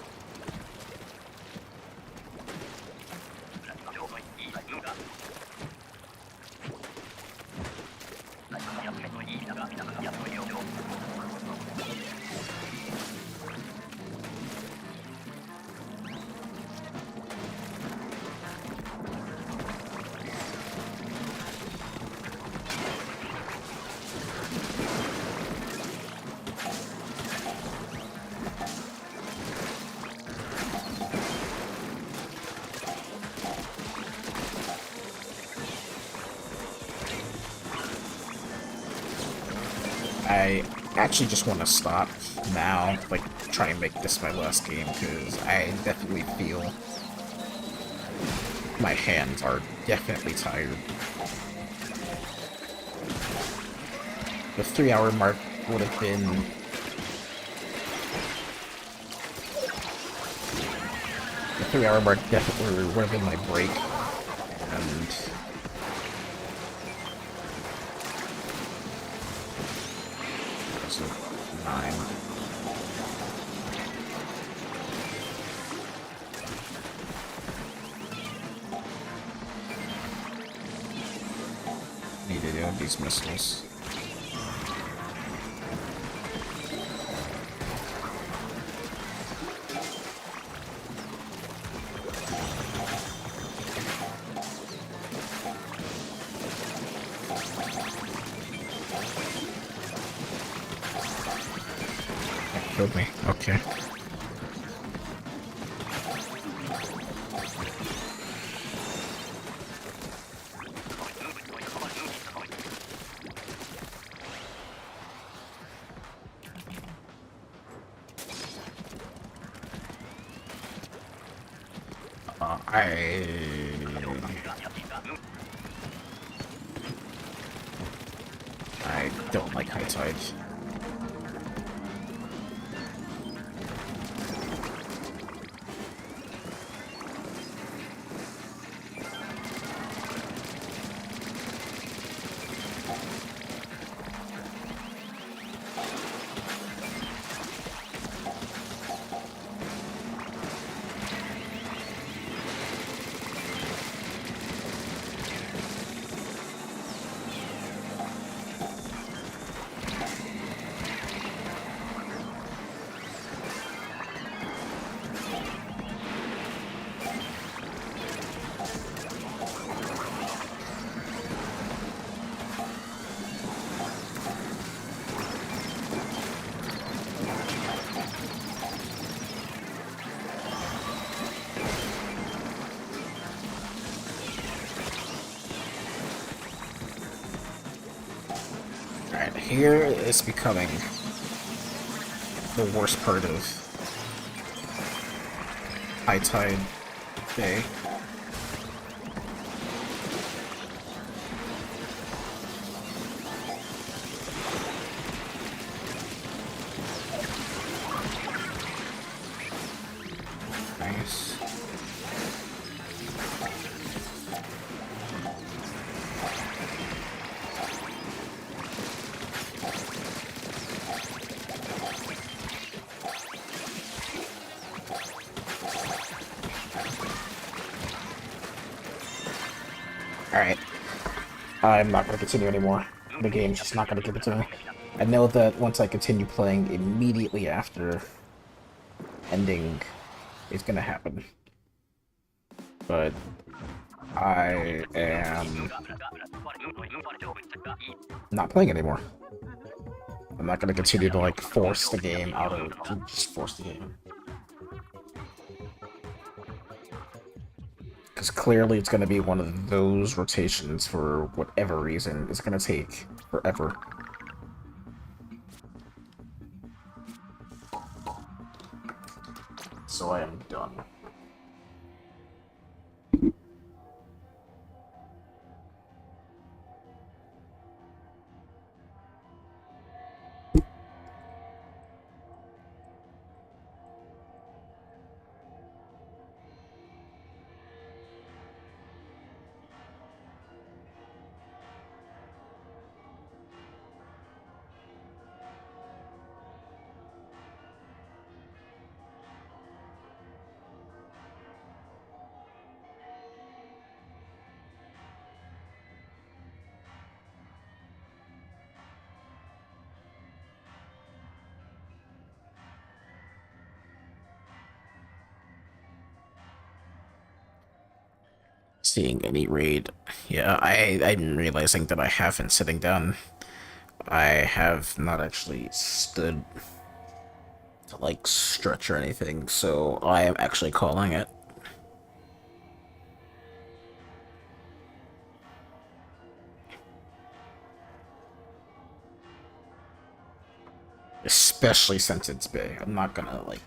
I actually just want to stop now, like, try and make this my last game, because I definitely feel my hands are definitely tired. The 3-hour mark would have been... the 3-hour mark definitely would have been my break, and... so 9. Need to do these missiles. killed me. Okay. I don't like high tide. Alright, here is becoming the worst part of high tide day. Nice. Alright. I'm not going to continue anymore. The game's just not going to give it to me. I know that once I continue playing immediately after ending is going to happen. But I am not playing anymore. I'm not going to continue to, like, force the game out of... Just force the game. Because clearly it's going to be one of those rotations for whatever reason. It's going to take forever. So I am done. Seeing any raid. Yeah, I'm realizing that I haven't sitting down. I have not actually stood to, like, stretch or anything, so I am actually calling it. Especially since it's Bay. I'm not gonna, like,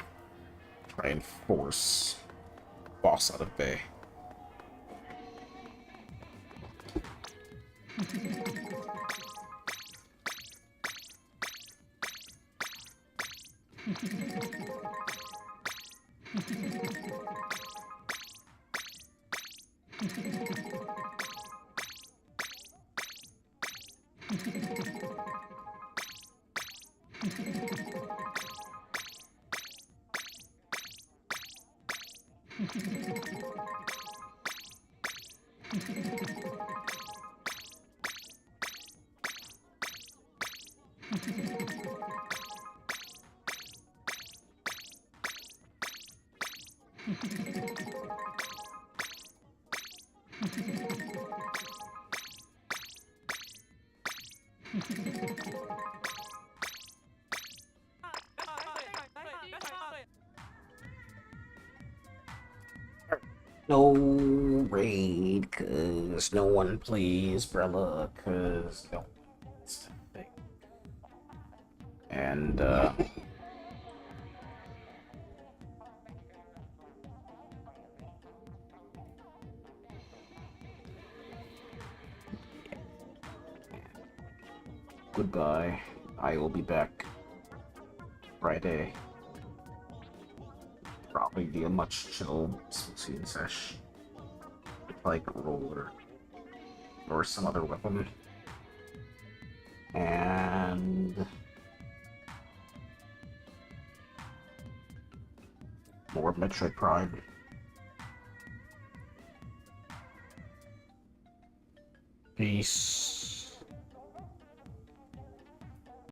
try and force boss out of Bay. No raid, cause no one plays Brella, cause no one's thing. And goodbye. I will be back Friday. Probably be a much chill season sesh. Like roller or some other weapon. And more Metroid Prime. Peace.